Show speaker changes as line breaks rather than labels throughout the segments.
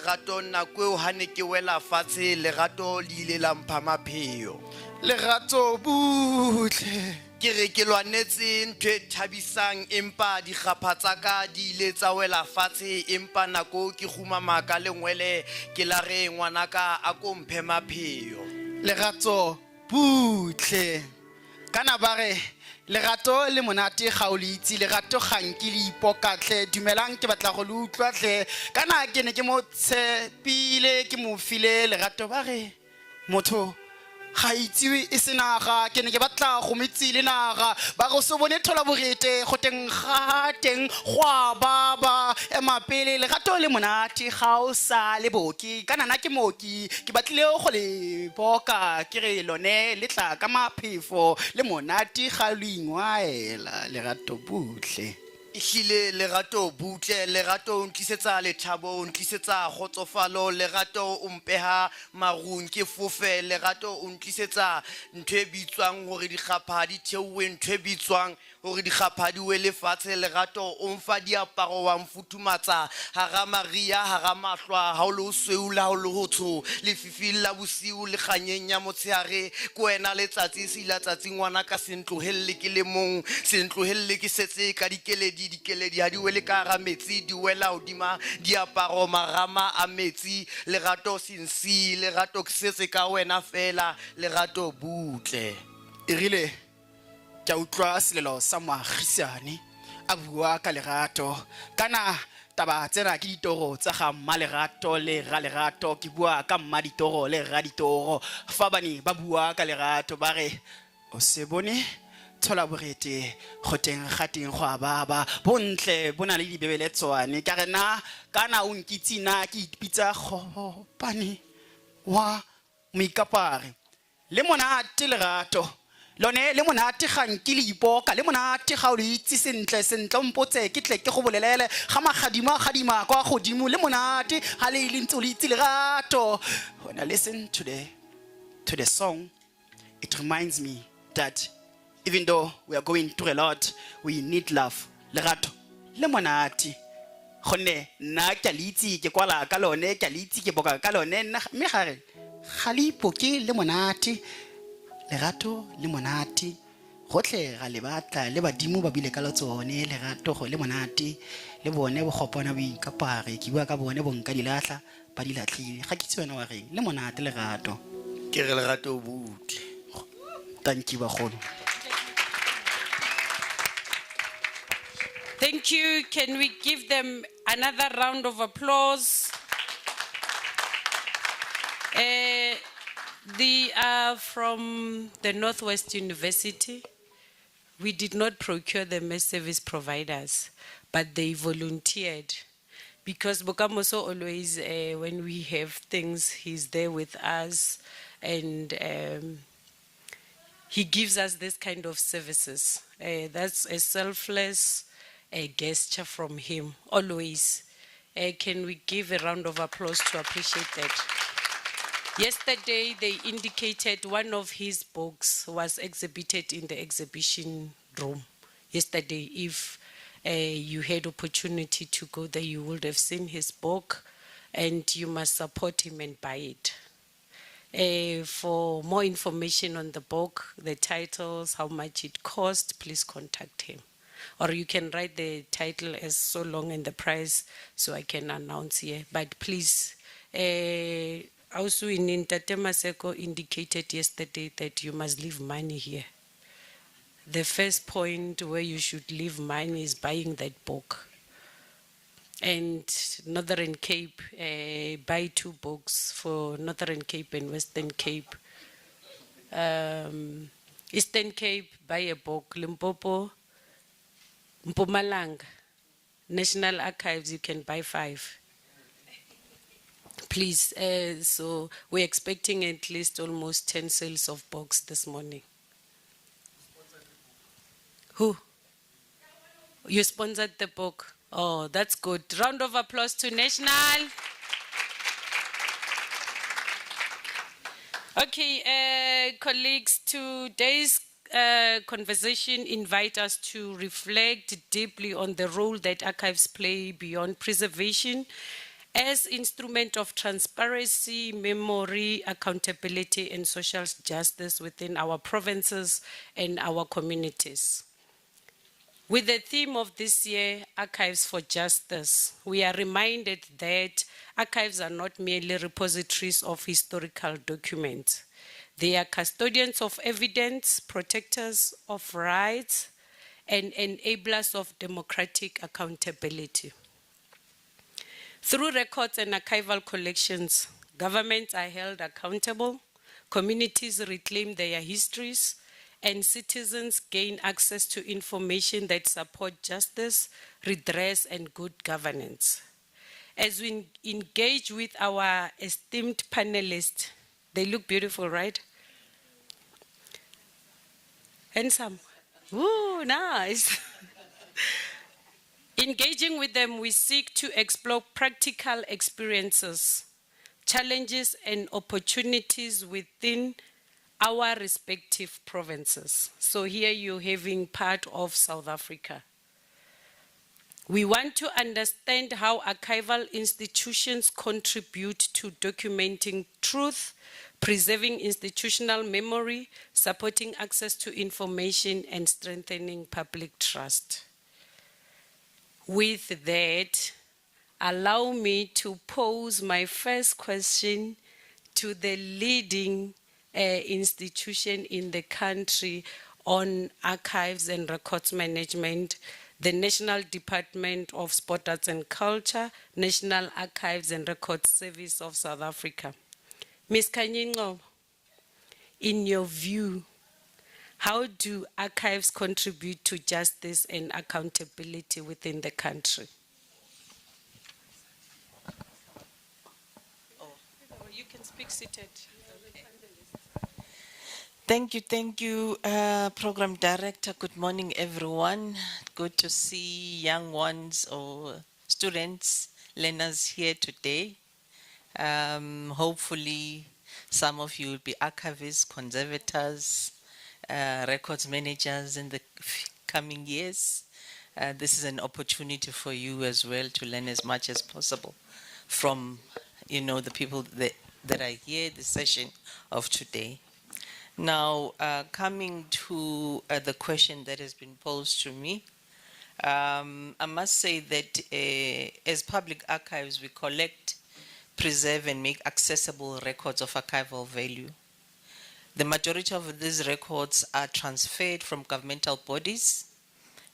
lerato nako eo ha ne ke wela fatshe lerato le ile la mpha mapheo.
Lerato butle.
Ke re ke lwanetse ntho e thabisang empa dikgapha tsa ka di ile tsa wela fatshe empa nako ke khumama ka lengwele ke la re ngwanaka a ko mphe mapheo.
Lerato butle. Kana bare lerato le monate ga o le itse lerato gang ke le ipokatle dumelang ke batla go le utlwa tle kana ke ne ke mo tshepile ke mo file lerato bare motho ga itsewe e senaga ke ne ke batla go metsile naga ba go se bone thola borete go teng ga teng gwa baba emapele lerato le monate ga o sa le boki kana na ke moki ke batlile go le boka ke re lone le tla ka maphefo le monate ga lo ingwaela lerato butle.
Ihlile lerato butle lerato o ntlisetsa lethabo o ntlisetsa kgotsofalo lerato o mpeha marung ke fofe lerato o ntlisetsa ntho e bitswang hore dikgapha di theowe ntho e bitswang hore dikgapha di wele fatshe lerato o mfa diaparo wa mfutumatsa hara maria hara mahlwa ha o le seula ha o le hotsho le fifilla bosiu le kganyeng ya motshehare ko wena letsatsi se ila tsatsi ngwana ka sentlohelle ke le mong sentlohelle ke setse ka dikeledi ha di wele ka ga metsi di wela hodima diaparo marama a metsi lerato sinsi lerato ke setse ka wena fela lerato butle.
Erile ke utlwa selelo sa moagisane a bua ka lerato kana taba tsena ke ditoro tsa ga mma lerato le ra lerato ke bua ka mma ditoro le ra ditoro fa bane ba bua ka lerato ba re o se bone thola borete go teng ga teng go a baba bontle bona le dibebeletswane ka rena kana o nkitsina ke ipitsa go pane wa moikapare le monate lerato lone le monate gang ke le ipoka le monate ga o le itse sentle sentle mpotse ke tle ke go bolelele ga magadima kwa godimo le monate ha le ile ntse o le itse lerato. When I listen to the song it reminds me that even though we are going through a lot we need love lerato le monate gonne nna ke le itse ke kwala ka lone ke le itse ke boka ka lone mme gare ga le ipoke le monate lerato le monate gotle ga le batla le badimo ba bile ka lotsone lerato go le monate le bone bo gopona bo ikapare ke bua ka bone bo nka dilahla ba dilatlile ga ke tsena wa reng le monate lerato
ke re lerato butle.
thank you bagolo.
Thank you. Can we give them another round of applause? They are from the Northwest University. We did not procure them as service providers, but they volunteered. Because Bokamoso always, when we have things, he's there with us and he gives us this kind of services. That's a selfless gesture from him, always. Can we give a round of applause to appreciate that? Yesterday, they indicated one of his books was exhibited in the exhibition room. Yesterday, if you had opportunity to go there, you would have seen his book, and you must support him and buy it. For more information on the book, the titles, how much it cost, please contact him. Or you can write the title as so long and the price so I can announce here. But please, also in Tate Maseko indicated yesterday that you must leave money here. The first point where you should leave money is buying that book. And Northern Cape, buy 2 books for Northern Cape and Western Cape. Eastern Cape, buy a book. Limpopo, Mpumalanga, National Archives, you can buy 5. Please, so we're expecting at least almost 10 sales of books this morning. Who? You sponsored the book. Oh, that's good. Round of applause to National. Okay, colleagues, today's conversation invite us to reflect deeply on the role that archives play beyond preservation as instrument of transparency, memory, accountability, and social justice within our provinces and our communities. With the theme of this year, Archives for Justice, we are reminded that archives are not merely repositories of historical documents. They are custodians of evidence, protectors of rights, and enablers of democratic accountability. Through records and archival collections, governments are held accountable, communities reclaim their histories, and citizens gain access to information that support justice, redress, and good governance. As we engage with our esteemed panelists, they look beautiful, right? Handsome. Ooh, nice. Engaging with them, we seek to explore practical experiences, challenges, and opportunities within our respective provinces. So here you're having part of South Africa. We want to understand how archival institutions contribute to documenting truth, preserving institutional memory, supporting access to information, and strengthening public trust. With that, allow me to pose my first question to the leading institution in the country on archives and records management, the National Department of Sport, Arts and Culture, National Archives and Records Service of South Africa. Ms. Kanyingo, in your view, how do archives contribute to justice and accountability within the country? You can speak seated.
Thank you, Program Director. Good morning, everyone. Good to see young ones or students, learners here today. Hopefully, some of you will be archivists, conservators, records managers in the coming years. This is an opportunity for you as well to learn as much as possible from, the people that are here, the session of today. Now, coming to the question that has been posed to me, I must say that as public archives, we collect, preserve, and make accessible records of archival value. The majority of these records are transferred from governmental bodies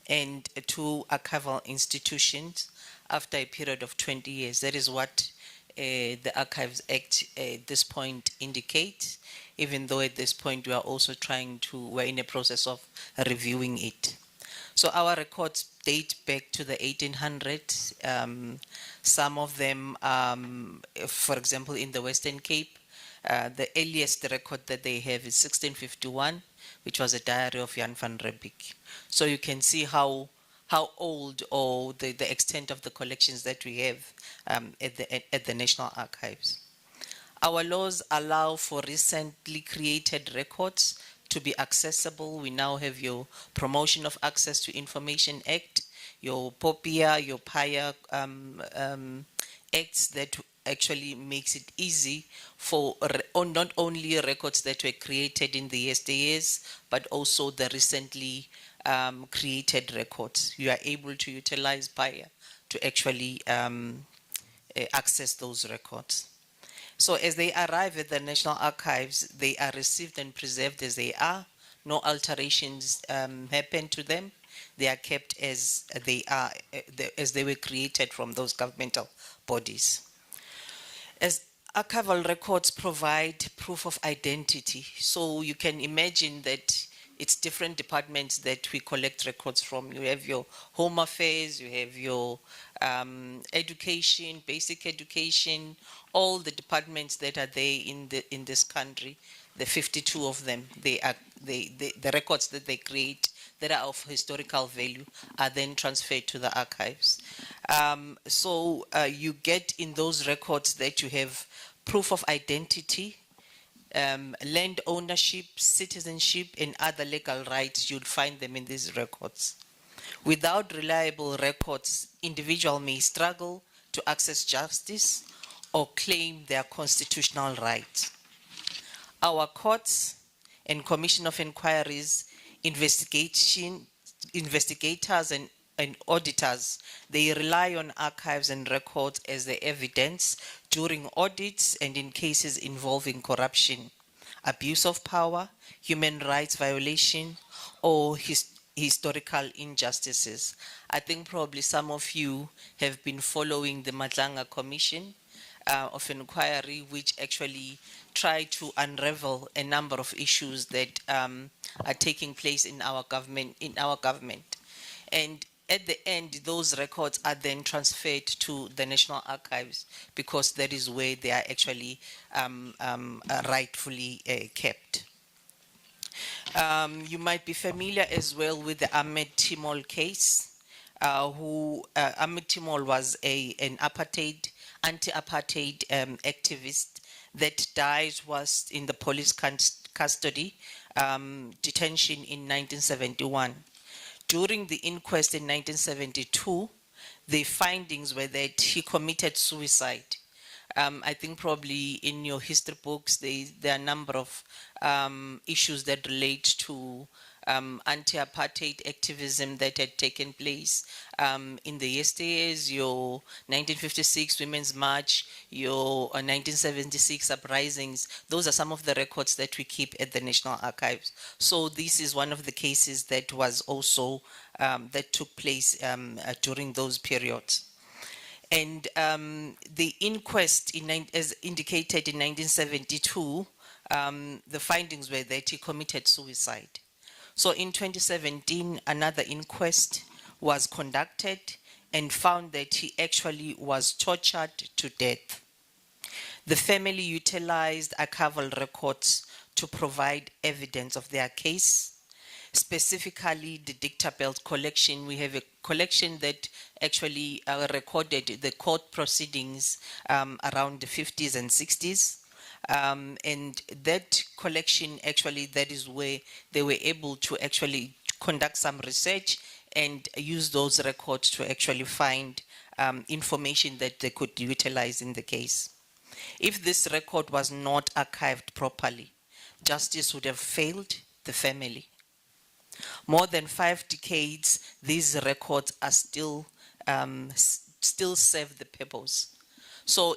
and to archival institutions after a period of 20 years. That is what the Archives Act at this point indicates, even though at this point we are also we're in a process of reviewing it. So our records date back to the 1800s. Some of them, for example, in the Western Cape, the earliest record that they have is 1651, which was a diary of Jan van Riebeeck. So you can see how old or the extent of the collections that we have at the National Archives. Our laws allow for recently created records to be accessible. We now have your Promotion of Access to Information Act, your POPIA, your PIA acts that actually makes it easy for not only records that were created in the yesteryears, but also the recently created records. You are able to utilize PIA to actually access those records. So as they arrive at the National Archives, they are received and preserved as they are. No alterations happen to them. They are kept as they are, as they were created from those governmental bodies. As archival records provide proof of identity, so you can imagine that it's different departments that we collect records from. You have your Home Affairs, you have your education, basic education, all the departments that are there in this country, the 52 of them, the records that they create that are of historical value are then transferred to the archives. So you get in those records that you have proof of identity, land ownership, citizenship, and other legal rights. You'll find them in these records. Without reliable records, individuals may struggle to access justice or claim their constitutional rights. Our courts and Commission of Inquiries, investigators and auditors, they rely on archives and records as the evidence during audits and in cases involving corruption, abuse of power, human rights violation, or historical injustices. I think probably some of you have been following the Madlanga Commission of Inquiry, which actually try to unravel a number of issues that are taking place in our government. And at the end, those records are then transferred to the National Archives because that is where they are actually rightfully kept. You might be familiar as well with the Ahmed Timol case, Ahmed Timol was an anti-apartheid activist that died was in the police custody detention in 1971. During the inquest in 1972, the findings were that he committed suicide. I think probably in your history books, there are a number of issues that relate to anti-apartheid activism that had taken place in the yesteryears, your 1956 Women's March, your 1976 uprisings. Those are some of the records that we keep at the National Archives. So this is one of the cases that was also, that took place during those periods. And the inquest, as indicated in 1972, the findings were that he committed suicide. So in 2017, another inquest was conducted and found that he actually was tortured to death. The family utilized archival records to provide evidence of their case. Specifically, the dicta belt collection. We have a collection that actually recorded the court proceedings around the 50s and 60s. And that collection, actually, that is where they were able to actually conduct some research and use those records to actually find information that they could utilize in the case. If this record was not archived properly, justice would have failed the family. More than 5 decades, these records are still serve the purpose. So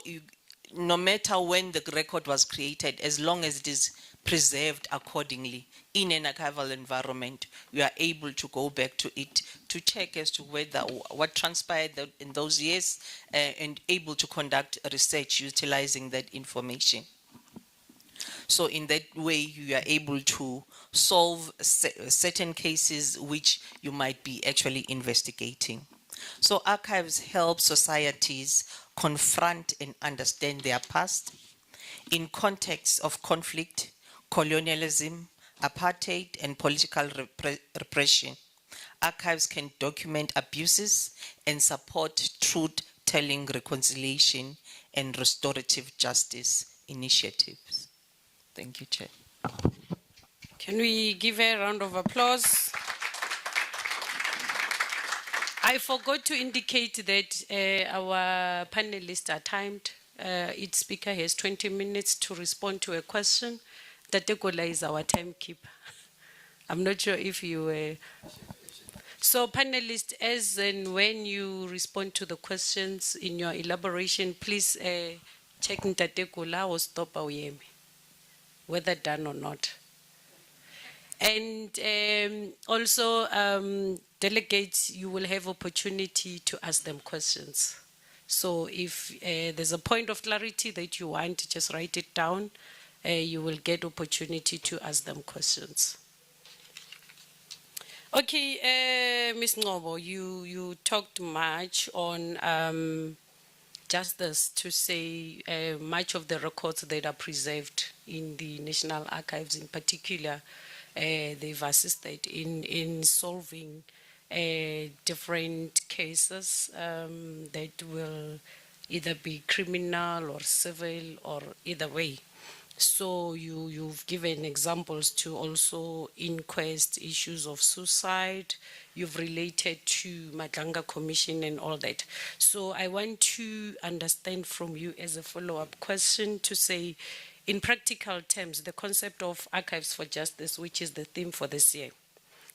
no matter when the record was created, as long as it is preserved accordingly in an archival environment, you are able to go back to it to check as to whether what transpired in those years and able to conduct research utilizing that information. So in that way, you are able to solve certain cases which you might be actually investigating. So archives help societies confront and understand their past in context of conflict, colonialism, apartheid, and political repression. Archives can document abuses and support truth-telling, reconciliation, and restorative justice initiatives. Thank you, Chair.
Can we give a round of applause? I forgot to indicate that our panelists are timed. Each speaker has 20 minutes to respond to a question. Tatekola is our timekeeper. I'm not sure if you... So panelists, as and when you respond to the questions in your elaboration, please check Tatekola or stop Auyemi, whether done or not. And also, delegates, you will have opportunity to ask them questions. So if there's a point of clarity that you want, just write it down. You will get opportunity to ask them questions. Okay, Ms. Ngobo, you talked much on just this to say much of the records that are preserved in the National Archives in particular, they've assisted in solving different cases that will either be criminal or civil or either way. So you've given examples to also inquest issues of suicide. You've related to Madlanga Commission and all that. So I want to understand from you as a follow-up question to say, in practical terms, the concept of Archives for Justice, which is the theme for this year,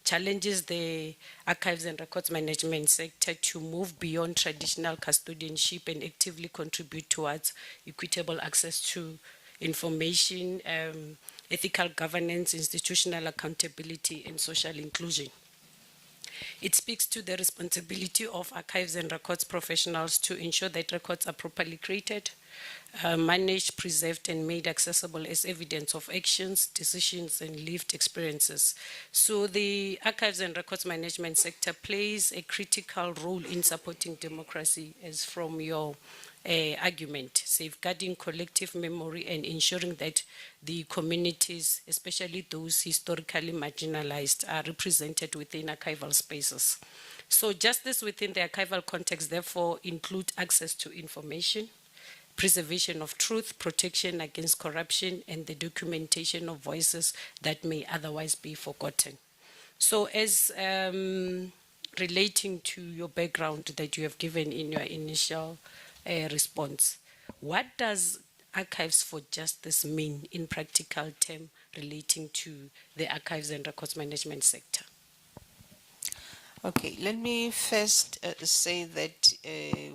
challenges the archives and records management sector to move beyond traditional custodianship and actively contribute towards equitable access to information, ethical governance, institutional accountability, and social inclusion. It speaks to the responsibility of archives and records professionals to ensure that records are properly created, managed, preserved, and made accessible as evidence of actions, decisions, and lived experiences. So the archives and records management sector plays a critical role in supporting democracy, as from your argument, safeguarding collective memory and ensuring that the communities, especially those historically marginalized, are represented within archival spaces. So justice within the archival context therefore includes access to information, preservation of truth, protection against corruption, and the documentation of voices that may otherwise be forgotten. So as relating to your background that you have given in your initial response, what does Archives for Justice mean in practical term relating to the archives and records management sector?
Okay, let me first say that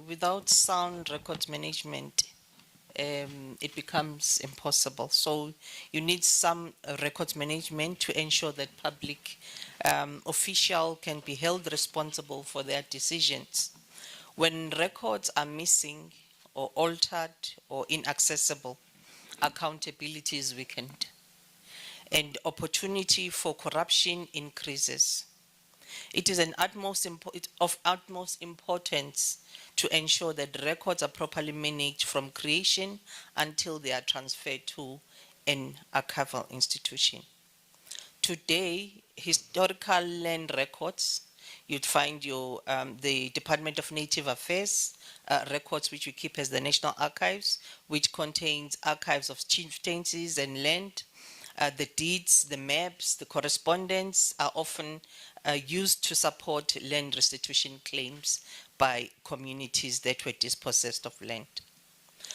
without sound records management, it becomes impossible. So you need some records management to ensure that public official can be held responsible for their decisions. When records are missing or altered or inaccessible, accountability is weakened and opportunity for corruption increases. It is of utmost importance to ensure that records are properly managed from creation until they are transferred to an archival institution. Today, historical land records, you'd find the Department of Native Affairs records which we keep as the National Archives, which contains archives of chieftaincies and land. The deeds, the maps, the correspondence are often used to support land restitution claims by communities that were dispossessed of land.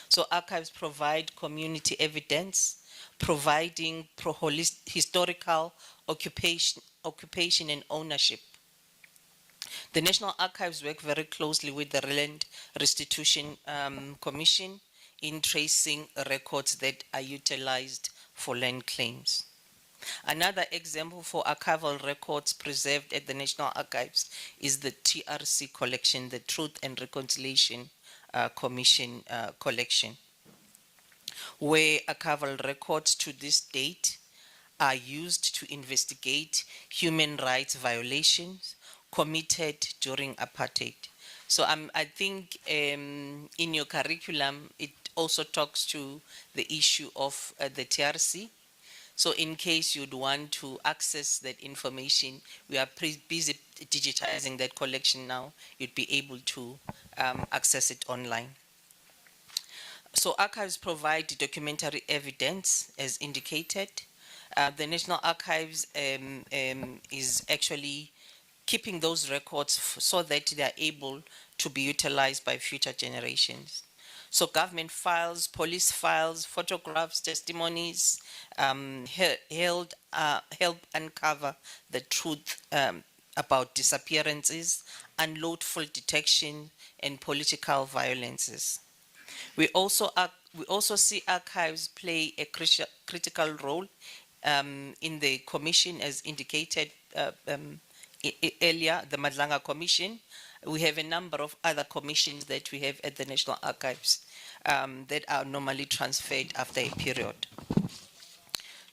So archives provide community evidence, providing historical occupation and ownership. The National Archives work very closely with the Land Restitution Commission in tracing records that are utilized for land claims. Another example for archival records preserved at the National Archives is the TRC collection, the Truth and Reconciliation Commission collection, where archival records to this date are used to investigate human rights violations committed during apartheid. So I think in your curriculum, it also talks to the issue of the TRC. So in case you'd want to access that information, we are busy digitizing that collection now. You'd be able to access it online. So archives provide documentary evidence as indicated. The National Archives is actually keeping those records so that they are able to be utilized by future generations. So government files, police files, photographs, testimonies help uncover the truth about disappearances, unlawful detection, and political violences. We also see archives play a critical role in the commission, as indicated earlier, the Madlanga Commission. We have a number of other commissions that we have at the National Archives that are normally transferred after a period.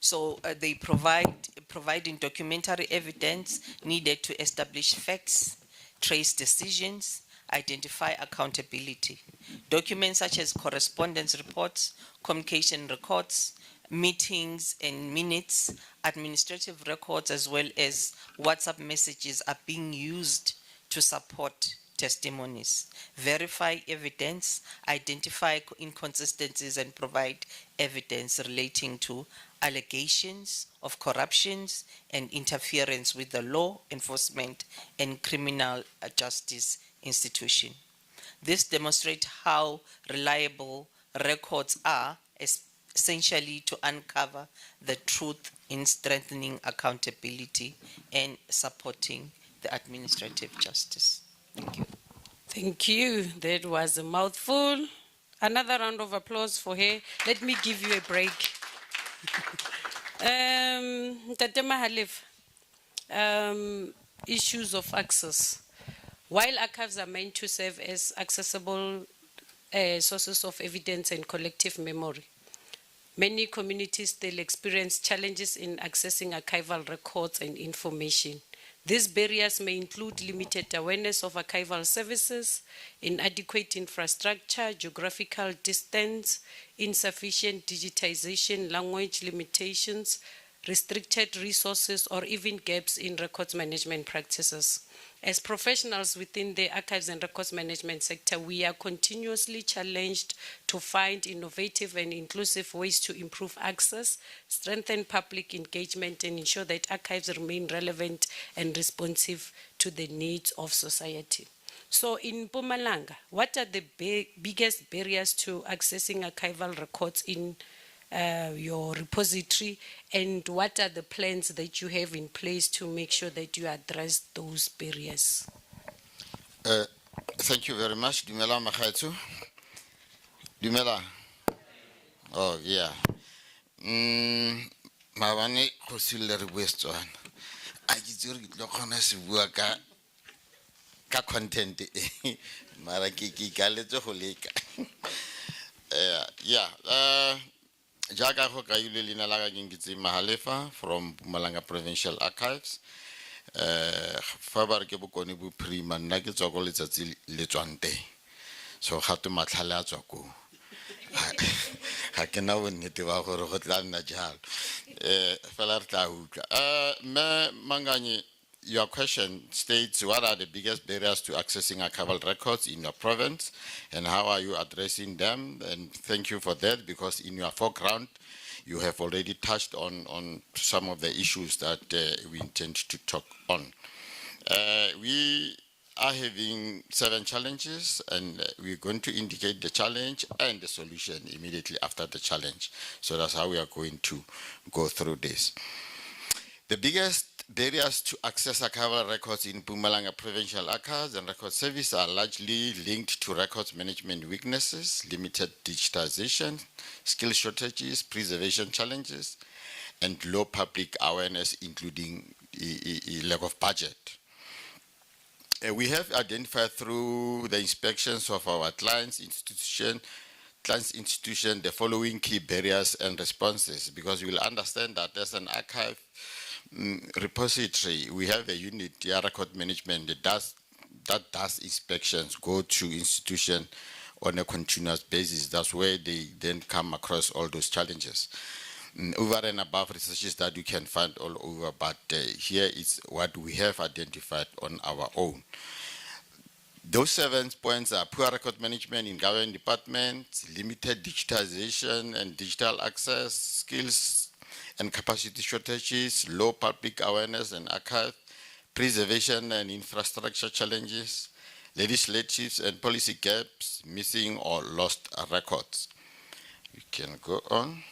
So they providing documentary evidence needed to establish facts, trace decisions, identify accountability. Documents such as correspondence reports, communication records, meetings and minutes, administrative records, as well as WhatsApp messages are being used to support testimonies, verify evidence, identify inconsistencies, and provide evidence relating to allegations of corruptions and interference with the law enforcement and criminal justice institution. This demonstrates how reliable records are, essentially to uncover the truth in strengthening accountability and supporting the administrative justice. Thank you.
Thank you. That was a mouthful. Another round of applause for her. Let me give you a break. Tate Mahalif, issues of access. While archives are meant to serve as accessible sources of evidence and collective memory, many communities still experience challenges in accessing archival records and information. These barriers may include limited awareness of archival services, inadequate infrastructure, geographical distance, insufficient digitization, language limitations, restricted resources, or even gaps in records management practices. As professionals within the archives and records management sector, we are continuously challenged to find innovative and inclusive ways to improve access, strengthen public engagement, and ensure that archives remain relevant and responsive to the needs of society. So in Mpumalanga, what are the biggest barriers to accessing archival records in your repository, and what are the plans that you have in place to make sure that you address those barriers?
Thank you very much. Dumela Makhaitsu. Dumela. Oh, yeah. Mabane khosile re bwestwana. A ke lo khona se bua ka content mara ke ka letse go leka. Jaga go ka ile lina la ga ngitse Mahalefa from Mpumalanga Provincial Archives. Fa ba re ke bokone bo prima nna ke tswa go letsatsi le tswante. So gato matlhale a tswa ko. Ha ke na bonnete ba gore go tla nna jalo. Fela re tla utlwa. Manganye, your question states, what are the biggest barriers to accessing archival records in your province and how are you addressing them? And thank you for that, because in your foreground, you have already touched on some of the issues that we intend to talk on. We are having 7 challenges, and we're going to indicate the challenge and the solution immediately after the challenge. So that's how we are going to go through this. The biggest barriers to access archival records in Mpumalanga Provincial Archives and Record Service are largely linked to records management weaknesses, limited digitization, skill shortages, preservation challenges, and low public awareness, including a lack of budget. We have identified through the inspections of our clients' institution the following key barriers and responses, because you will understand that as an archive repository, we have a unit, record management, that does inspections, go to institution on a continuous basis. That's where they then come across all those challenges. Over and above researches that you can find all over, but here is what we have identified on our own. Those 7 points are poor record management in government departments, limited digitization and digital access, skills and capacity shortages, low public awareness and archive, preservation and infrastructure challenges, legislative and policy gaps, missing or lost records. You can go on.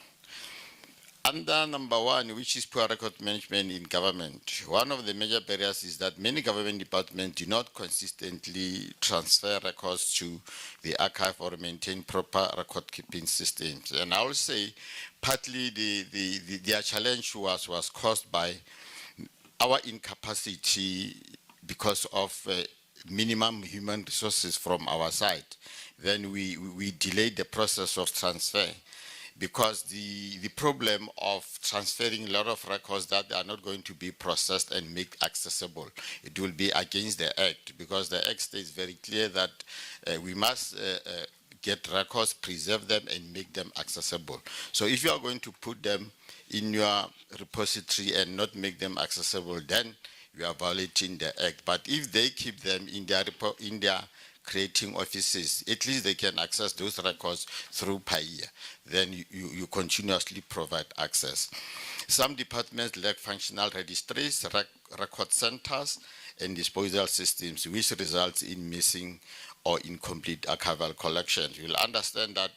Under number 1, which is poor record management in government, one of the major barriers is that many government departments do not consistently transfer records to the archive or maintain proper record keeping systems. And I will say partly their challenge was caused by our incapacity because of minimum human resources from our side. Then we delayed the process of transfer, because the problem of transferring a lot of records that are not going to be processed and made accessible, it will be against the Act, because the Act states very clear that we must get records, preserve them, and make them accessible. So if you are going to put them in your repository and not make them accessible, then you are violating the act. But if they keep them in their creating offices, at least they can access those records through PAIA. Then you continuously provide access. Some departments lack functional registries, record centers, and disposal systems, which results in missing or incomplete archival collections. You'll understand that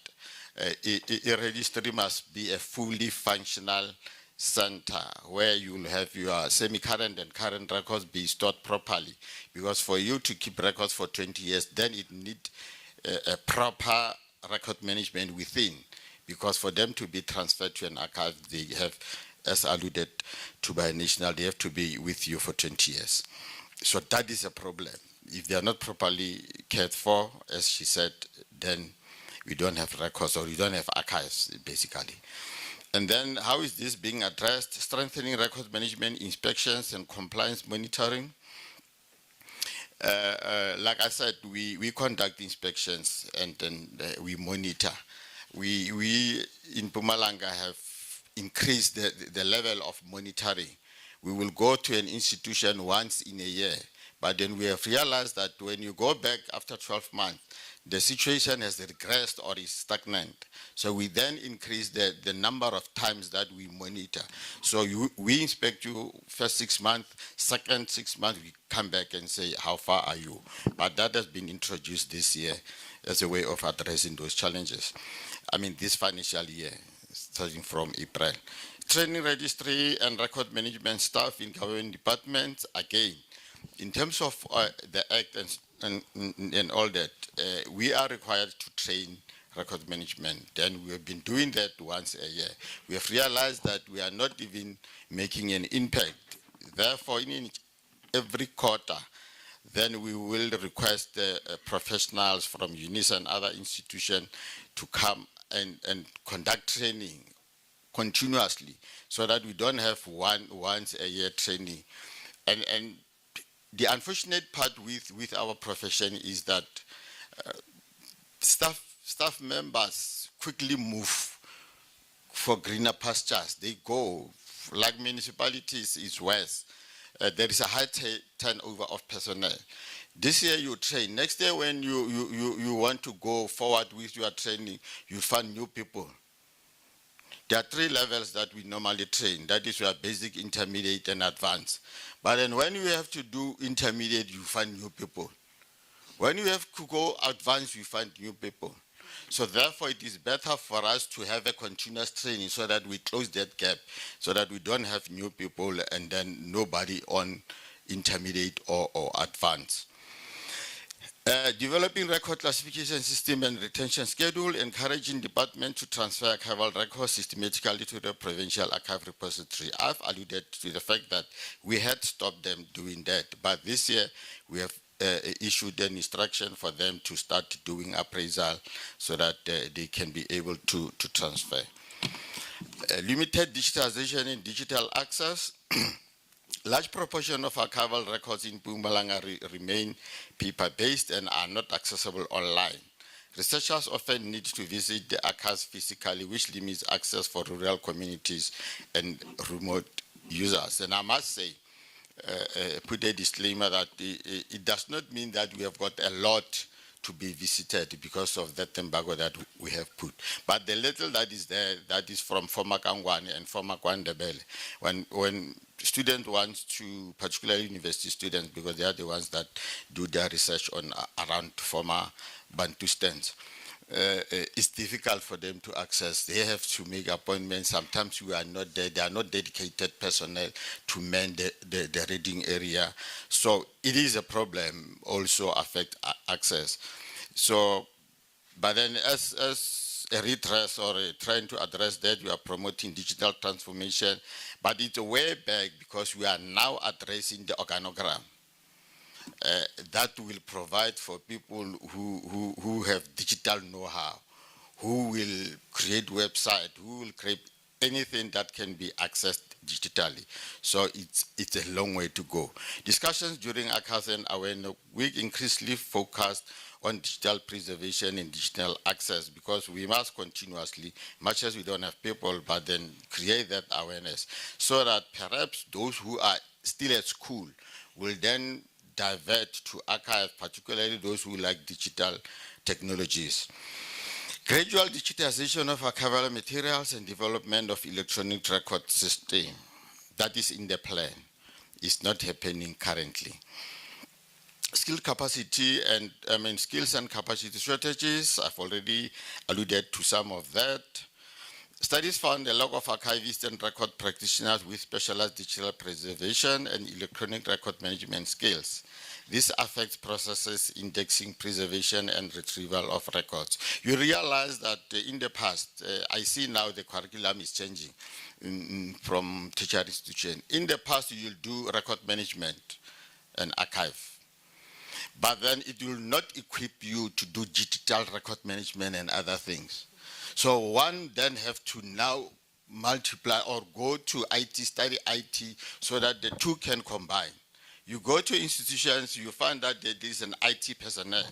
a registry must be a fully functional center where you'll have your semi-current and current records be stored properly. Because for you to keep records for 20 years, then it needs a proper record management within. Because for them to be transferred to an archive, they have, as alluded to by National, they have to be with you for 20 years. So that is a problem. If they are not properly cared for, as she said, then we don't have records or we don't have archives, basically. And then how is this being addressed? Strengthening record management, inspections, and compliance monitoring. Like I said, we conduct inspections and then we monitor. We in Mpumalanga have increased the level of monitoring. We will go to an institution once in a year, but then we have realized that when you go back after 12 months, the situation has regressed or is stagnant. So we then increase the number of times that we monitor. So we inspect you first 6 months, second 6 months, we come back and say, how far are you? But that has been introduced this year as a way of addressing those challenges. I mean, this financial year, starting from April. Training registry and record management staff in government departments, again, in terms of the act and all that, we are required to train record management. Then we have been doing that once a year. We have realized that we are not even making an impact. Therefore, in every quarter, then we will request professionals from UNIS and other institutions to come and conduct training continuously so that we don't have once a year training. And the unfortunate part with our profession is that staff members quickly move for greener pastures. They go, like municipalities, it's worse. There is a high turnover of personnel. This year you train. Next year when you want to go forward with your training, you find new people. There are 3 levels that we normally train. That is your basic, intermediate, and advanced. But then when you have to do intermediate, you find new people. When you have to go advanced, you find new people. So therefore, it is better for us to have a continuous training so that we close that gap, so that we don't have new people and then nobody on intermediate or advanced. Developing record classification system and retention schedule, encouraging department to transfer archival records systematically to the provincial archive repository. I've alluded to the fact that we had stopped them doing that, but this year we have issued an instruction for them to start doing appraisal so that they can be able to transfer. Limited digitization and digital access. Large proportion of archival records in Mpumalanga remain paper-based and are not accessible online. Researchers often need to visit the archives physically, which limits access for rural communities and remote users. And I must say, put a disclaimer that it does not mean that we have got a lot to be visited because of that embargo that we have put. But the little that is there, that is from former Kangwane and former Kwandebele. When students want to, particularly university students, because they are the ones that do their research on around former Bantu stands, it's difficult for them to access. They have to make appointments. Sometimes we are not there. There are not dedicated personnel to man the reading area. So it is a problem, also affect access. So, but then as a redress or trying to address that, we are promoting digital transformation, but it's a way back because we are now addressing the organogram. That will provide for people who have digital know-how, who will create website, who will create anything that can be accessed digitally. So it's a long way to go. Discussions during Archives and Awareness Week increasingly focused on digital preservation and digital access because we must continuously, much as we don't have people, but then create that awareness so that perhaps those who are still at school will then divert to archive, particularly those who like digital technologies. Gradual digitization of archival materials and development of electronic record system, that is in the plan, is not happening currently. Skills and capacity strategies, I've already alluded to some of that. Studies found a lack of archivists and record practitioners with specialized digital preservation and electronic record management skills. This affects processes, indexing, preservation, and retrieval of records. You realize that in the past, I see now the curriculum is changing from tertiary institution. In the past, you'll do record management and archive, but then it will not equip you to do digital record management and other things. So one then have to now multiply or go to IT, study IT, so that the two can combine. You go to institutions, you find that there is an IT personnel.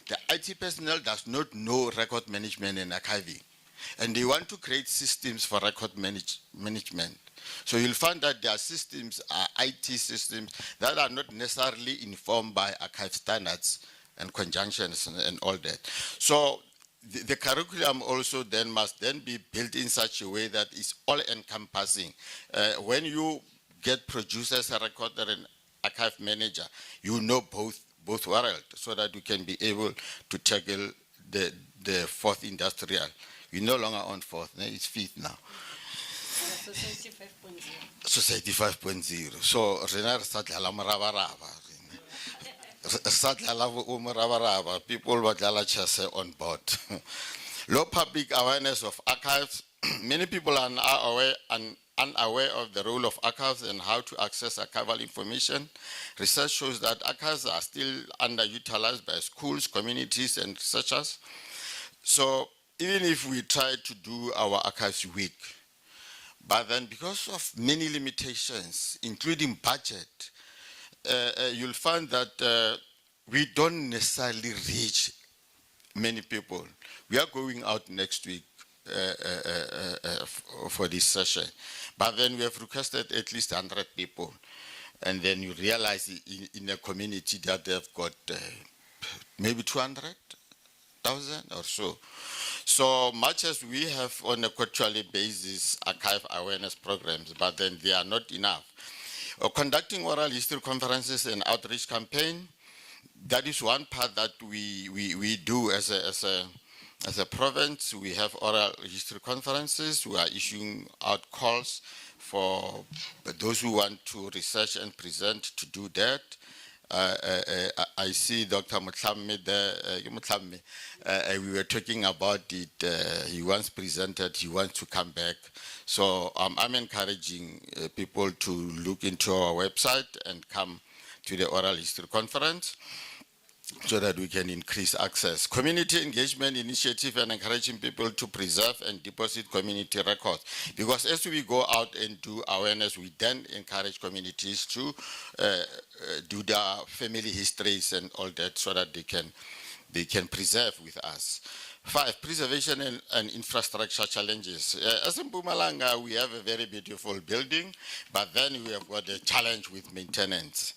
The IT personnel does not know record management and archiving. And they want to create systems for record management. So you'll find that their systems are IT systems that are not necessarily informed by archive standards and conjunctions and all that. So the curriculum also then must then be built in such a way that it's all encompassing. When you get producers, a recorder, and archive manager, you know both worlds, so that you can be able to tackle the fourth industrial. We're no longer on fourth, it's fifth now. Society 5.0. So rena re sa dlala morabaraba. Re sa dlala morabaraba. People ba dlala chess on board. Low public awareness of archives. Many people are unaware of the role of archives and how to access archival information. Research shows that archives are still underutilized by schools, communities, and researchers. So even if we try to do our archives week, but then because of many limitations, including budget, you'll find that we don't necessarily reach many people. We are going out next week for this session, but then we have requested at least 100 people. And then you realize in a community that they've got maybe 200,000 or so. So much as we have on a quarterly basis archive awareness programs, but then they are not enough. Conducting oral history conferences and outreach campaign, that is one part that we do as a province. We have oral history conferences. We are issuing out calls for those who want to research and present to do that. I see Dr. Mutlamme there. We were talking about it. He once presented, he wants to come back. So I'm encouraging people to look into our website and come to the oral history conference so that we can increase access. Community engagement initiative and encouraging people to preserve and deposit community records. Because as we go out and do awareness, we then encourage communities to do their family histories and all that so that they can preserve with us. 5, preservation and infrastructure challenges. As in Mpumalanga, we have a very beautiful building, but then we have got a challenge with maintenance.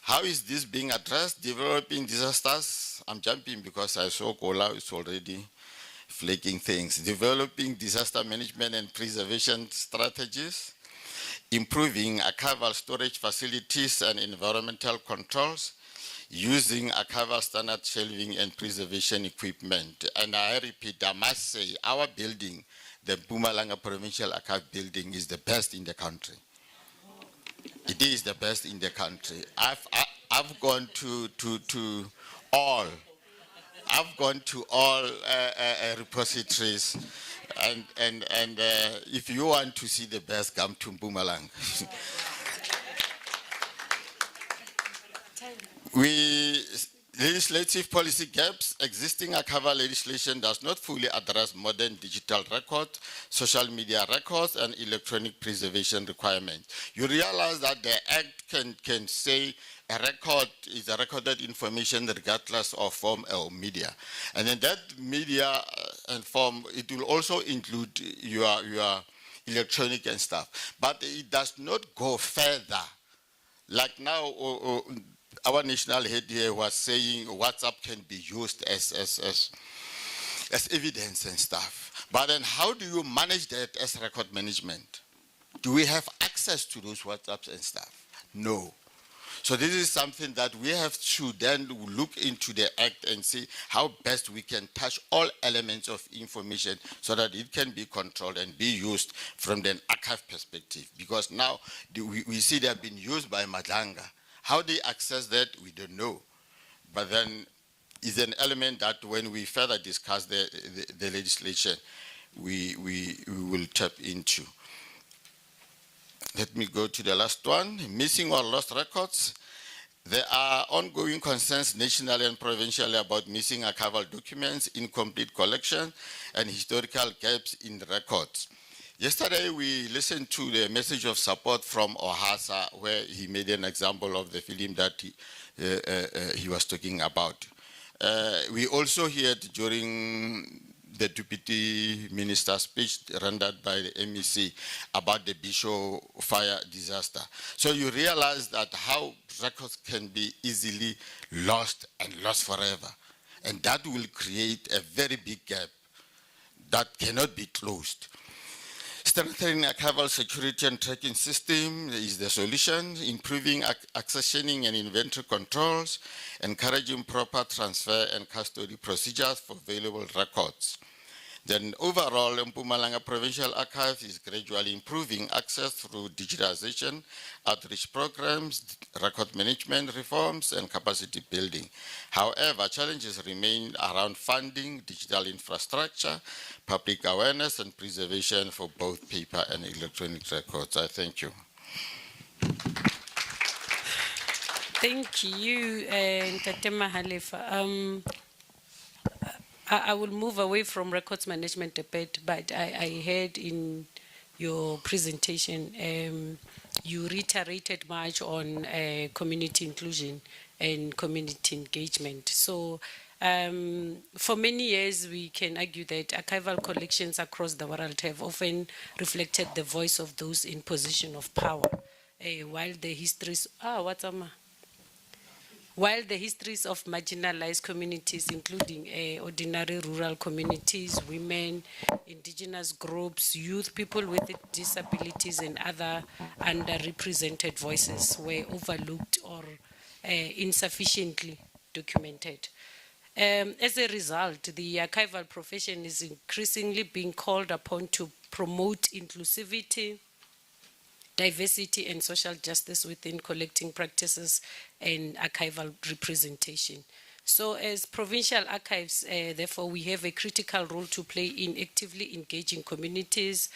How is this being addressed? Developing disasters. I'm jumping because I saw Kola is already flaking things. Developing disaster management and preservation strategies. Improving archival storage facilities and environmental controls. Using archival standard shelving and preservation equipment. And I repeat, I must say, our building, the Mpumalanga Provincial Archive building, is the best in the country. It is the best in the country. I've gone to all. I've gone to all repositories, and if you want to see the best, come to Mpumalanga. Legislative policy gaps. Existing archival legislation does not fully address modern digital records, social media records, and electronic preservation requirements. You realize that the Act can say a record is a recorded information regardless of form or media. And then that media and form, it will also include your electronic and stuff. But it does not go further Like now, our national head here was saying WhatsApp can be used as evidence and stuff. But then how do you manage that as record management? Do we have access to those WhatsApps and stuff? No. So this is something that we have to then look into the act and see how best we can touch all elements of information so that it can be controlled and be used from the archive perspective. Because now we see they have been used by Madlanga. How they access that, we don't know. But then it's an element that when we further discuss the legislation, we will tap into. Let me go to the last one, missing or lost records. There are ongoing concerns nationally and provincially about missing archival documents, incomplete collection, and historical gaps in records. Yesterday, we listened to the message of support from Ohasa, where he made an example of the film that he was talking about. We also heard during the deputy minister's speech rendered by the MEC about the Bisho fire disaster. So you realize that how records can be easily lost and lost forever. And that will create a very big gap that cannot be closed. Strengthening archival security and tracking system is the solution, improving accessioning and inventory controls, encouraging proper transfer and custody procedures for valuable records. Then overall, Mpumalanga Provincial Archive is gradually improving access through digitization, outreach programs, record management reforms, and capacity building. However, challenges remain around funding, digital infrastructure, public awareness, and preservation for both paper and electronic records. I thank you.
Thank you, Ntate Mahalefa. I will move away from records management a bit, but I heard in your presentation, you reiterated much on community inclusion and community engagement. So for many years, we can argue that archival collections across the world have often reflected the voice of those in position of power, while the histories, while the histories of marginalized communities, including ordinary rural communities, women, indigenous groups, youth, people with disabilities, and other underrepresented voices were overlooked or insufficiently documented. As a result, the archival profession is increasingly being called upon to promote inclusivity, diversity, and social justice within collecting practices and archival representation. So as provincial archives, therefore, we have a critical role to play in actively engaging communities,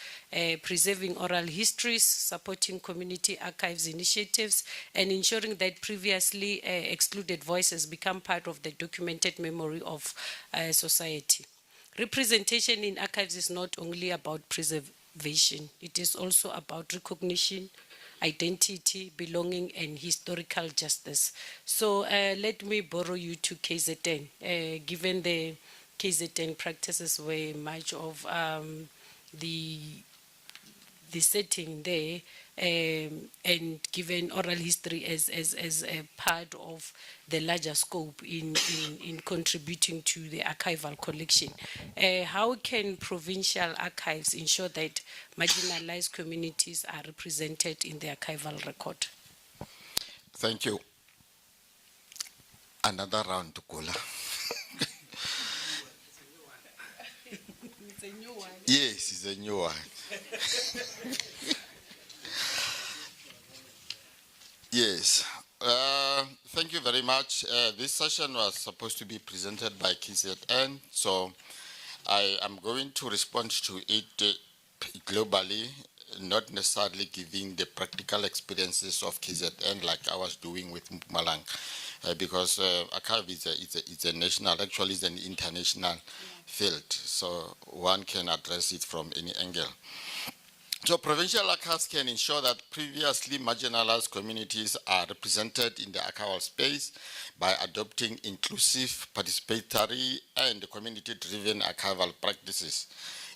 preserving oral histories, supporting community archives initiatives, and ensuring that previously excluded voices become part of the documented memory of society. Representation in archives is not only about preservation, it is also about recognition, identity, belonging, and historical justice. So let me borrow you to KZN. Given the KZN practices were much of the setting there, and given oral history as a part of the larger scope in contributing to the archival collection, how can provincial archives ensure that marginalized communities are represented in the archival record?
Thank you. Another round to Kola.
It's a new one.
Yes, it's a new one. Yes. Thank you very much. This session was supposed to be presented by KZN, so I am going to respond to it globally, not necessarily giving the practical experiences of KZN like I was doing with Mpumalanga, because archive is a national, actually it's an international field, so one can address it from any angle. So provincial archives can ensure that previously marginalized communities are represented in the archival space by adopting inclusive, participatory, and community-driven archival practices.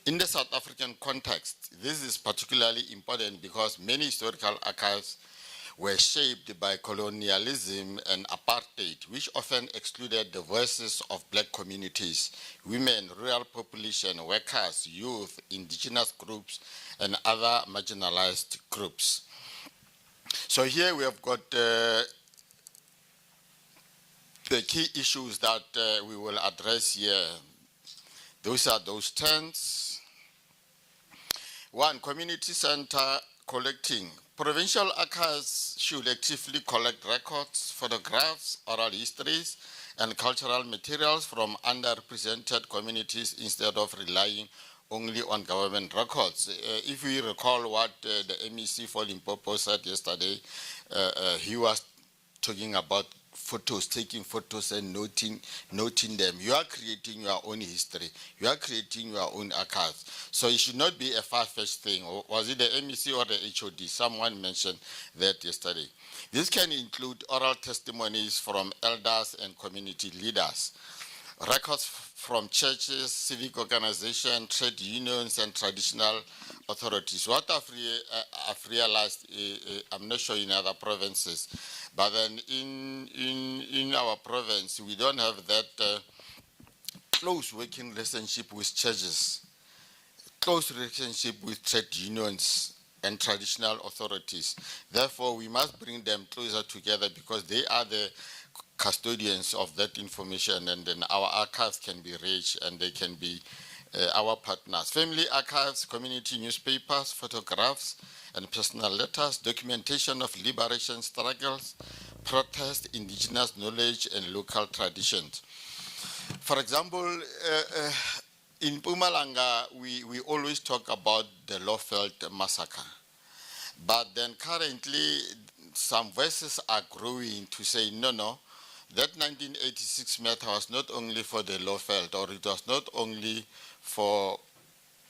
In the South African context, this is particularly important because many historical archives were shaped by colonialism and apartheid, which often excluded the voices of black communities, women, rural population, workers, youth, indigenous groups, and other marginalized groups. So here we have got the key issues that we will address here. Those are those 10s. 1, community center collecting. Provincial archives should actively collect records, photographs, oral histories, and cultural materials from underrepresented communities instead of relying only on government records. If we recall what the MEC for Limpopo said yesterday, he was talking about photos, taking photos and noting them. You are creating your own history. You are creating your own archives. So it should not be a far-fetched thing. Or was it the MEC or the HOD? Someone mentioned that yesterday. This can include oral testimonies from elders and community leaders, records from churches, civic organizations, trade unions, and traditional authorities. What I've realized, I'm not sure in other provinces, but then in our province, we don't have that close working relationship with churches, close relationship with trade unions and traditional authorities. Therefore, we must bring them closer together because they are the custodians of that information, and then our archives can be rich and they can be our partners. Family archives, community newspapers, photographs and personal letters, documentation of liberation struggles, protest, indigenous knowledge and local traditions. For example, in Mpumalanga, we always talk about the Lawfeld massacre. But then currently, some voices are growing to say, no, that 1986 matter was not only for the Lawfeld, or it was not only for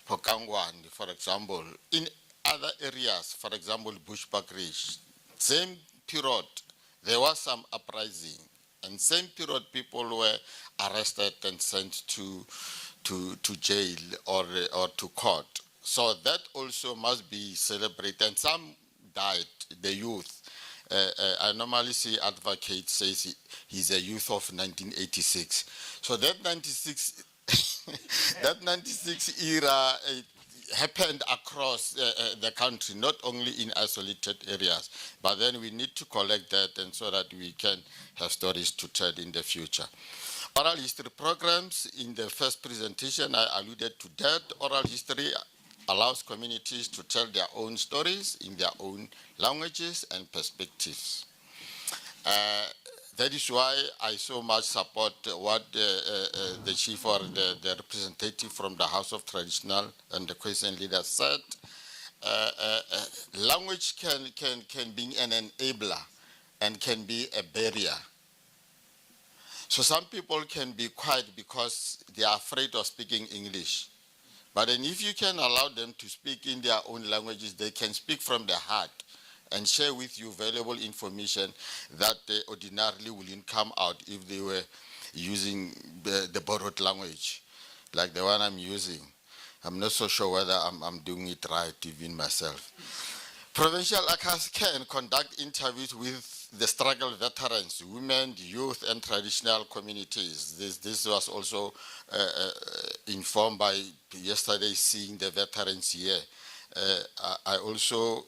Kangwan, for example. In other areas, for example, Bushbuckridge, same period, there was some uprising, and same period people were arrested and sent to jail or to court. So that also must be celebrated, and some died, the youth. I normally see advocates says he's a youth of 1986. So that 96, that 96 era happened across the country, not only in isolated areas. But then we need to collect that, and so that we can have stories to tell in the future. Oral history programs. In the first presentation, I alluded to that. Oral history allows communities to tell their own stories in their own languages and perspectives. That is why I so much support what the chief or the representative from the House of Traditional and the Question leaders said. Language can be an enabler and can be a barrier. So some people can be quiet because they are afraid of speaking English. But then if you can allow them to speak in their own languages, they can speak from the heart and share with you valuable information that ordinarily wouldn't come out if they were using the borrowed language, like the one I'm using. I'm not so sure whether I'm doing it right, even myself. Provincial archives can conduct interviews with the struggle veterans, women, youth, and traditional communities. This was also informed by yesterday seeing the veterans here. I also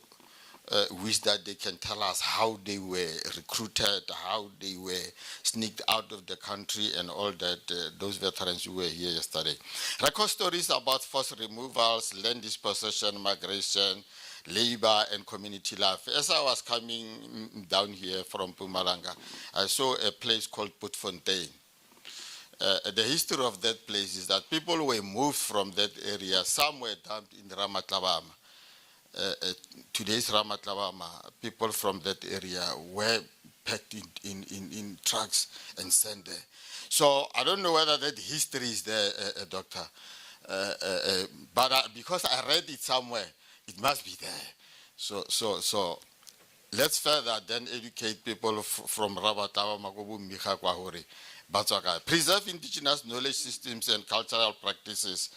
wish that they can tell us how they were recruited, how they were sneaked out of the country and all that, those veterans who were here yesterday. Record stories about forced removals, land dispossession, migration, labor and community life. As I was coming down here from Mpumalanga, I saw a place called Putfontein. The history of that place is that people were moved from that area. Some were dumped in Ramatlabama. Today's Ramatlabama, people from that area were packed in trucks and sent there. So I don't know whether that history is there, Doctor. But because I read it somewhere, it must be there. So let's further then educate people from Rabataba, Magobu, Miha, Kwahori, Batswaka. Preserve indigenous knowledge systems and cultural practices.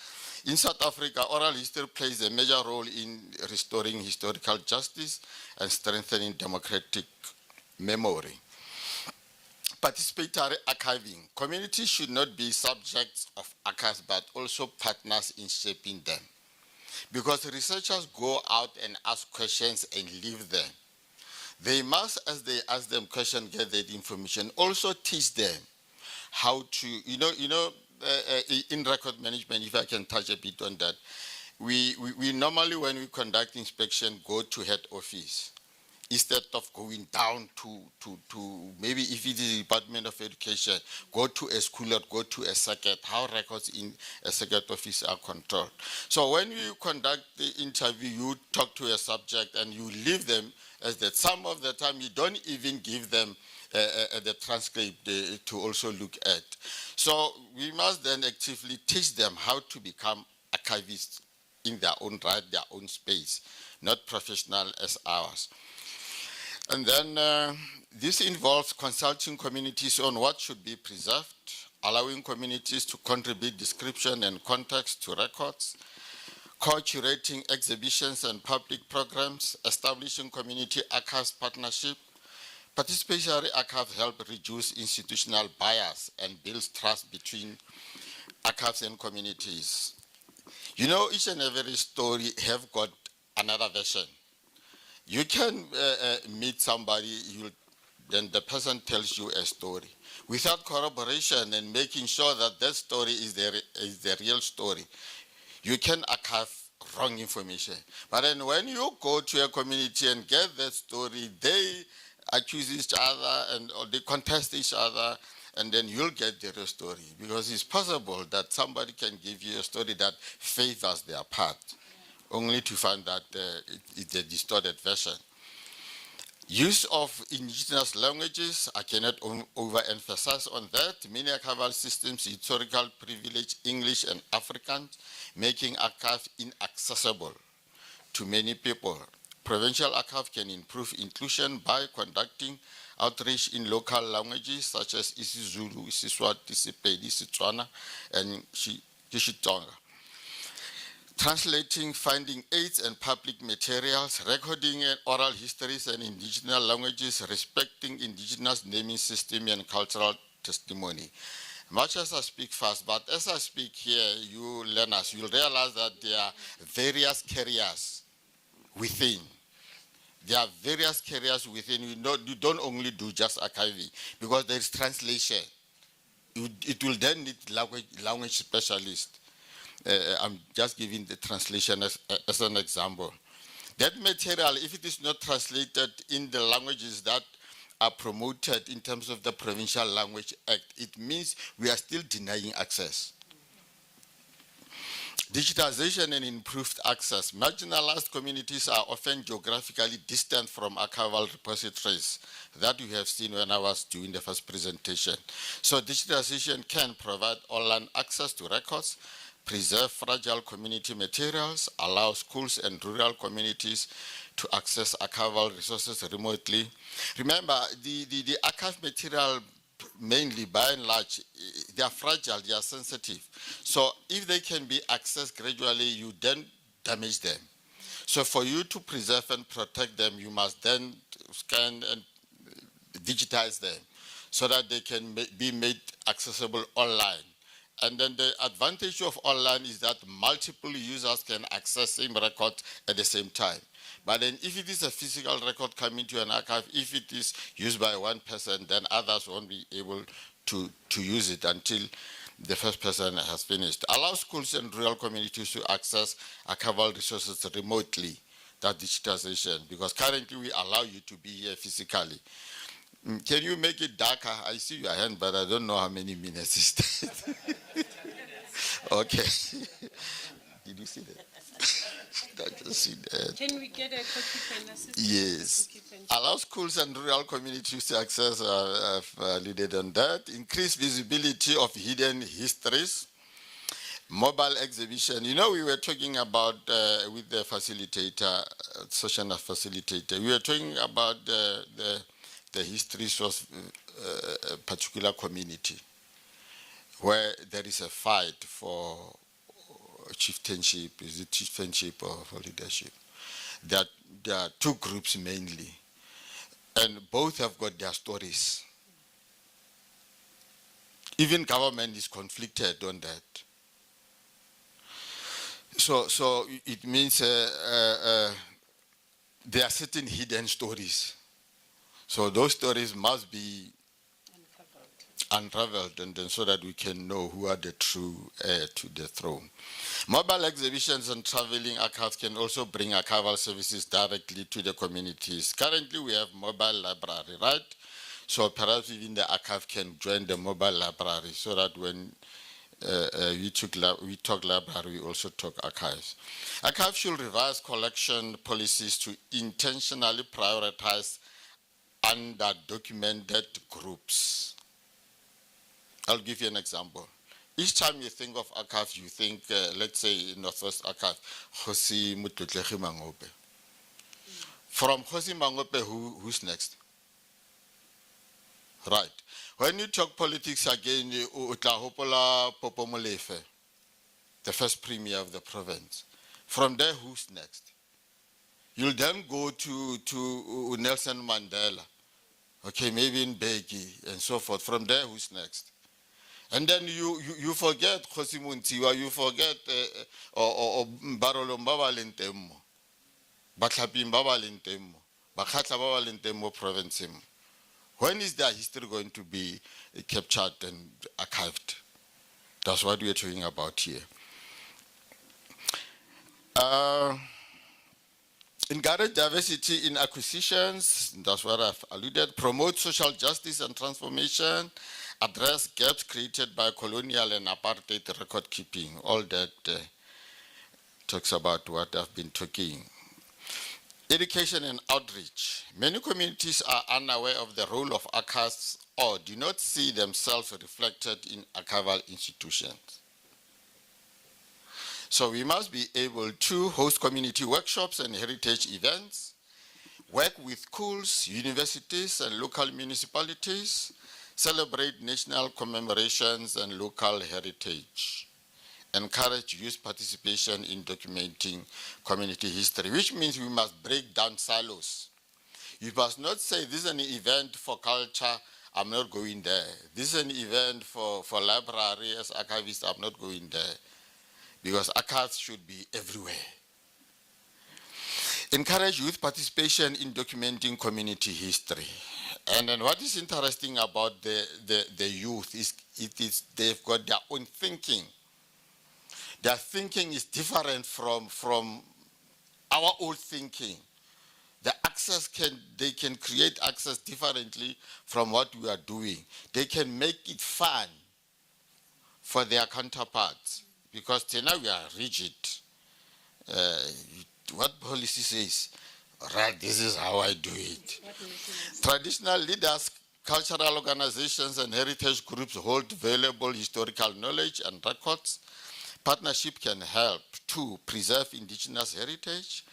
In South Africa, oral history plays a major role in restoring historical justice and strengthening democratic memory. Participatory archiving. Communities should not be subjects of archives, but also partners in shaping them. Because researchers go out and ask questions and leave them. They must, as they ask them questions, get that information. Also teach them how to, in record management, if I can touch a bit on that, we normally, when we conduct inspection, go to head office instead of going down to maybe if it is Department of Education, go to a school or go to a circuit, how records in a circuit office are controlled. So when you conduct the interview, you talk to a subject and you leave them as that. Some of the time you don't even give them the transcript to also look at. So we must then actively teach them how to become archivists in their own right, their own space, not professional as ours. And then this involves consulting communities on what should be preserved, allowing communities to contribute description and context to records, co-curating exhibitions and public programs, establishing community archives partnership. Participatory archives help reduce institutional bias and build trust between archives and communities. You know, each and every story have got another version. You can meet somebody, then the person tells you a story. Without corroboration and making sure that that story is the real story, you can archive wrong information. But then when you go to a community and get that story, they accuse each other or they contest each other, and then you'll get the real story. Because it's possible that somebody can give you a story that favors their part, only to find that it's a distorted version. Use of indigenous languages, I cannot overemphasize on that. Many archival systems, historical privilege, English and Afrikaans, making archive inaccessible to many people. Provincial archive can improve inclusion by conducting outreach in local languages such as isiZulu, isiSwati, isiPedi, isiTswana, and Xitsonga. Translating finding aids and public materials, recording and oral histories and indigenous languages, respecting indigenous naming system and cultural testimony. Much as I speak fast, but as I speak here, you learners, you'll realize that there are various carriers within. There are various carriers within. You don't only do just archiving, because there is translation. It will then need language specialist. I'm just giving the translation as an example. That material, if it is not translated in the languages that are promoted in terms of the Provincial Language Act, it means we are still denying access. Digitization and improved access. Marginalized communities are often geographically distant from archival repositories that you have seen when I was doing the first presentation. So digitization can provide online access to records, preserve fragile community materials, allow schools and rural communities to access archival resources remotely. Remember, the archive material, mainly by and large, they are fragile, they are sensitive. So if they can be accessed gradually, you then damage them. So for you to preserve and protect them, you must then scan and digitize them so that they can be made accessible online. And then the advantage of online is that multiple users can access same record at the same time. But then if it is a physical record coming to an archive, if it is used by one person, then others won't be able to use it until the first person has finished. Allow schools and rural communities to access archival resources remotely, that digitization, because currently we allow you to be here physically. Can you make it darker? I see your hand, but I don't know how many minutes it is. Okay. Did you see that? I just see that.
Can we get a copy pen assistant?
Yes. Allow schools and rural communities to access, I've alluded on that. Increase visibility of hidden histories. Mobile exhibition. You know, we were talking about with the facilitator, social facilitator. We were talking about the histories of a particular community where there is a fight for chieftainship. Is it chieftainship or for leadership? There are two groups mainly, and both have got their stories. Even government is conflicted on that. So it means there are certain hidden stories. So those stories must be unraveled, and then so that we can know who are the true heir to the throne. Mobile exhibitions and traveling archives can also bring archival services directly to the communities. Currently, we have mobile library, right? So perhaps even the archive can join the mobile library, so that when we talk library, we also talk archives. Archives should revise collection policies to intentionally prioritize underdocumented groups. I'll give you an example. Each time you think of archives, you think, let's say, Northwest Archive, Kgosi Motlotlegi Mangope. From Kgosi Mangope, who's next? Right. When you talk politics again, o tla hopola Popo Molefe, the first premier of the province. From there, who's next? You'll then go to Nelson Mandela, okay, maybe in Mbeki and so forth. From there, who's next? And then you forget Kgosi Montsiwa, you forget or Barolo Mbaba Lentemo, Batlhapi Mbaba Lentemo, Bakhatla Mbaba Lentemo province. When is their history going to be captured and archived? That's what we're talking about here. Encourage diversity in acquisitions, that's what I've alluded. Promote social justice and transformation. Address gaps created by colonial and apartheid record keeping. All that talks about what I've been talking. Education and outreach. Many communities are unaware of the role of archives or do not see themselves reflected in archival institutions. So we must be able to host community workshops and heritage events, work with schools, universities, and local municipalities, celebrate national commemorations and local heritage, encourage youth participation in documenting community history, which means we must break down silos. You must not say, this is an event for culture, I'm not going there. This is an event for library, as archivist, I'm not going there. Because archives should be everywhere. Encourage youth participation in documenting community history. And then what is interesting about the youth is they've got their own thinking. Their thinking is different from our old thinking. They can create access differently from what we are doing. They can make it fun for their counterparts because now we are rigid. What policy says, right, this is how I do it. Traditional leaders, cultural organizations, and heritage groups hold valuable historical knowledge and records. Partnership can help to preserve indigenous heritage,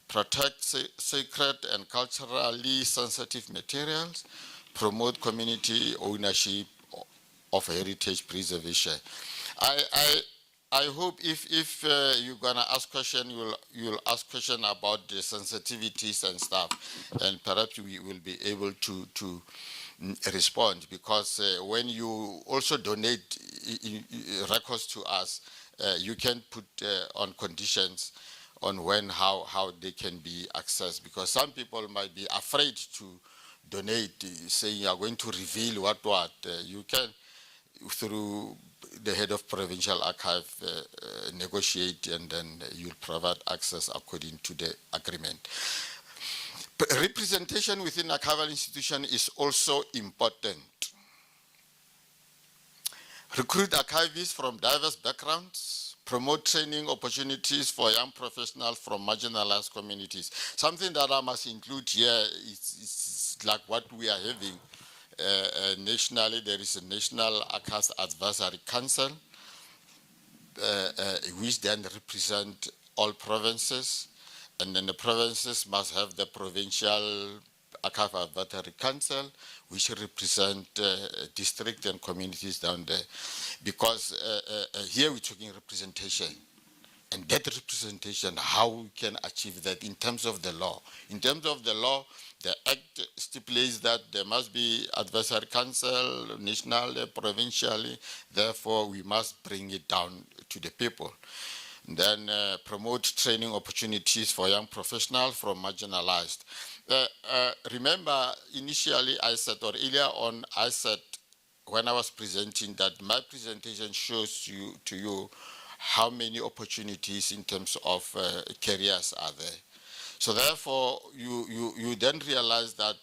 protect sacred and culturally sensitive materials, promote community ownership of heritage preservation. I hope if you're gonna ask question, you'll ask question about the sensitivities and stuff, and perhaps we will be able to respond, because when you also donate records to us, you can put on conditions on when, how they can be accessed, because some people might be afraid to donate, saying you are going to reveal what. You can, through the head of provincial archive, negotiate, and then you'll provide access according to the agreement. Representation within archival institution is also important. Recruit archivists from diverse backgrounds, promote training opportunities for young professionals from marginalized communities. Something that I must include here is like what we are having. Nationally, there is a National Archives Advisory Council. which then represent all provinces, and then the provinces must have the provincial Archive Advisory Council, which represent district and communities down there. Because here we're talking representation. And that representation, how we can achieve that in terms of the law. In terms of the law, the Act stipulates that there must be advisory council, nationally, provincially. Therefore, we must bring it down to the people. Then promote training opportunities for young professionals from marginalized. Remember, initially I said, or earlier on, I said, when I was presenting, that my presentation shows to you how many opportunities in terms of careers are there. So therefore, you then realize that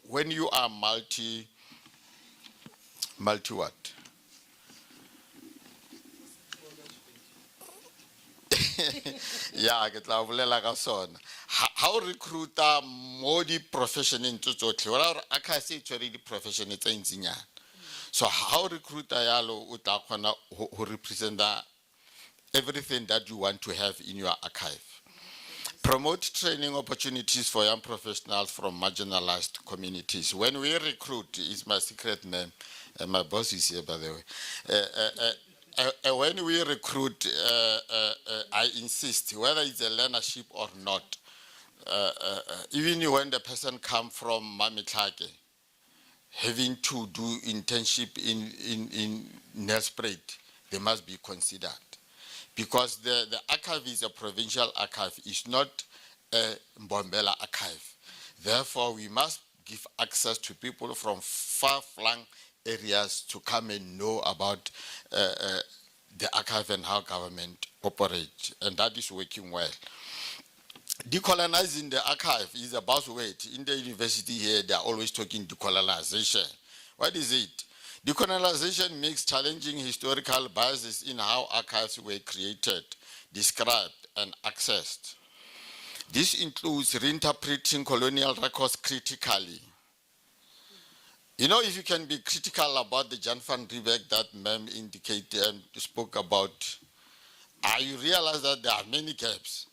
when you are multi what? Yeah, ke tla bolela ka sona. How recruiter mo di profession in tsotlhe wala re aka se tshwere di profession tsa intsinyana. So how recruiter yalo o tla khona ho represent everything that you want to have in your archive. Promote training opportunities for young professionals from marginalized communities. When we recruit, it's my secret name, my boss is here by the way. When we recruit, I insist, whether it's a learnership or not, even when the person comes from Mamitlake, having to do internship in Nelspruit, they must be considered. Because the archive is a provincial archive, it's not a Mbombela archive. Therefore, we must give access to people from far-flung areas to come and know about the archive and how government operates, and that is working well. Decolonizing the archive is a buzzword. In the university here, they are always talking decolonization. What is it? Decolonization makes challenging historical biases in how archives were created, described, and accessed. This includes reinterpreting colonial records critically. You know, if you can be critical about the Jan van Riebeeck that Mem indicated and spoke about, you realize that there are many gaps.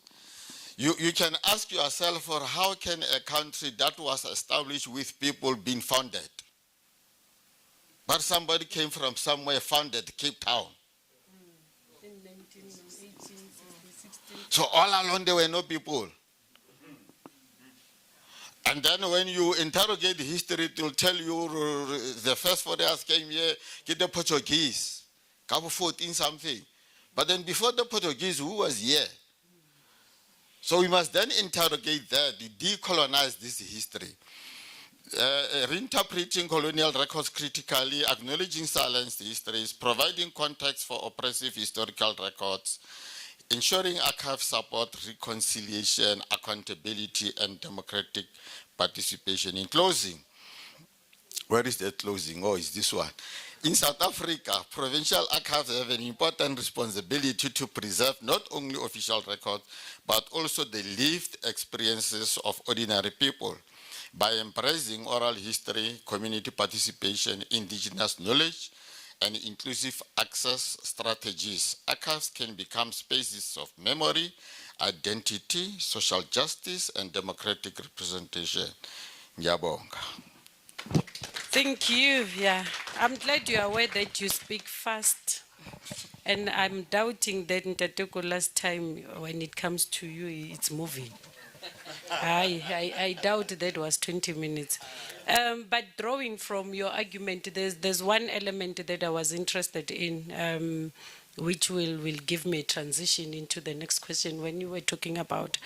You can ask yourself, for how can a country that was established with people being founded, but somebody came from somewhere, founded Cape Town.
In 1918, 16.
So all along there were no people. And then when you interrogate the history, it will tell you the first foreigners came here, get the Portuguese, Cabo 14 something. But then before the Portuguese, who was here? So we must then interrogate that, decolonize this history. Reinterpreting colonial records critically, acknowledging silenced histories, providing context for oppressive historical records, ensuring archive support, reconciliation, accountability, and democratic participation. In closing, where is that closing? Oh, it's this one. In South Africa, provincial archives have an important responsibility to preserve not only official records, but also the lived experiences of ordinary people. By embracing oral history, community participation, indigenous knowledge, and inclusive access strategies, archives can become spaces of memory, identity, social justice, and democratic representation. Ngiyabonga.
Thank you. Yeah, I'm glad you are aware that you speak fast. And I'm doubting that Ntateko last time when it comes to you, it's moving. I doubt that was 20 minutes. But drawing from your argument, there's one element that I was interested in, which will give me a transition into the next question. When you were talking about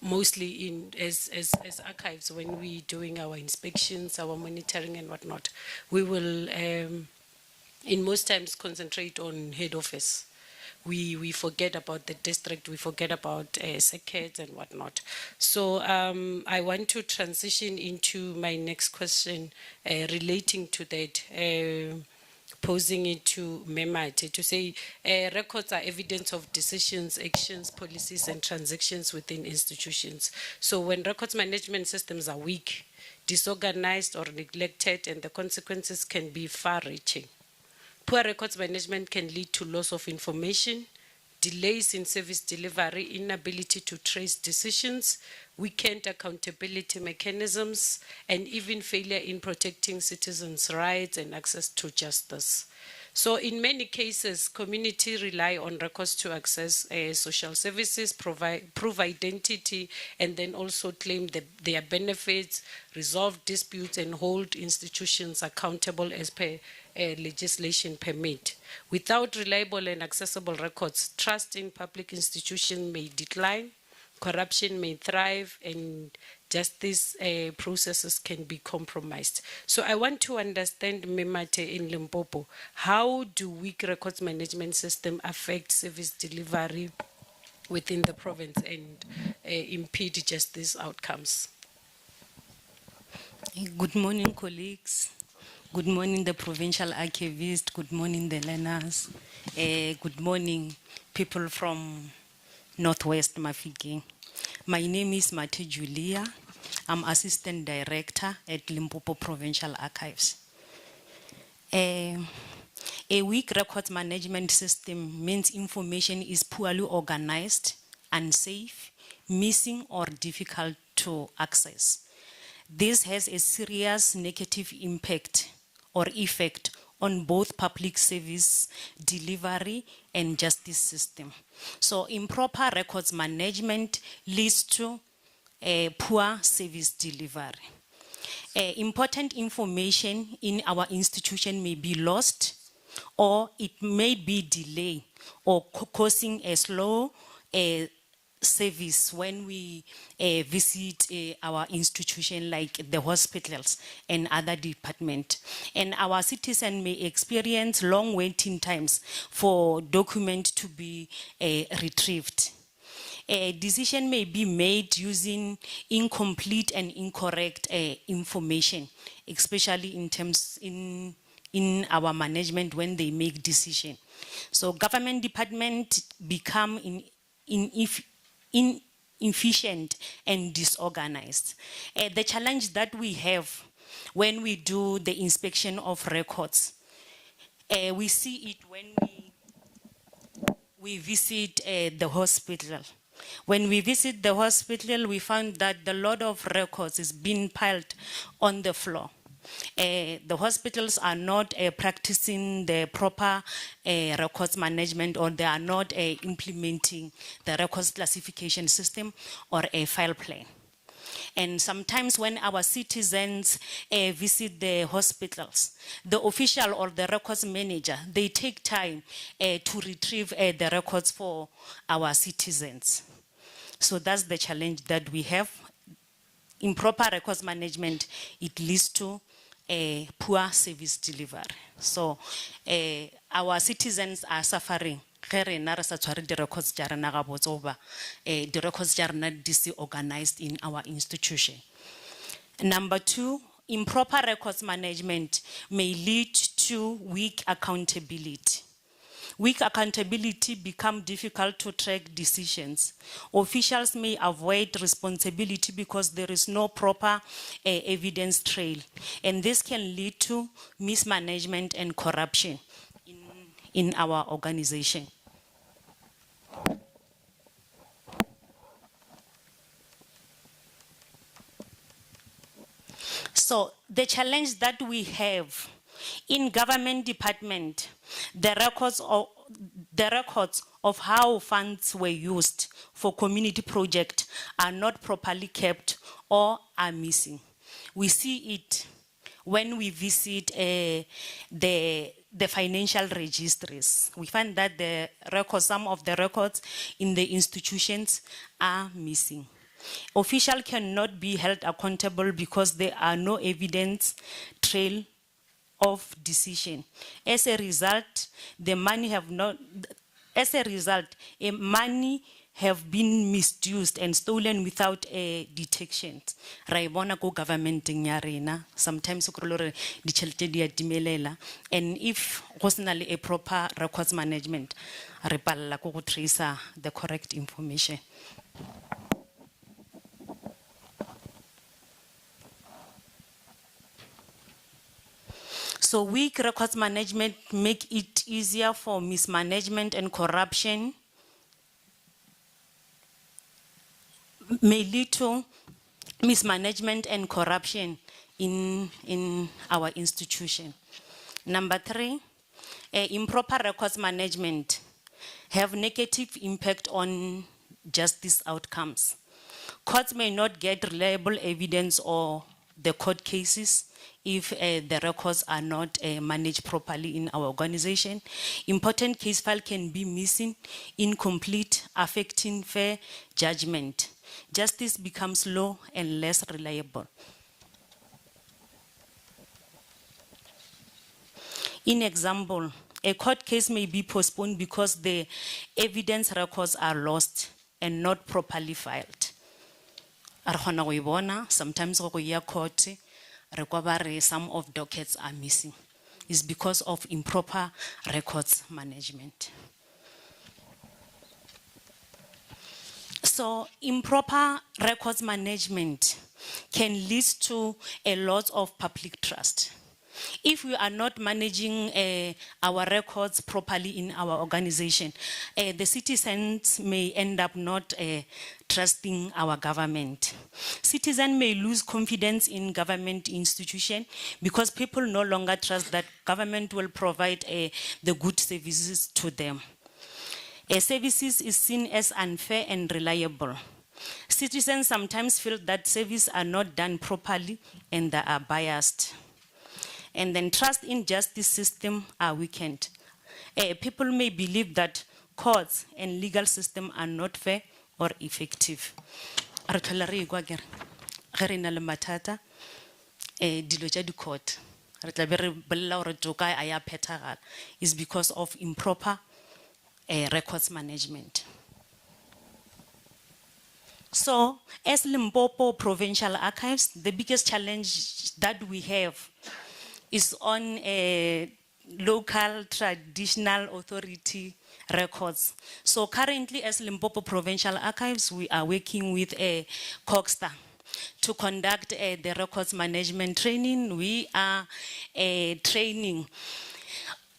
mostly as archives, when we're doing our inspections, our monitoring and whatnot, we will in most times concentrate on head office. We forget about the district, we forget about circuits and whatnot. So I want to transition into my next question relating to that, posing it to Memati to say records are evidence of decisions, actions, policies, and transactions within institutions. So when records management systems are weak, disorganized, or neglected, and the consequences can be far-reaching. Poor records management can lead to loss of information, delays in service delivery, inability to trace decisions, weakened accountability mechanisms, and even failure in protecting citizens' rights and access to justice. So in many cases, community rely on records to access social services, prove identity, and then also claim their benefits, resolve disputes, and hold institutions accountable as per legislation permit. Without reliable and accessible records, trust in public institutions may decline, corruption may thrive, and justice processes can be compromised. So I want to understand, Memate in Limpopo, how do weak records management system affect service delivery within the province and impede justice outcomes?
Good morning, colleagues. Good morning, the provincial archivist. Good morning, the learners. Good morning, people from Northwest Mafeking. My name is Mate Julia. I'm Assistant Director at Limpopo Provincial Archives. A weak records management system means information is poorly organized, unsafe, missing, or difficult to access. This has a serious negative impact or effect on both public service delivery and justice system. So improper records management leads to a poor service delivery. Important information in our institution may be lost, or it may be delayed or causing a slow service when we visit our institution like the hospitals and other departments. And our citizens may experience long waiting times for documents to be retrieved. A decision may be made using incomplete and incorrect information, especially in terms in our management when they make decision. So government department become inefficient and disorganized. The challenge that we have when we do the inspection of records, we see it when we visit the hospital. When we visit the hospital, we found that the load of records is being piled on the floor. The hospitals are not practicing the proper records management, or they are not implementing the records classification system or a file plan. And sometimes when our citizens visit the hospitals, the official or the records manager, they take time to retrieve the records for our citizens. So that's the challenge that we have. Improper records management, it leads to a poor service delivery. So our citizens are suffering. The records disorganized in our institution. Number two, improper records management may lead to weak accountability. Weak accountability become difficult to track decisions. Officials may avoid responsibility because there is no proper evidence trail. And this can lead to mismanagement and corruption in our organization. So the challenge that we have in government department, the records of how funds were used for community projects are not properly kept or are missing. We see it when we visit the financial registries. We find that the records, some of the records in the institutions are missing. Officials cannot be held accountable because there are no evidence trail of decision. As a result, money have been misused and stolen without a detection. Raibona go government nyarena. Sometimes and if personally a proper records management, repalla go trace the correct information. So weak records management make it easier for mismanagement and corruption, may lead to mismanagement and corruption in our institution. Number 3, improper records management have negative impact on justice outcomes. Courts may not get reliable evidence or the court cases if the records are not managed properly in our organization. Important case file can be missing, incomplete, affecting fair judgment. Justice becomes slow and less reliable. In example, a court case may be postponed because the evidence records are lost and not properly filed. Sometimes go ya court, some of dockets are missing. It's because of improper records management. So improper records management can lead to a loss of public trust. If we are not managing our records properly in our organization, the citizens may end up not trusting our government. Citizens may lose confidence in government institution because people no longer trust that government will provide the good services to them. Services is seen as unfair and reliable. Citizens sometimes feel that services are not done properly and they are biased. And then trust in justice system are weakened. People may believe that courts and legal system are not fair or effective. Court is because of improper records management. So, as Limpopo Provincial Archives, the biggest challenge that we have is on local traditional authority records. So currently as Limpopo Provincial Archives, we are working with COGSTA to conduct the records management training. We are training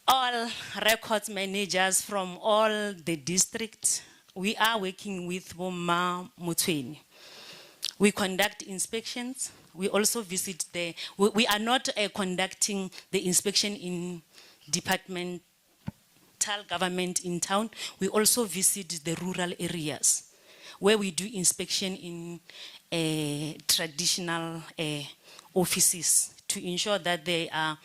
all records managers from all the districts. We are working with Woma Mutweni. We conduct inspections. We also visit we are not conducting the inspection in departmental government in town. We also visit the rural areas where we do inspection in traditional offices to ensure that they are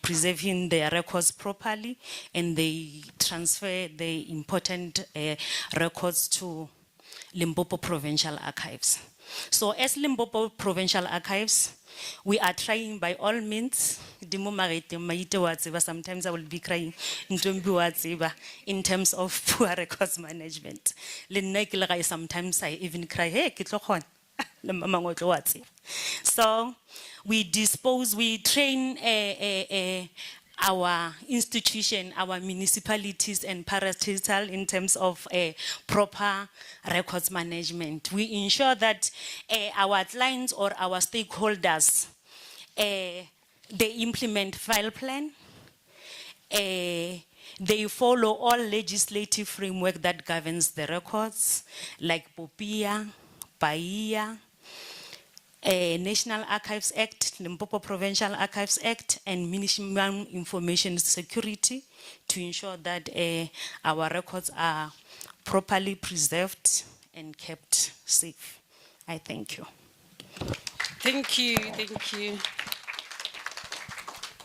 preserving their records properly and they transfer the important records to Limpopo Provincial Archives. So as Limpopo Provincial Archives, we are trying by all means, sometimes I will be crying in terms of poor records management. Sometimes I even cry, hey, so we train our institution, our municipalities and parastatal in terms of proper records management. We ensure that our clients or our stakeholders, they implement file plan, they follow all legislative framework that governs the records, like POPIA, PAIA, National Archives Act, Limpopo Provincial Archives Act, and Minimum Information Security to ensure that our records are properly preserved and kept safe. I thank you.
Thank you, thank you.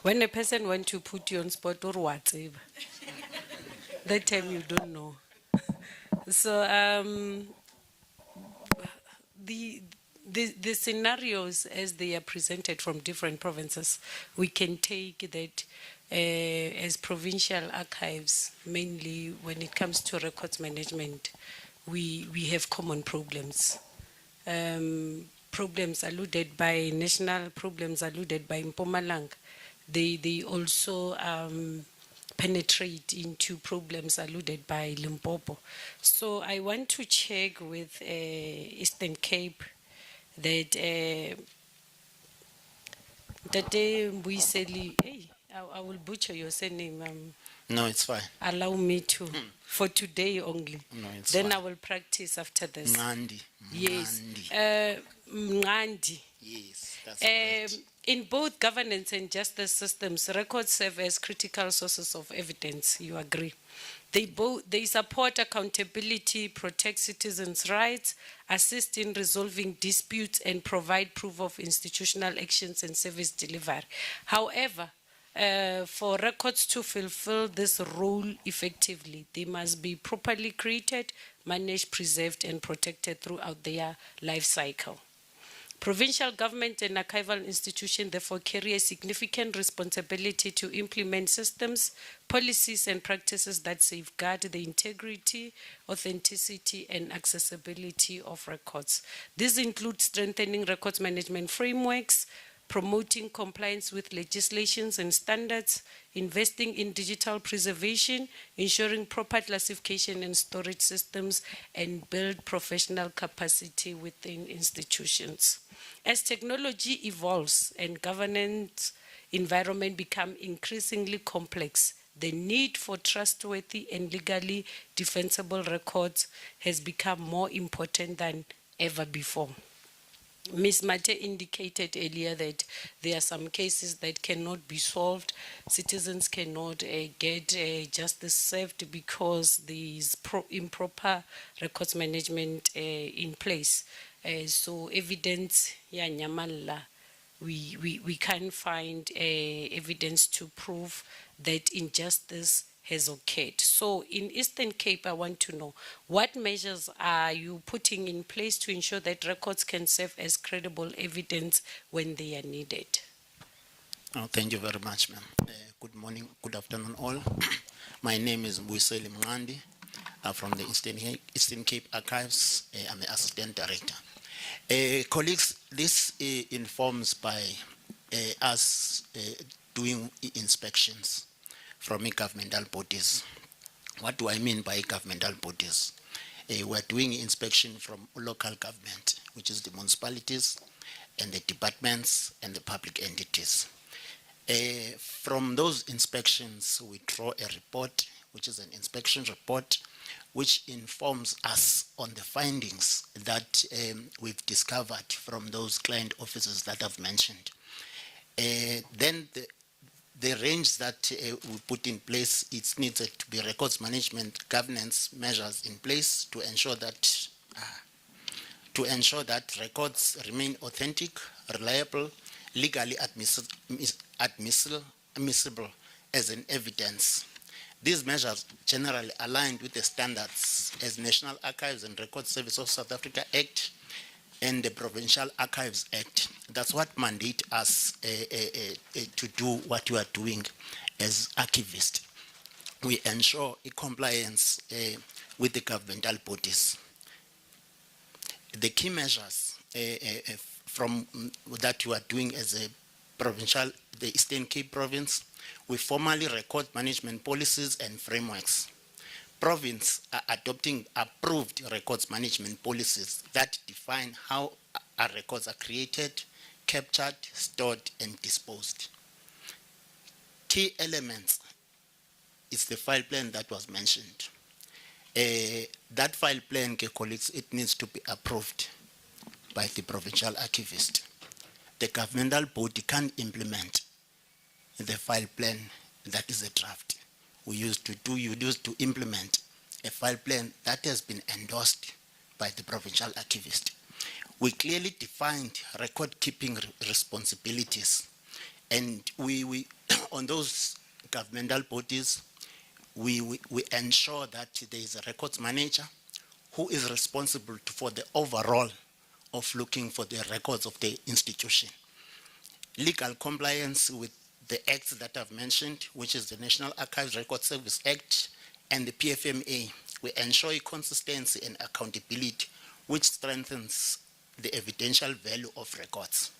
When a person wants to put you on spot or whatever, that time you don't know. So the scenarios as they are presented from different provinces, we can take that as provincial archives, mainly when it comes to records management, we have common problems. Problems alluded by national, problems alluded by Mpumalanga. They also penetrate into problems alluded by Limpopo. So I want to check with Eastern Cape that Ntate Mbuiseli, hey, I will butcher your surname.
No, it's fine.
Allow me to, for today only.
No, it's
Then I
fine.
will practice after this.
Mandi.
Yes.
Mandi.
Mngandi.
Yes, that's correct.
In both governance and justice systems, records serve as critical sources of evidence. You agree? They support accountability, protect citizens' rights, assist in resolving disputes, and provide proof of institutional actions and service delivery. However, for records to fulfill this role effectively, they must be properly created, managed, preserved, and protected throughout their life cycle. Provincial government and archival institutions therefore carry a significant responsibility to implement systems, policies, and practices that safeguard the integrity, authenticity, and accessibility of records. These include strengthening records management frameworks, promoting compliance with legislations and standards, investing in digital preservation, ensuring proper classification and storage systems, and build professional capacity within institutions. As technology evolves and governance environment become increasingly complex, the need for trustworthy and legally defensible records has become more important than ever before. Ms. Mate indicated earlier that there are some cases that cannot be solved. Citizens cannot get justice served because there is improper records management in place. So evidence, yeah, nyamalla, we can't find evidence to prove that injustice has occurred. So in Eastern Cape, I want to know, what measures are you putting in place to ensure that records can serve as credible evidence when they are needed?
Oh, thank you very much, ma'am. Good morning, good afternoon, all. My name is Mbuiseli Mngandi. I'm from the Eastern Cape Archives. I'm the assistant director. Colleagues, this informs by us doing inspections from governmental bodies. What do I mean by governmental bodies? We're doing inspection from local government, which is the municipalities and the departments and the public entities. From those inspections, we draw a report, which is an inspection report, which informs us on the findings that we've discovered from those client offices that I've mentioned. Then the range that we put in place, it needs to be records management governance measures in place to ensure that records remain authentic, reliable, legally admissible as an evidence. These measures generally aligned with the standards as National Archives and Records Service of South Africa Act and the Provincial Archives Act. That's what mandate us to do what we are doing as archivists. We ensure a compliance with the governmental bodies. The key measures from that you are doing as a provincial, the Eastern Cape Province, we formally record management policies and frameworks. Province are adopting approved records management policies that define how our records are created, captured, stored, and disposed. Key elements is the file plan that was mentioned. That file plan, colleagues, it needs to be approved by the provincial archivist. The governmental body can implement the file plan that is a draft. You used to implement a file plan that has been endorsed by the provincial archivist. We clearly defined record keeping responsibilities, and we on those governmental bodies, we ensure that there is a records manager who is responsible for the overall of looking for the records of the institution. Legal compliance with the acts that I've mentioned, which is the National Archives Record Service Act and the PFMA, we ensure consistency and accountability, which strengthens the evidential value of records.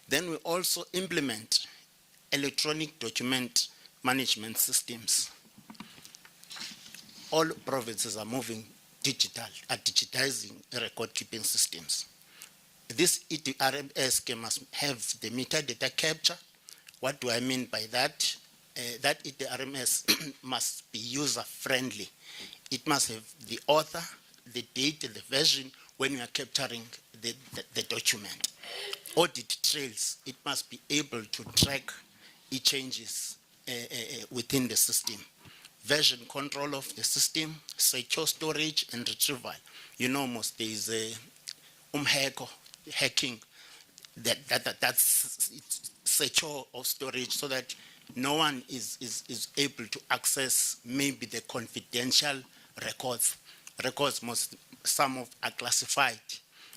Then we also implement electronic document management systems. All provinces are moving digital, are digitizing record keeping systems. this ETRMS must have the metadata capture. What do I mean by that? That ETRMS must be user-friendly. It must have the author, the date, the version when you are capturing the document. Audit trails, it must be able to track changes within the system. Version control of the system, secure storage and retrieval. You know, most there is a hacking that's secure of storage so that no one is able to access maybe the confidential records. Some of are classified.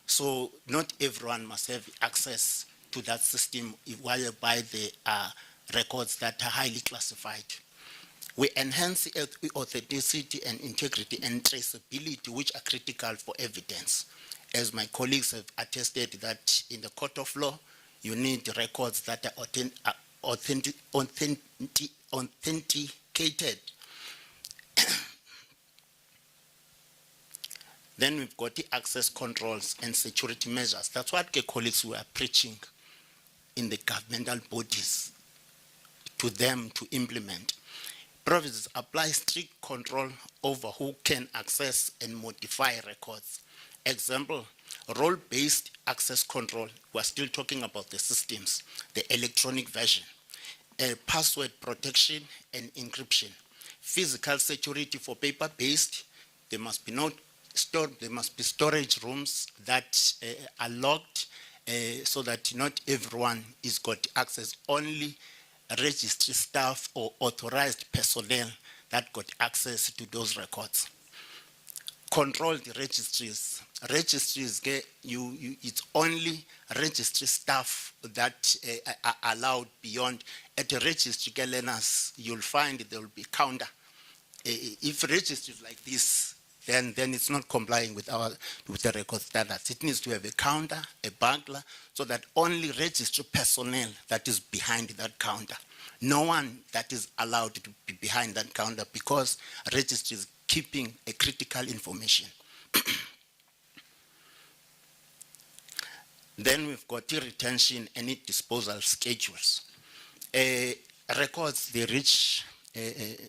So not everyone must have access to that system whereby they are records that are highly classified. We enhance authenticity and integrity and traceability, which are critical for evidence. As my colleagues have attested that in the court of law, you need records that are authenticated. Then we've got the access controls and security measures. That's what the colleagues were preaching in the governmental bodies to them to implement. Provinces apply strict control over who can access and modify records. Example, role-based access control. We're still talking about the systems, the electronic version, password protection and encryption, physical security for paper-based. There must be there must be storage rooms that are locked so that not everyone is got access. Only registry staff or authorized personnel that got access to those records. Control the registries. Registries, it's only registry staff that are allowed beyond. At a registry, learners, you'll find there will be counter. If registries like this, then it's not complying with the record standards. It needs to have a counter, a burglar, so that only registry personnel that is behind that counter. No one that is allowed to be behind that counter because registry is keeping a critical information. Then we've got the retention and disposal schedules. Records, they reach,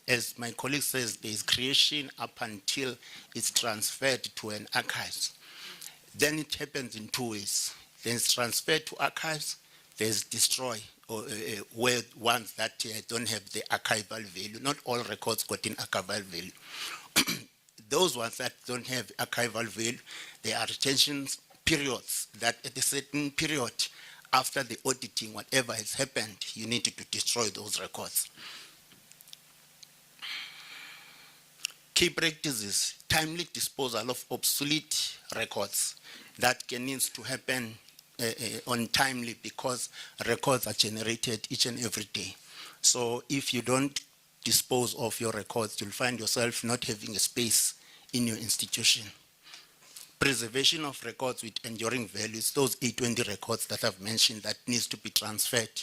as my colleague says, there is creation up until it's transferred to an archive. Then it happens in two ways. There's transferred to archives, there's destroy, or where ones that don't have the archival value. Not all records got in archival value. Those ones that don't have archival value, there are retention periods that at a certain period after the auditing, whatever has happened, you need to destroy those records. Key practices, timely disposal of obsolete records. That needs to happen on timely because records are generated each and every day. So if you don't dispose of your records, you'll find yourself not having a space in your institution. Preservation of records with enduring values, those 820 records that I've mentioned that needs to be transferred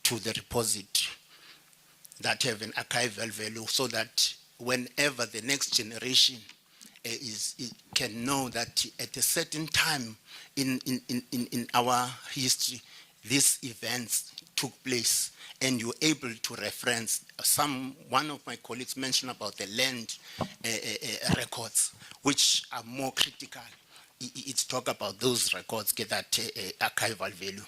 to the repository that have an archival value so that whenever the next generation can know that at a certain time in our history, these events took place and you're able to reference one of my colleagues mentioned about the land records, which are more critical. It's talk about those records get that archival value.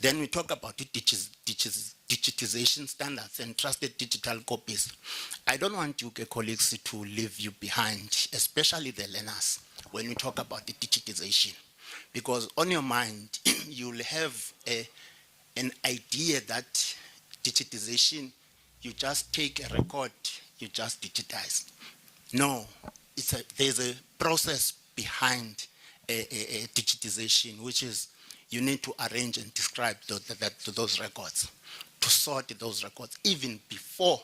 Then we talk about the digitization standards and trusted digital copies. I don't want you colleagues to leave you behind, especially the learners, when we talk about the digitization. Because on your mind, you'll have an idea that digitization, you just take a record, you just digitize. No, there's a process behind a digitization, which is you need to arrange and describe those records, to sort those records, even before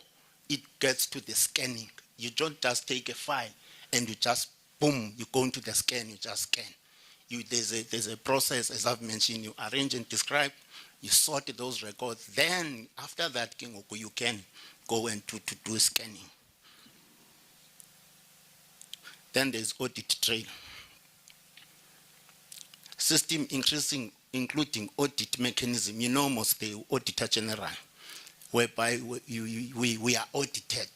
it gets to the scanning. You don't just take a file and you just, boom, you go into the scan, you just scan. There's a process, as I've mentioned, you arrange and describe, you sort those records, then after that, you can go and to do scanning. Then there's audit trail. system including audit mechanism. You know, most the Auditor General, whereby we are audited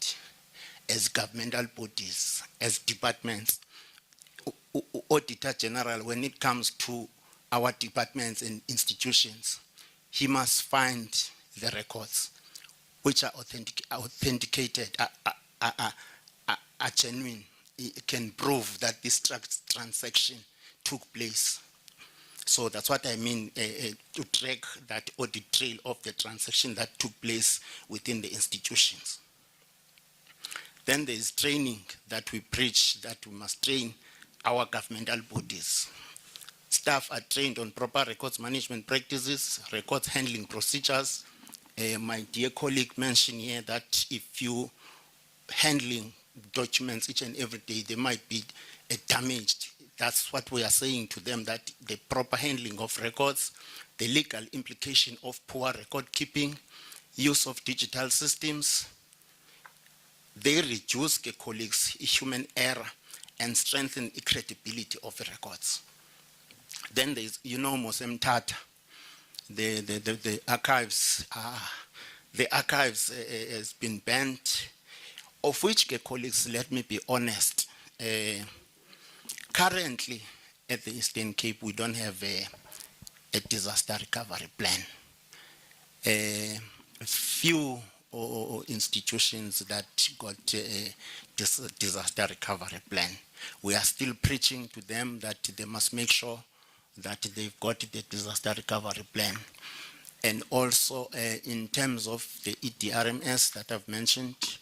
as governmental bodies, as departments. Auditor General, when it comes to our departments and institutions, he must find the records which are authenticated, are genuine. It can prove that this transaction took place. So that's what I mean, to track that audit trail of the transaction that took place within the institutions. Then there is training that we preach, that we must train our governmental bodies. Staff are trained on proper records management practices, records handling procedures. My dear colleague mentioned here that if you handling documents each and every day, they might be damaged. That's what we are saying to them, that the proper handling of records, the legal implication of poor record keeping, use of digital systems, they reduce the colleagues' human error and strengthen the credibility of the records. Then there's, you know, Mosem Tata, the archives, has been banned, of which the colleagues, let me be honest, currently at the Eastern Cape, we don't have a disaster recovery plan. Few institutions that got a disaster recovery plan. We are still preaching to them that they must make sure that they've got the disaster recovery plan. And also in terms of the EDRMS that I've mentioned,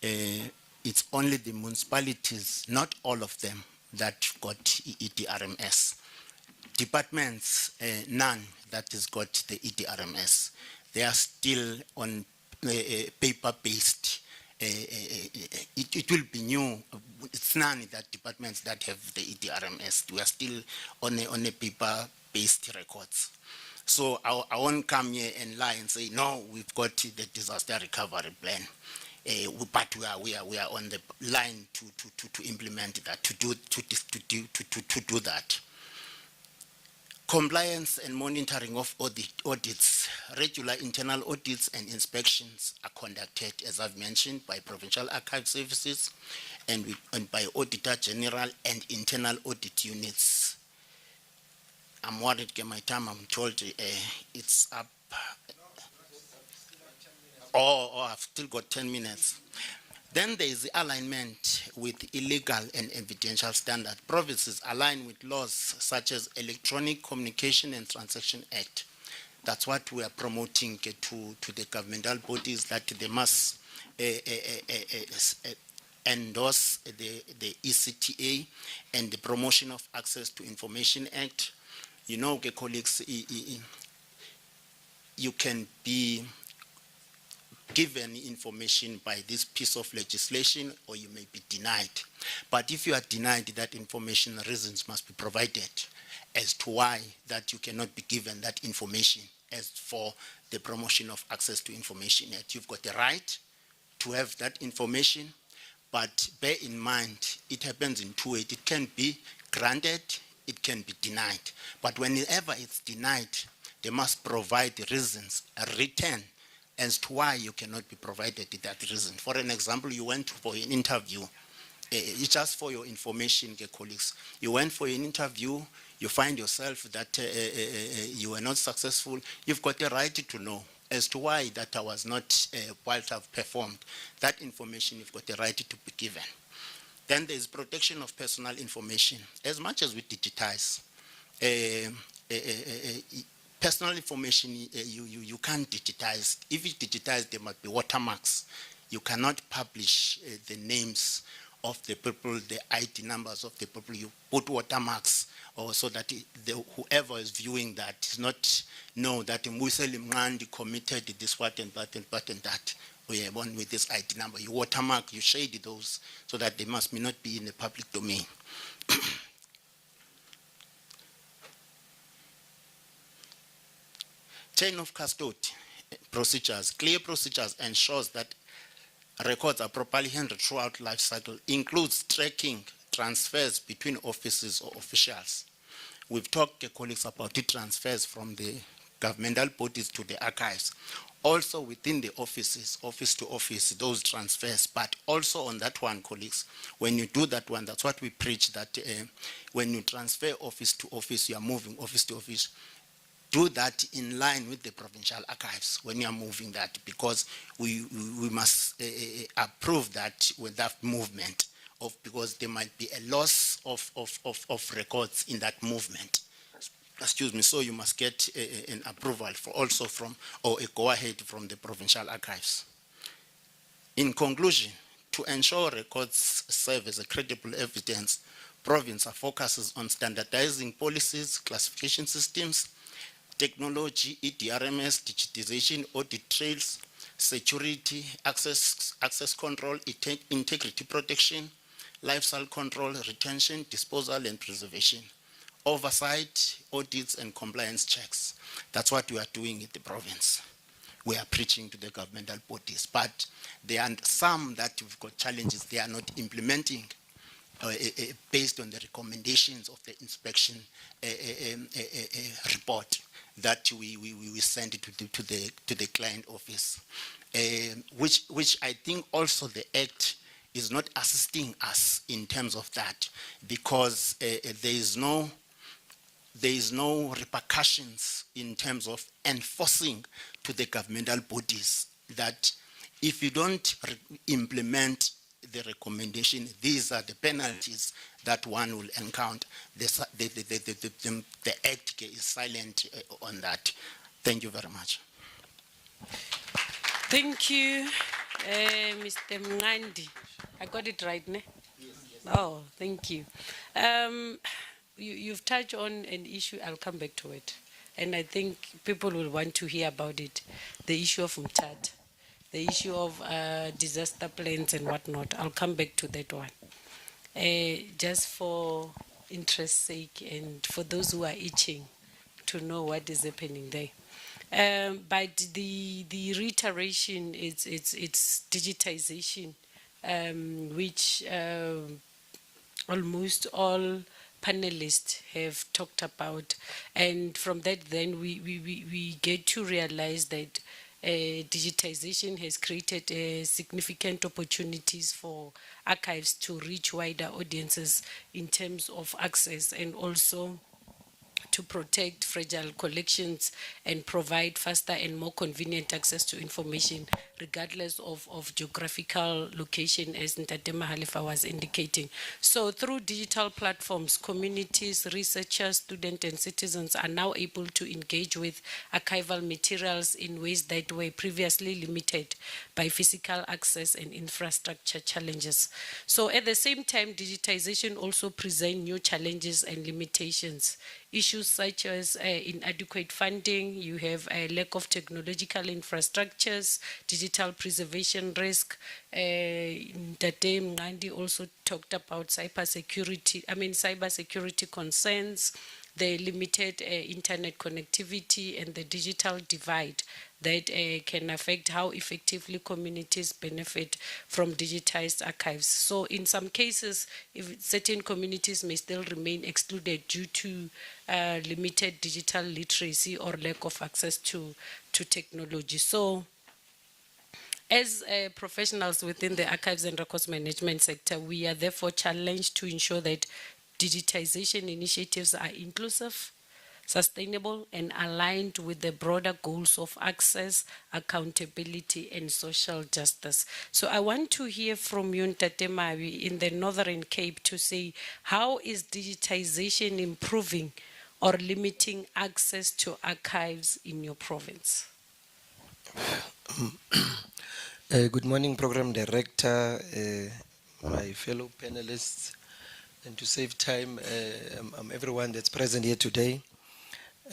it's only the municipalities, not all of them, that got EDRMS. Departments, none that has got the EDRMS. They are still on paper-based. It will be new. It's none that departments that have the EDRMS. We are still on a paper-based records. So I won't come here and lie and say, no, we've got the disaster recovery plan. But we are on the line to implement that, to do that. Compliance and monitoring of audits, regular internal audits and inspections are conducted, as I've mentioned, by Provincial Archive Services and by Auditor General and internal audit units. I'm worried, my time, I'm told it's up. Oh, I've still got 10 minutes. Then there is the alignment with illegal and evidential standard. Provinces align with laws such as Electronic Communication and Transaction Act. That's what we are promoting to the governmental bodies, that they must endorse the ECTA and the Promotion of Access to Information Act. You know, colleagues, you can be given information by this piece of legislation, or you may be denied. But if you are denied that information, reasons must be provided as to why that you cannot be given that information. As for the Promotion of Access to Information Act, you've got the right to have that information, but bear in mind, it happens in two ways. It can be granted, it can be denied. But whenever it's denied, they must provide the reasons, written, as to why you cannot be provided that reason. For an example, you went for an interview. It's just for your information, colleagues. You went for an interview, you find yourself that you were not successful. You've got the right to know as to why that I was not whilst I've performed. That information you've got the right to be given. Then there's protection of personal information. As much as we digitize, personal information, you can't digitize. If you digitize, there must be watermarks. You cannot publish the names of the people, the ID numbers of the people. You put watermarks, or so that whoever is viewing that does not know that Museli Mngandi committed this, what and that and that and that. We have one with this ID number. You watermark, you shade those, so that they must not be in the public domain. Chain of custody procedures, clear procedures ensures that records are properly handled throughout life cycle, includes tracking transfers between offices or officials. we've talked, colleagues, about the transfers from the governmental bodies to the archives. Also within the offices, office to office, those transfers, but also on that one, colleagues, when you do that one, that's what we preach, that when you transfer office to office, you are moving office to office, do that in line with the provincial archives when you are moving that, because we must approve that with that movement, because there might be a loss of records in that movement. Excuse me, so you must get an approval also from, or a go-ahead from the provincial archives. In conclusion, to ensure records serve as a credible evidence, province focuses on standardizing policies, classification systems, technology, EDRMS, digitization, audit trails, security, access control, integrity protection, lifestyle control, retention, disposal, and preservation. Oversight, audits, and compliance checks. That's what we are doing in the province. We are preaching to the governmental bodies, but there are some that we've got challenges. They are not implementing based on the recommendations of the inspection report that we send to the client office, which I think also the Act is not assisting us in terms of that, because there is no repercussions in terms of enforcing to the governmental bodies that if you don't implement the recommendation, these are the penalties that one will encounter. The Act is silent on that. Thank you very much.
Thank you, Mr. Mngandi. I got it right, ne? Yes. Oh, thank you. You've touched on an issue, I'll come back to it. And I think people will want to hear about it. The issue of MTAT, the issue of disaster plans and whatnot. I'll come back to that one. Just for interest's sake and for those who are itching to know what is happening there. But the reiteration, it's digitization, which almost all panelists have talked about, and from that then we get to realize that digitization has created significant opportunities for archives to reach wider audiences in terms of access, and also to protect fragile collections and provide faster and more convenient access to information regardless of geographical location, as Ntate Mahalifa was indicating. So through digital platforms, communities, researchers, students and citizens are now able to engage with archival materials in ways that were previously limited by physical access and infrastructure challenges. So at the same time, digitization also presents new challenges and limitations. Issues such as inadequate funding, you have a lack of technological infrastructures, digital preservation risk. Tate Mngandi also talked about cybersecurity concerns, the limited internet connectivity and the digital divide that can affect how effectively communities benefit from digitized archives. So in some cases, if certain communities may still remain excluded due to limited digital literacy or lack of access to technology. So as professionals within the archives and records management sector, we are therefore challenged to ensure that digitization initiatives are inclusive, sustainable, and aligned with the broader goals of access, accountability, and social justice. So I want to hear from you, Ntate Mawi, in the Northern Cape, to say, how is digitization improving or limiting access to archives in your province?
Good morning, Program Director, my fellow panelists, and to save time, everyone that's present here today.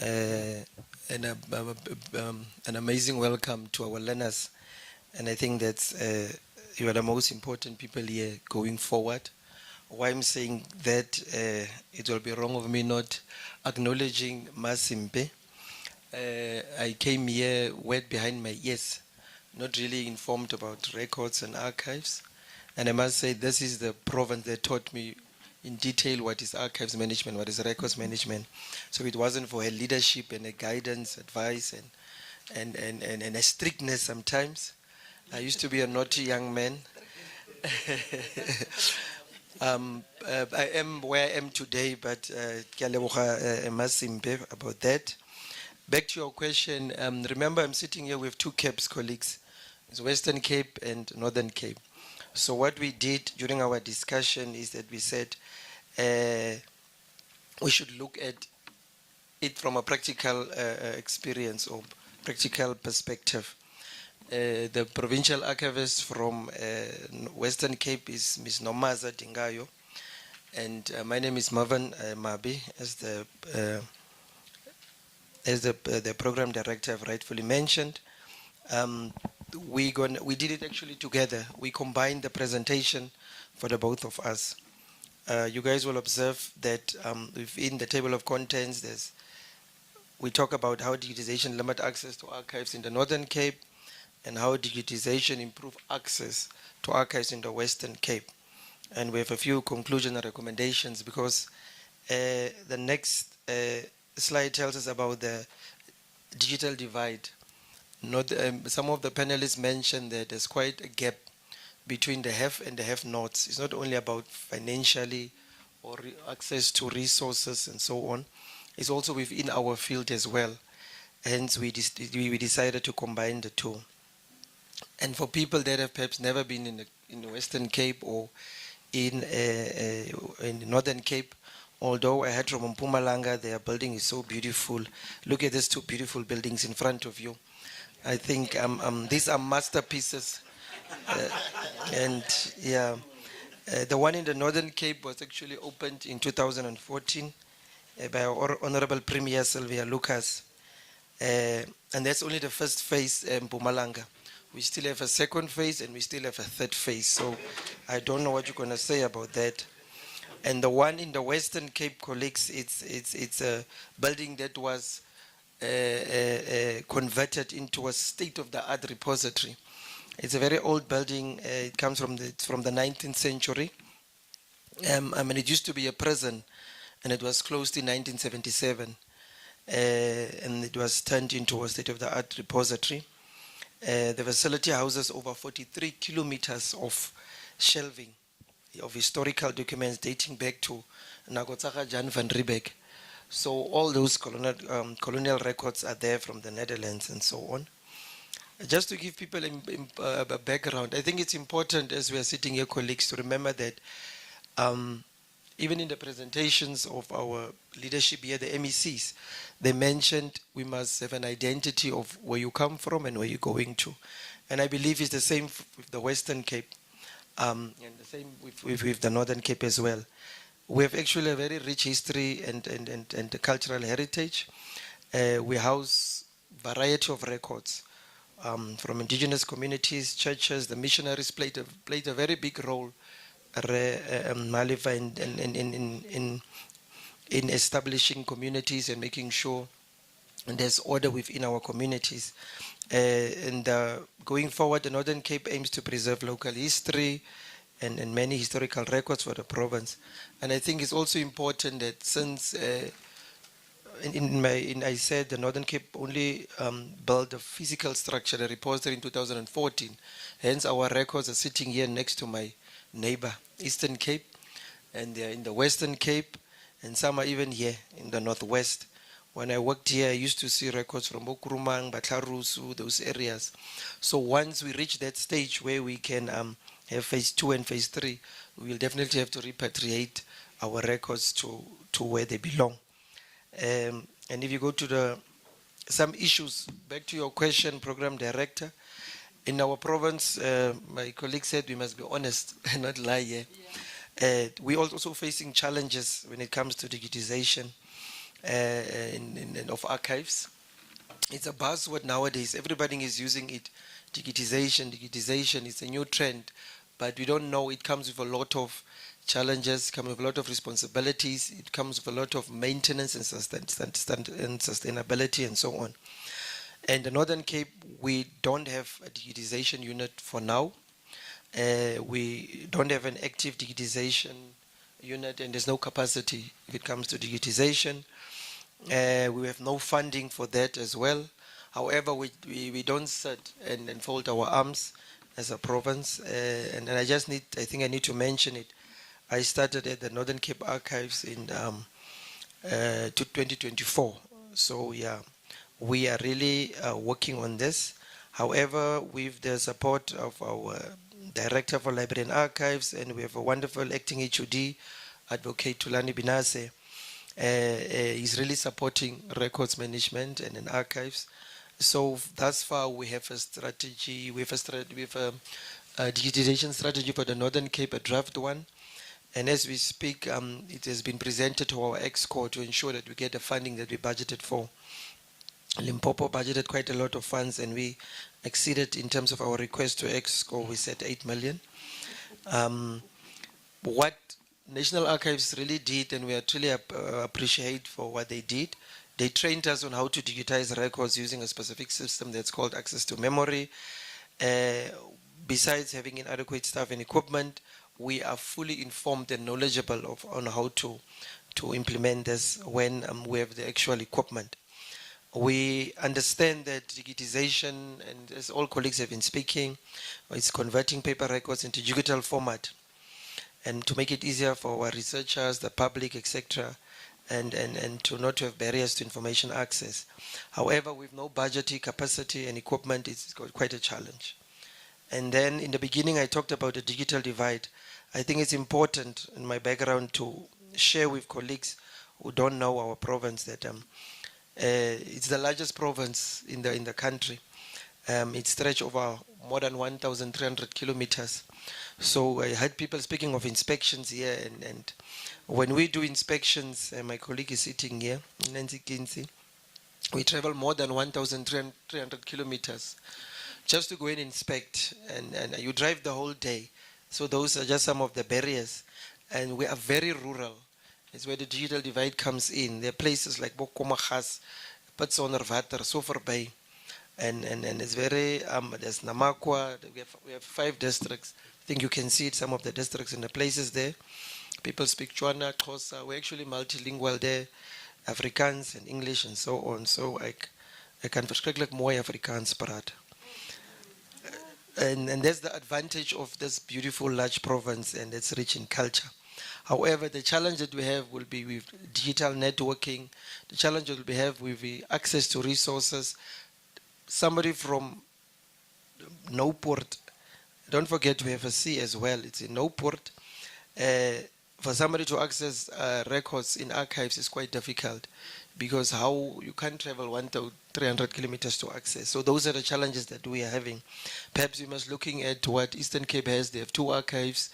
And an amazing welcome to our learners. And I think that you are the most important people here going forward. Why I'm saying that, it will be wrong of me not acknowledging Masimpe. I came here wet behind my ears, not really informed about records and archives. And I must say this is the province that taught me in detail what is archives management, what is records management. So it wasn't for her leadership and her guidance, advice, and a strictness sometimes. I used to be a naughty young man. I am where I am today, but ke a leboga, Masimpe, about that. Back to your question, remember I'm sitting here with two Capes colleagues. It's Western Cape and Northern Cape. So what we did during our discussion is that we said we should look at it from a practical experience or practical perspective. The provincial archivist from Western Cape is Ms. Nomaza Dingayo, and my name is Marvin Mabi, as the program director have rightfully mentioned. We did it actually together. We combined the presentation for the both of us. You guys will observe that within the table of contents, we talk about how digitization limit access to archives in the Northern Cape, and how digitization improve access to archives in the Western Cape. And we have a few conclusion and recommendations, because the next slide tells us about the digital divide. Some of the panelists mentioned that there's quite a gap between the have and the have-nots. It's not only about financially or access to resources and so on. It's also within our field as well. Hence, we decided to combine the two. And for people that have perhaps never been in the Western Cape or in the Northern Cape, although I heard from Mpumalanga, their building is so beautiful. Look at these two beautiful buildings in front of you. I think these are masterpieces. And yeah, the one in the Northern Cape was actually opened in 2014 by our Honorable Premier Sylvia Lucas. And that's only the first phase in Mpumalanga. We still have a second phase and we still have a third phase. So I don't know what you're going to say about that. And the one in the Western Cape, colleagues, it's a building that was converted into a state-of-the-art repository. It's a very old building. It comes from the 19th century. It used to be a prison, and it was closed in 1977. And it was turned into a state-of-the-art repository. The facility houses over 43 kilometers of shelving of historical documents dating back to Nagotsaga Jan van Riebeck. So all those colonial records are there from the Netherlands and so on. Just to give people a background, I think it's important as we are sitting here, colleagues, to remember that even in the presentations of our leadership here, the MECs, they mentioned we must have an identity of where you come from and where you're going to. And I believe it's the same with the Western Cape and the same with the Northern Cape as well. We have actually a very rich history and cultural heritage. We house variety of records from indigenous communities, churches. The missionaries played a very big role, Maliva, in establishing communities and making sure there's order within our communities. Going forward, the Northern Cape aims to preserve local history and many historical records for the province. And I think it's also important that since I said the Northern Cape only built a physical structure, the repository in 2014. Hence, our records are sitting here next to my neighbor, Eastern Cape, and they're in the Western Cape, and some are even here in the Northwest. When I worked here, I used to see records from Okrumang, Batlarusu, those areas. So once we reach that stage where we can have phase 2 and phase 3, we will definitely have to repatriate our records to where they belong. And if you go to some issues, back to your question, Program Director, in our province, my colleague said we must be honest and not lie here. Yeah. We're also facing challenges when it comes to digitization of archives. It's a buzzword nowadays. Everybody is using it. Digitization, it's a new trend. But we don't know, it comes with a lot of challenges, comes with a lot of responsibilities, it comes with a lot of maintenance and sustainability and so on. And the Northern Cape, we don't have a digitization unit for now. We don't have an active digitization unit, and there's no capacity if it comes to digitization. We have no funding for that as well. However, we don't sit and fold our arms as a province. And I think I need to mention it. I started at the Northern Cape Archives in 2024. So yeah, we are really working on this. However, with the support of our Director for Library and Archives, and we have a wonderful acting HOD, Advocate Tulani Binase, he's really supporting records management and archives. So thus far, we have a strategy. We have a digitization strategy for the Northern Cape, a draft one. And as we speak, it has been presented to our ExCo to ensure that we get the funding that we budgeted for. Limpopo budgeted quite a lot of funds, and we exceeded in terms of our request to ExCo. We said 8 million. What National Archives really did, and we are truly appreciate for what they did, they trained us on how to digitize records using a specific system that's called Access to Memory. Besides having inadequate staff and equipment, we are fully informed and knowledgeable on how to implement this when we have the actual equipment. We understand that digitization, and as all colleagues have been speaking, it's converting paper records into digital format, and to make it easier for our researchers, the public, etc., and to not have barriers to information access. However, with no budgetary capacity and equipment, it's quite a challenge. And then in the beginning, I talked about the digital divide. I think it's important in my background to share with colleagues who don't know our province that it's the largest province in the country. It stretches over more than 1,300 kilometers. So I heard people speaking of inspections here, and when we do inspections, my colleague is sitting here, Nancy Kinsey, we travel more than 1,300 kilometers just to go and inspect, and you drive the whole day. So those are just some of the barriers, and we are very rural. It's where the digital divide comes in. There are places like Bokomachas, Patsonervater, Sofer Bay, and it's very, there's Namakwa, we have 5 districts. I think you can see it, some of the districts and the places there. People speak Tswana, Xhosa, we're actually multilingual there, Afrikaans and English and so on. So I can verschrikkelijk mooi Afrikaans praat. And that's the advantage of this beautiful large province, and it's rich in culture. However, the challenge that we have will be with digital networking. The challenge that we have with the access to resources. Somebody from Nowport, don't forget we have a sea as well. It's in Nowport. For somebody to access records in archives is quite difficult, because you can't travel 1,300 kilometers to access. So those are the challenges that we are having. Perhaps we must looking at what Eastern Cape has. They have 2 archives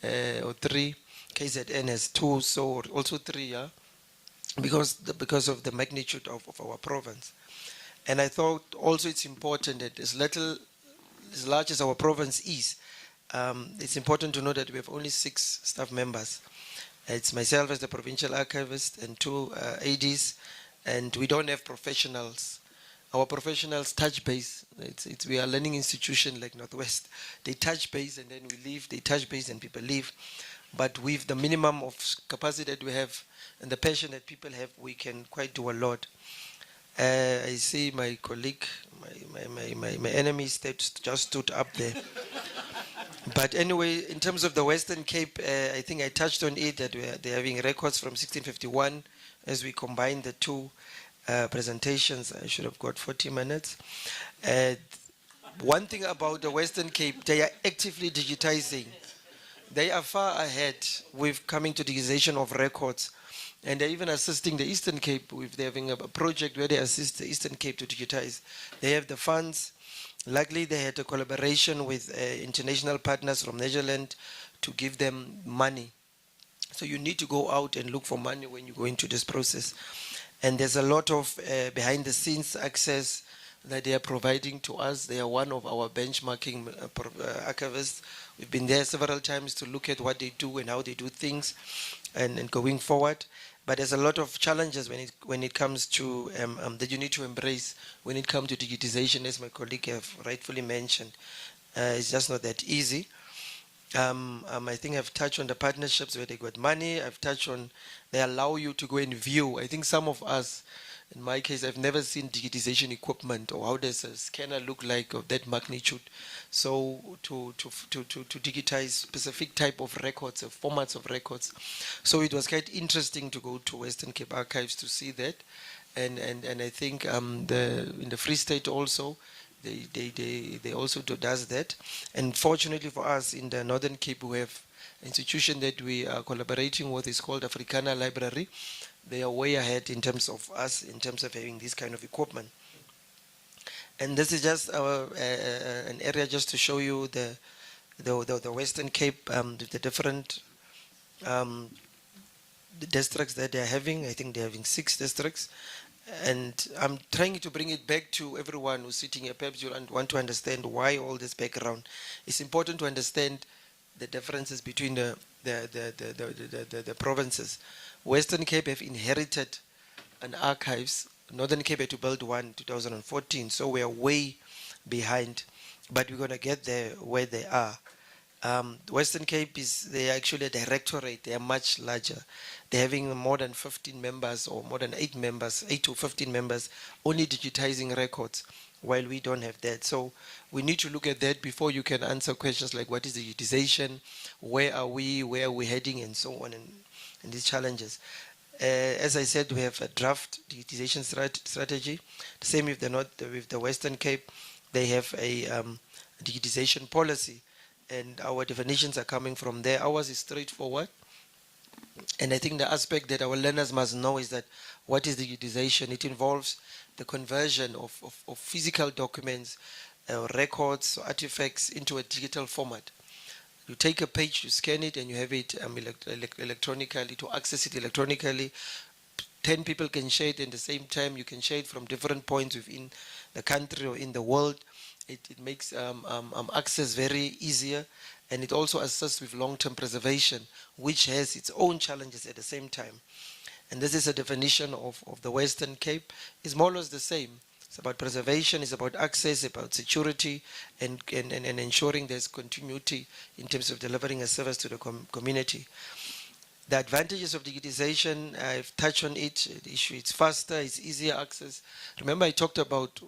or 3. KZN has 2, so also 3, yeah, because of the magnitude of our province. And I thought also it's important that as large as our province is, it's important to know that we have only 6 staff members. It's myself as the provincial archivist and 2 ADs, and we don't have professionals. Our professionals touch base. We are a learning institution like Northwest. They touch base and then we leave. They touch base and people leave. But with the minimum of capacity that we have and the passion that people have, we can quite do a lot. I see my colleague, my enemy just stood up there. But anyway, in terms of the Western Cape, I think I touched on it, that they're having records from 1651 as we combine the 2 presentations. I should have got 40 minutes. One thing about the Western Cape, they are actively digitizing. They are far ahead with coming to digitization of records. And they're even assisting the Eastern Cape they're having a project where they assist the Eastern Cape to digitize. They have the funds. Luckily, they had a collaboration with international partners from Netherlands to give them money. So you need to go out and look for money when you go into this process. And there's a lot of behind-the-scenes access that they are providing to us. They are one of our benchmarking archivists. We've been there several times to look at what they do and how they do things and going forward. But there's a lot of challenges when it comes to that you need to embrace when it comes to digitization, as my colleague have rightfully mentioned. It's just not that easy. I think I've touched on the partnerships where they got money. I've touched on they allow you to go and view. I think some of us, in my case, I've never seen digitization equipment or how does a scanner look like of that magnitude. So to digitize specific type of records, formats of records. So it was quite interesting to go to Western Cape Archives to see that. And I think in the Free State also, they also does that. And fortunately for us in the Northern Cape, we have an institution that we are collaborating with. It's called Africana Library. They are way ahead in terms of us, in terms of having this kind of equipment. And this is just an area just to show you the Western Cape, the different the districts that they're having. I think they're having 6 districts. And I'm trying to bring it back to everyone who's sitting here. Perhaps you want to understand why all this background. It's important to understand the differences between the provinces. Western Cape have inherited an archives. Northern Cape had to build one in 2014, so we're way behind. But we're going to get there where they are. Western Cape they're actually a directorate. They are much larger. They're having more than 15 members or more than 8 members, 8 to 15 members, only digitizing records, while we don't have that. So we need to look at that before you can answer questions like what is digitization, where are we heading, and so on, and these challenges. As I said, we have a draft digitization strategy. The same with the Western Cape. They have a digitization policy, and our definitions are coming from there. Ours is straightforward. And I think the aspect that our learners must know is that what is digitization? It involves the conversion of physical documents, records, artifacts into a digital format. You take a page, you scan it, and you have it electronically, to access it electronically. 10 people can share it at the same time. You can share it from different points within the country or in the world. It makes access very easier, and it also assists with long-term preservation, which has its own challenges at the same time. And this is a definition of the Western Cape. It's more or less the same. It's about preservation, it's about access, about security, and ensuring there's continuity in terms of delivering a service to the community. The advantages of digitization, I've touched on it. The issue, it's faster, it's easier access. Remember I talked about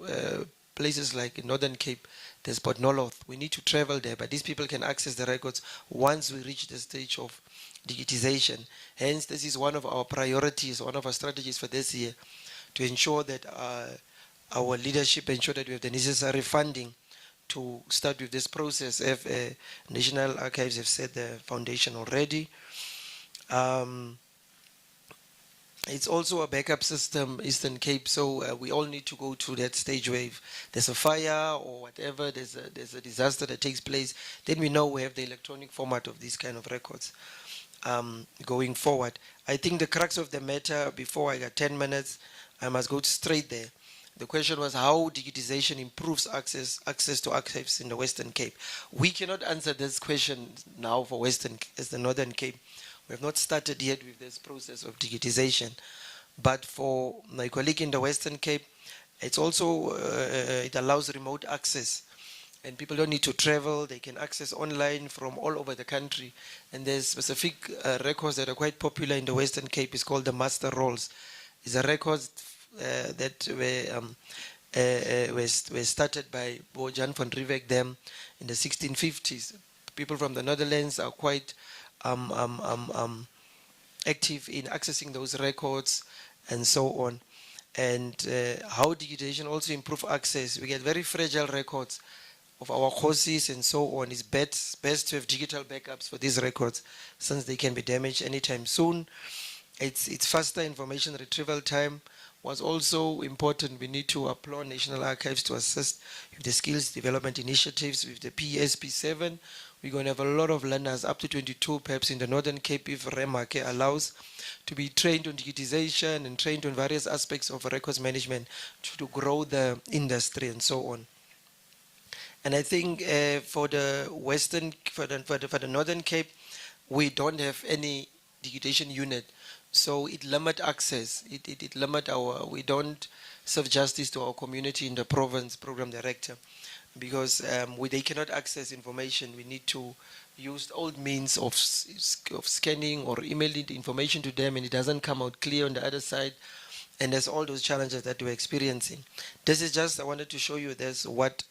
places like in Northern Cape, there's Port Nolloth. We need to travel there, but these people can access the records once we reach the stage of digitization. Hence, this is one of our priorities, one of our strategies for this year, to ensure that our leadership ensure that we have the necessary funding to start with this process. If National Archives have set the foundation already. It's also a backup system, Eastern Cape, so we all need to go to that stage where if there's a fire or whatever, there's a disaster that takes place, then we know we have the electronic format of these kind of records going forward. I think the crux of the matter, before I got 10 minutes, I must go straight there. The question was how digitization improves access to archives in the Western Cape. We cannot answer this question now for the Northern Cape. We have not started yet with this process of digitization. But for my colleague in the Western Cape, it's also, it allows remote access. And people don't need to travel. They can access online from all over the country. And there's specific records that are quite popular in the Western Cape. It's called the Master Rolls. It's a record that were started by Jan van Riebeeck them in the 1650s. People from the Netherlands are quite active in accessing those records and so on. And how digitization also improve access. We get very fragile records of our courses and so on. It's best to have digital backups for these records since they can be damaged anytime soon. It's faster information retrieval time. Was also important. We need to applaud National Archives to assist with the skills development initiatives with the PSP7. We're going to have a lot of learners, up to 22 perhaps in the Northern Cape, if REMAC allows, to be trained on digitization and trained on various aspects of records management to grow the industry and so on. And I think for the Northern Cape, we don't have any digitization unit. So it limits access. It limits we don't serve justice to our community in the province program director, because they cannot access information. We need to use old means of scanning or emailing the information to them, and it doesn't come out clear on the other side. And there's all those challenges that we're experiencing. This is just, I wanted to show you this, what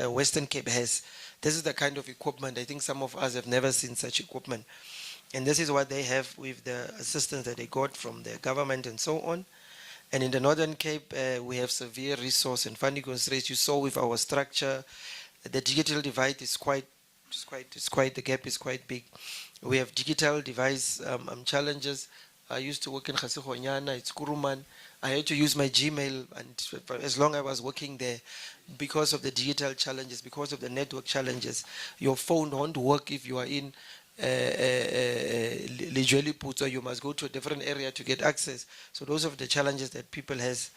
Western Cape has. This is the kind of equipment, I think some of us have never seen such equipment. And this is what they have with the assistance that they got from the government and so on. And in the Northern Cape, we have severe resource and funding constraints. You saw with our structure, the digital divide is the gap is quite big. We have digital device challenges. I used to work in Khasikhonyana, it's Kuruman. I had to use my Gmail, and for as long as I was working there, because of the digital challenges, because of the network challenges, your phone won't work if you are in Lijweli Puto. You must go to a different area to get access. So those are the challenges that people has.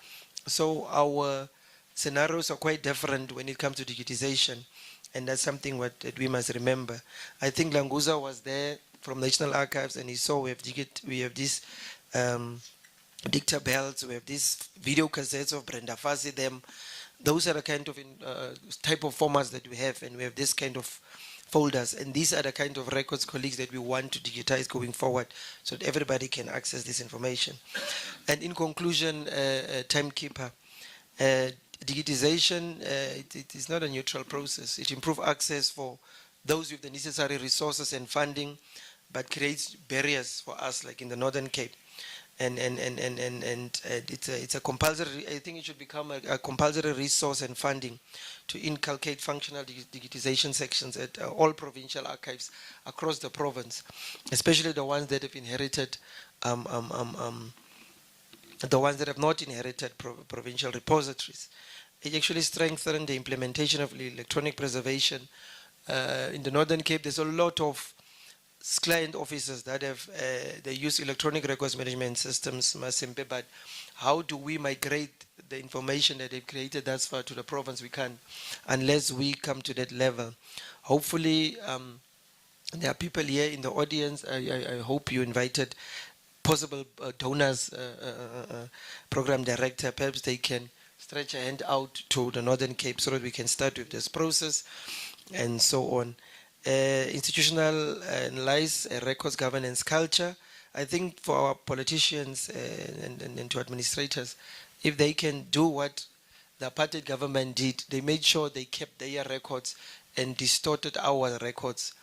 So our scenarios are quite different when it comes to digitization, and that's something that we must remember. I think Languza was there from National Archives, and he saw we have these dicta belts, we have these video cassettes of Brenda Fassie, them. Those are the kind of type of formats that we have, and we have this kind of folders, and these are the kind of records, colleagues, that we want to digitize going forward so that everybody can access this information. And in conclusion, timekeeper, digitization, it is not a neutral process. It improves access for those with the necessary resources and funding, but creates barriers for us, like in the Northern Cape. And it's a compulsory, I think it should become a compulsory resource and funding to inculcate functional digitization sections at all provincial archives across the province, especially the ones that have inherited, the ones that have not inherited provincial repositories. It actually strengthened the implementation of electronic preservation. In the Northern Cape, there's a lot of client officers that have they use electronic records management systems, Masimpe, but how do we migrate the information that they've created thus far to the province? We can't, unless we come to that level. Hopefully, there are people here in the audience. I hope you invited possible donors, program director. Perhaps they can stretch a hand out to the Northern Cape so that we can start with this process and so on. Institutionalize records governance culture. I think for our politicians and to administrators, if they can do what the apartheid government did, they made sure they kept their records and distorted our records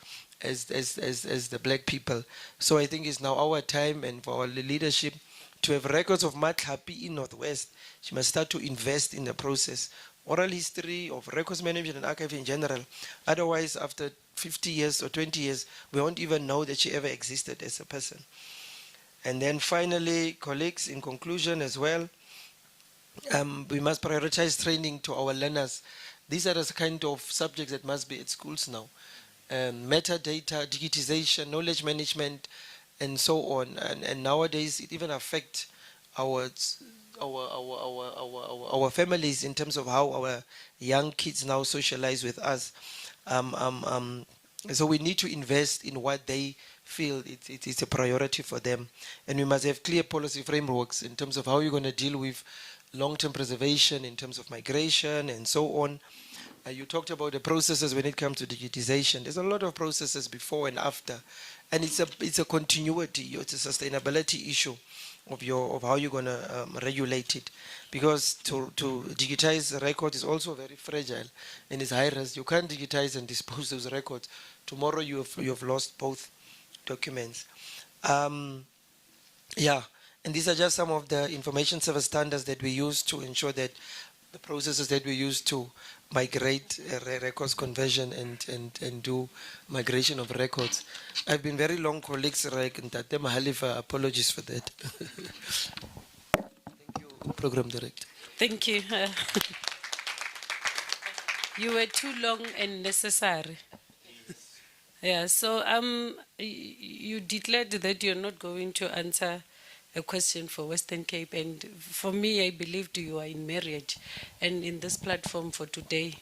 as the black people. So I think it's now our time, and for our leadership, to have records of Matlapi in Northwest. She must start to invest in the process. Oral history of records management and archive in general. Otherwise, after 50 years or 20 years, we won't even know that she ever existed as a person. And then finally, colleagues, in conclusion as well, we must prioritize training to our learners. These are the kind of subjects that must be at schools now. Metadata, digitization, knowledge management, and so on. And nowadays, it even affects our families in terms of how our young kids now socialize with us. So we need to invest in what they feel it's a priority for them. And we must have clear policy frameworks in terms of how you're going to deal with long-term preservation, in terms of migration and so on. You talked about the processes when it comes to digitization. There's a lot of processes before and after. And it's a continuity, it's a sustainability issue of how you're going to regulate it, because to digitize the record is also very fragile and it's high risk. You can't digitize and dispose those records. Tomorrow you have lost both documents. Yeah, and these are just some of the information service standards that we use to ensure that the processes that we use to migrate records conversion and do migration of records. I've been very long, colleagues, Ntate Mahalifa, apologies for that. Thank you, Program Director.
Thank you. You were too long and necessary. Yeah, so you declared that you're not going to answer a question for Western Cape, and for me, I believed you are in marriage, and in this platform for today,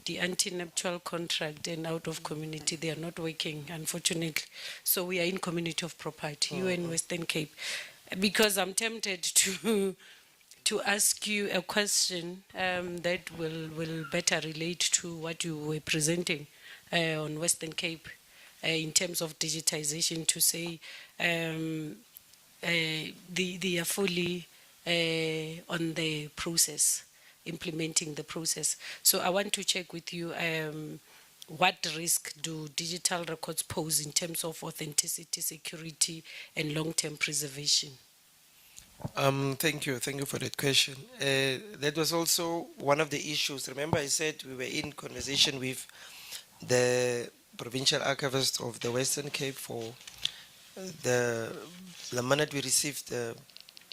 the anti-nuptial contract and out of community, they are not working, unfortunately. So we are in community of property, you in Western Cape, because I'm tempted to to ask you a question that will better relate to what you were presenting on Western Cape in terms of digitization, to say they are fully on the process, implementing the process. So I want to check with you, what risk do digital records pose in terms of authenticity, security, and long-term preservation?
Thank you for that question. That was also one of the issues. Remember, I said we were in conversation with the provincial archivist of the Western Cape for the minute we received the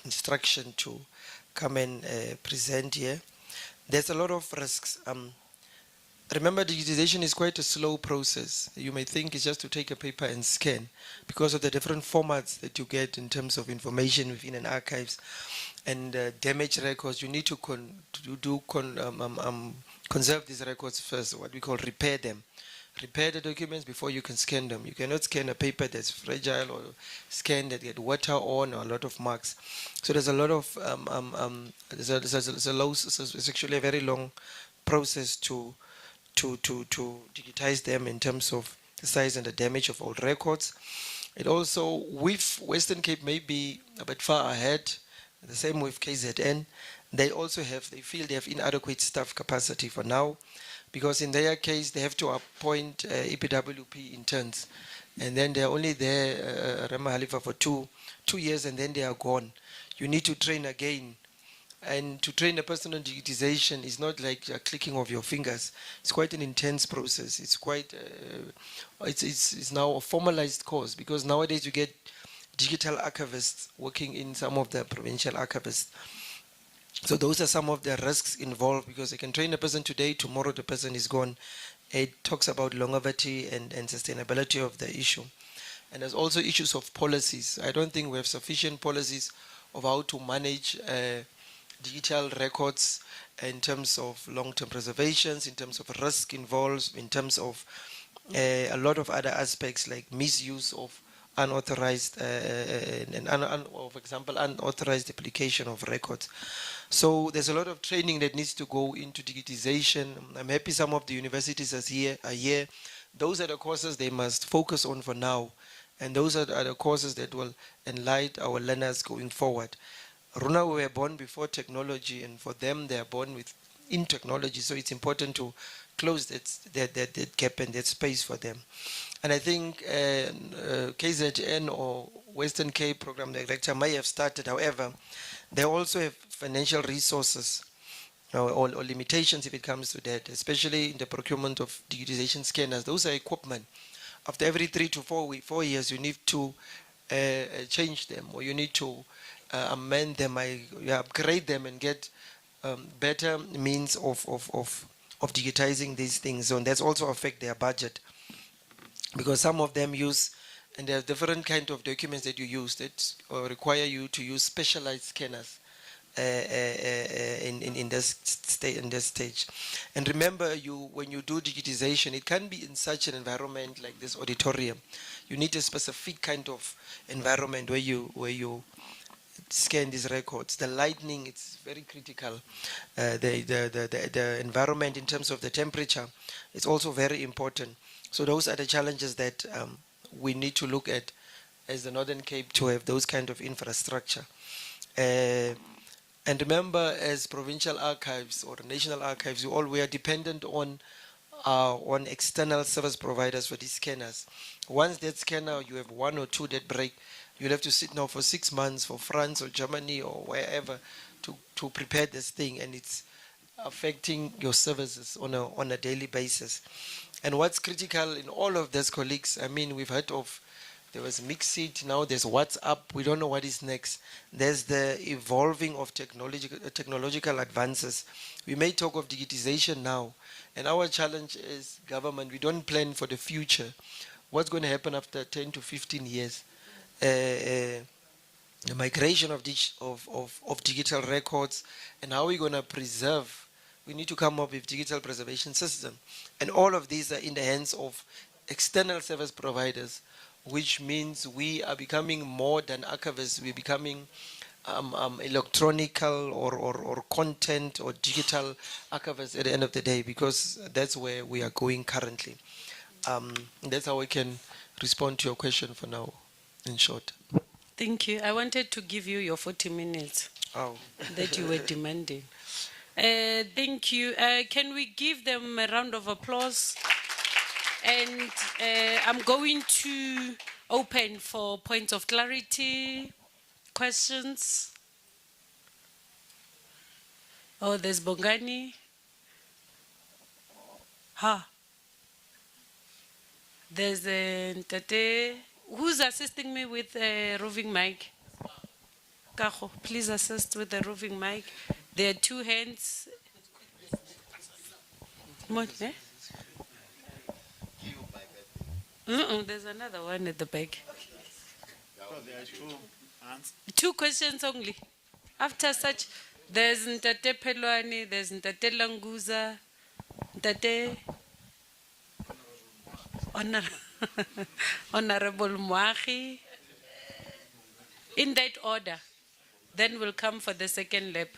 instruction to come and present here. There's a lot of risks. Remember, digitization is quite a slow process. You may think it's just to take a paper and scan because of the different formats that you get in terms of information within an archives and damaged records. You need to conserve these records first, what we call repair them. Repair the documents before you can scan them. You cannot scan a paper that's fragile or scan that get water on or a lot of marks. So there's a lot of, it's actually a very long process to digitize them in terms of the size and the damage of old records. It also, with Western Cape may be a bit far ahead, the same with KZN. They feel they have inadequate staff capacity for now, because in their case, they have to appoint EPWP interns. And then they're only there, Rema Halifa, for two years, and then they are gone. You need to train again. And to train a person on digitization is not like a clicking of your fingers. It's quite an intense process. It's quite, it's now a formalized course, because nowadays you get digital archivists working in some of the provincial archivists. So those are some of the risks involved, because you can train a person today, tomorrow the person is gone. It talks about longevity and sustainability of the issue. And there's also issues of policies. I don't think we have sufficient policies of how to manage digital records in terms of long-term preservations, in terms of risk involved, in terms of a lot of other aspects like misuse of unauthorized, for example, unauthorized application of records. So there's a lot of training that needs to go into digitization. I'm happy some of the universities are here. Those are the courses they must focus on for now. And those are the courses that will enlighten our learners going forward. Runa were born before technology, and for them, they are born in technology. So it's important to close that gap and that space for them. And I think KZN or Western Cape Program Director may have started. However, they also have financial resources or limitations if it comes to that, especially in the procurement of digitization scanners. Those are equipment. After every 3 to 4 years, you need to change them, or you need to amend them, upgrade them, and get better means of digitizing these things. So, and that's also affect their budget, because some of them use, and there are different kind of documents that you use that require you to use specialized scanners in this stage. And remember, when you do digitization, it can be in such an environment like this auditorium. You need a specific kind of environment where you scan these records. The lighting, it's very critical. The environment in terms of the temperature, it's also very important. So those are the challenges that we need to look at as the Northern Cape, to have those kind of infrastructure. And remember, as provincial archives or national archives, we are dependent on external service providers for these scanners. Once that scanner, you have 1 or 2 that break, you'll have to sit now for 6 months for France or Germany or wherever to prepare this thing, and it's affecting your services on a daily basis. And what's critical in all of this, colleagues, I mean, we've heard of, there was Mixit, now there's WhatsApp, we don't know what is next. There's the evolving of technological advances. We may talk of digitization now, and our challenge is government, we don't plan for the future. What's going to happen after 10 to 15 years? The migration of digital records, and how are we going to preserve? We need to come up with digital preservation system. And all of these are in the hands of external service providers, which means we are becoming more than archivists. We're becoming electronical or content or digital archives at the end of the day, because that's where we are going currently. That's how I can respond to your question for now, in short.
Thank you. I wanted to give you your 40 minutes
Oh.
that you were demanding. Thank you. Can we give them a round of applause? And I'm going to open for points of clarity, questions. Oh, there's Bongani. Ha. There's Ntate. Who's assisting me with the roving mic? Kaho, please assist with the roving mic. There are two hands. What, eh? There's another one at the back.
There are two hands.
Two questions only. After such, there's Ntate Pelwani, there's Ntate Languza, Ntate Honorable Moagi. In that order. Then we'll come for the second lap.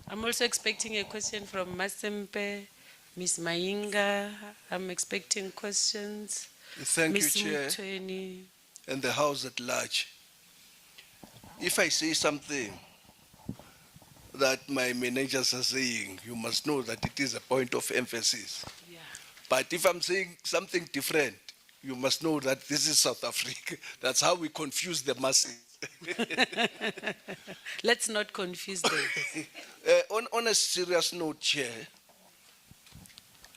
I'm also expecting a question from Masempe, Miss Mainga. I'm expecting questions.
Thank you,
Miss
Chair,
Mutweni.
and the House at large. If I say something that my managers are saying, you must know that it is a point of emphasis.
Yeah.
But if I'm saying something different, you must know that this is South Africa. That's how we confuse the masses.
Let's not confuse them.
On a serious note, Chair,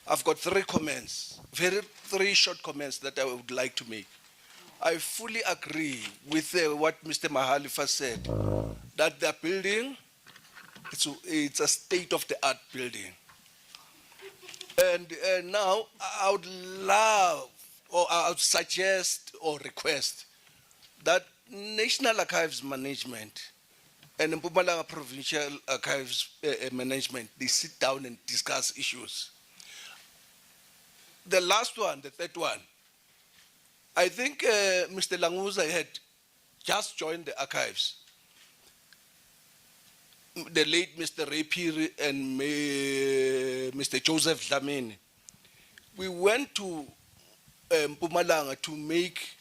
I've got three three short comments that I would like to make. I fully agree with what Mr. Mahalifa said, that the building, it's a state-of-the-art building. And now I would love, or I would suggest or request that National Archives Management and Mpumalanga Provincial Archives Management, they sit down and discuss issues. The last one, the third one, I think Mr. Languza had just joined the archives. The late Mr. Ray Phiri and Mr. Joseph Dlamini. We went to Mpumalanga to make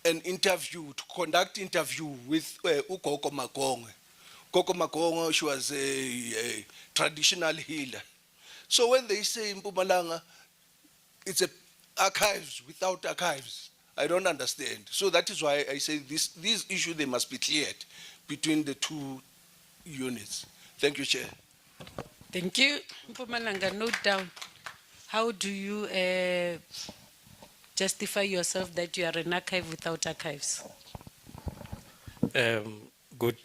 an interview, to conduct interview with Ukoko Magongwe. Koko Magongwe, she was a traditional healer. So when they say in Mpumalanga, it's a archives without archives, I don't understand. So that is why I say these issues, they must be cleared between the two units. Thank you, Chair.
Thank you. Mpumalanga, note down. How do you justify yourself that you are an archive without archives?
Good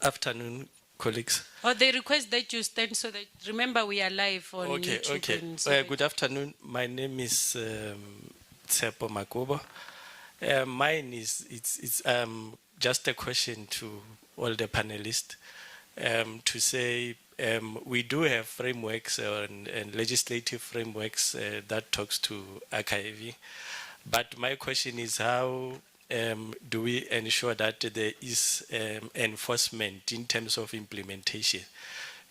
afternoon, colleagues.
Oh, they request that you stand so that, remember we are live on YouTube.
Okay.
and so that-
Good afternoon. My name is Tsepo Makobo. Mine is it's just a question to all the panelists to say we do have frameworks and legislative frameworks that talks to archiving, but my question is how do we ensure that there is enforcement in terms of implementation?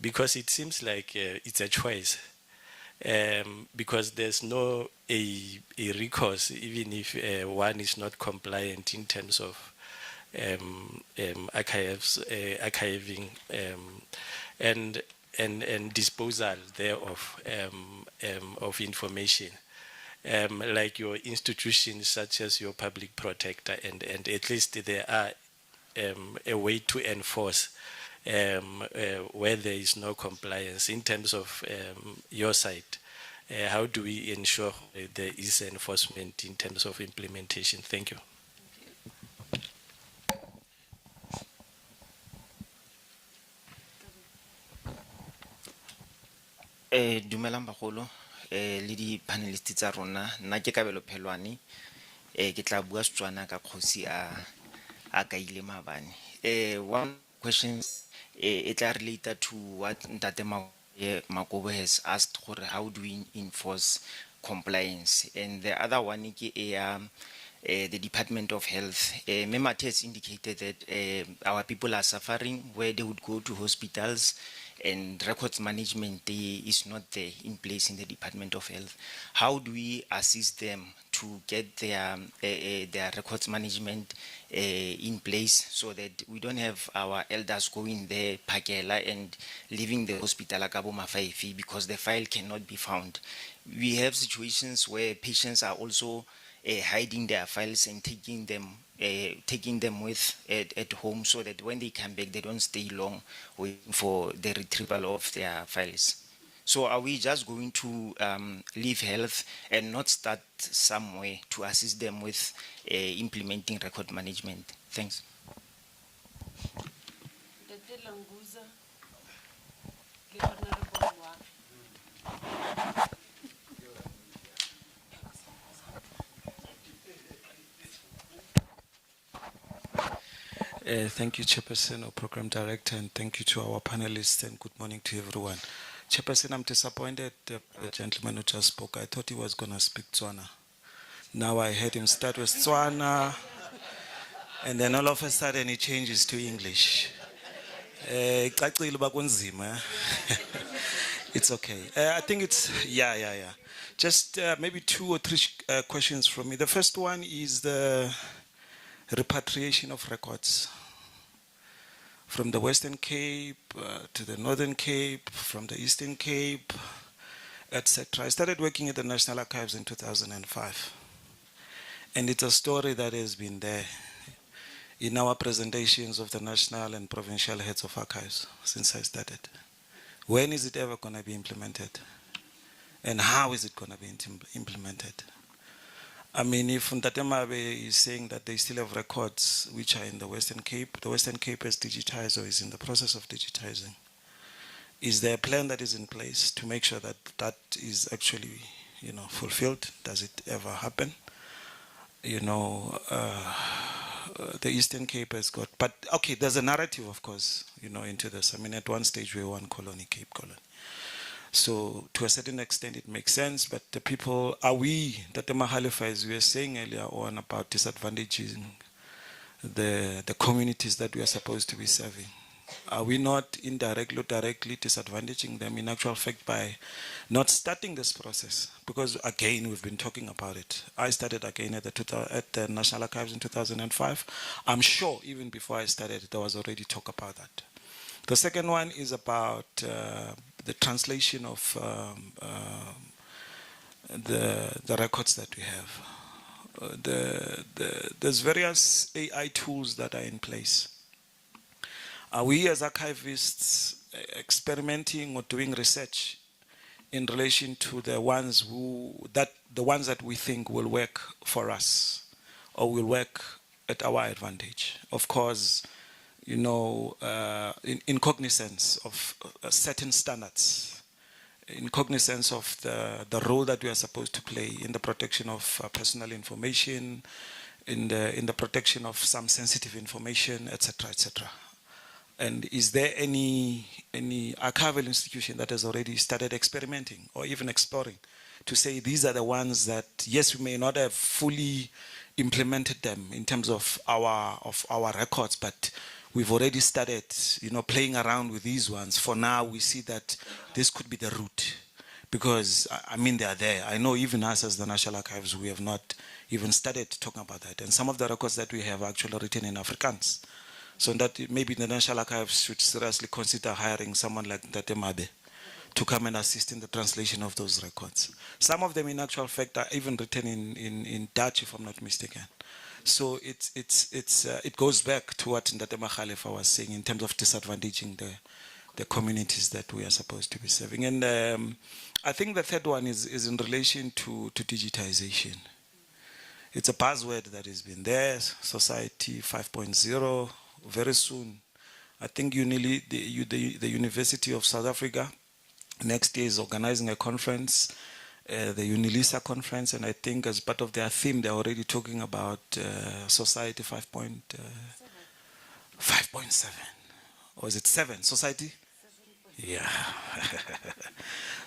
Because it seems like it's a choice. Because there's no a recourse, even if one is not compliant in terms of archiving and disposal thereof of information. Like your institutions such as your public protector, and at least there are a way to enforce where there is no compliance. In terms of your side, how do we ensure there is enforcement in terms of implementation? Thank you.
Dumelang bagolo le di panelists tsa rona, nna ke Kabelo Phelwane, ke tla bua Setswana ka kgosi a Kaile Mabane. One question it tla relate to what Ntate Makobo has asked, how do we enforce compliance, and the other one ke the Department of Health. Memate has indicated that our people are suffering where they would go to hospitals and records management is not there in place in the Department of Health. How do we assist them to get their records management in place so that we don't have our elders going there, Pakela, and leaving the hospital Akabo Mafaifi because the file cannot be found? We have situations where patients are also hiding their files and taking them with at home so that when they come back, they don't stay long waiting for the retrieval of their files. So are we just going to leave health and not start somewhere to assist them with implementing record management? Thanks.
Thank you, Chairperson or Program Director, and thank you to our panelists, and good morning to everyone. Chairperson, I'm disappointed the gentleman who just spoke. I thought he was going to speak Tswana. Now I heard him start with Tswana, and then all of a sudden he changes to English. It's okay. I think it's, yeah. Just maybe 2 or 3 questions from me. The first one is the repatriation of records from the Western Cape to the Northern Cape, from the Eastern Cape, etc. I started working at the National Archives in 2005. And it's a story that has been there in our presentations of the national and provincial heads of archives since I started. When is it ever going to be implemented? And how is it going to be implemented? I mean, if Ntatemabe is saying that they still have records which are in the Western Cape has digitized or is in the process of digitizing. Is there a plan that is in place to make sure that that is actually, fulfilled? Does it ever happen? The Eastern Cape has got, but okay, there's a narrative, of course, into this. I mean, at one stage we were one colony, Cape Colony. So to a certain extent it makes sense, but the people, are we, Tatema Halifa, as we were saying earlier on about disadvantaging the communities that we are supposed to be serving? Are we not indirectly or directly disadvantaging them in actual fact by not starting this process? Because again, we've been talking about it. I started again at the National Archives in 2005. I'm sure even before I started, there was already talk about that. The second one is about the translation of the records that we have. There's various AI tools that are in place. Are we as archivists experimenting or doing research in relation to the ones that we think will work for us or will work at our advantage? Of course, in cognizance of certain standards, in cognizance of the role that we are supposed to play in the protection of personal information, in the protection of some sensitive information, etc., etc. And is there any archival institution that has already started experimenting or even exploring to say these are the ones that, yes, we may not have fully implemented them in terms of our records, but we've already started, playing around with these ones. For now, we see that this could be the route, because I mean they are there. I know even us as the National Archives, we have not even started talking about that. And some of the records that we have are actually written in Afrikaans. So that maybe the National Archives should seriously consider hiring someone like Ntatemabe to come and assist in the translation of those records. Some of them, in actual fact, are even written in Dutch, if I'm not mistaken. So it goes back to what Ntatema Khalifa was saying in terms of disadvantaging the communities that we are supposed to be serving. And I think the third one is in relation to digitization. It's a buzzword that has been there, Society 5.0. Very soon, I think the University of South Africa next year is organizing a conference, the UNILISA conference, and I think as part of their theme, they're already talking about Society 5.7. Or is it 7? Society?
Yeah.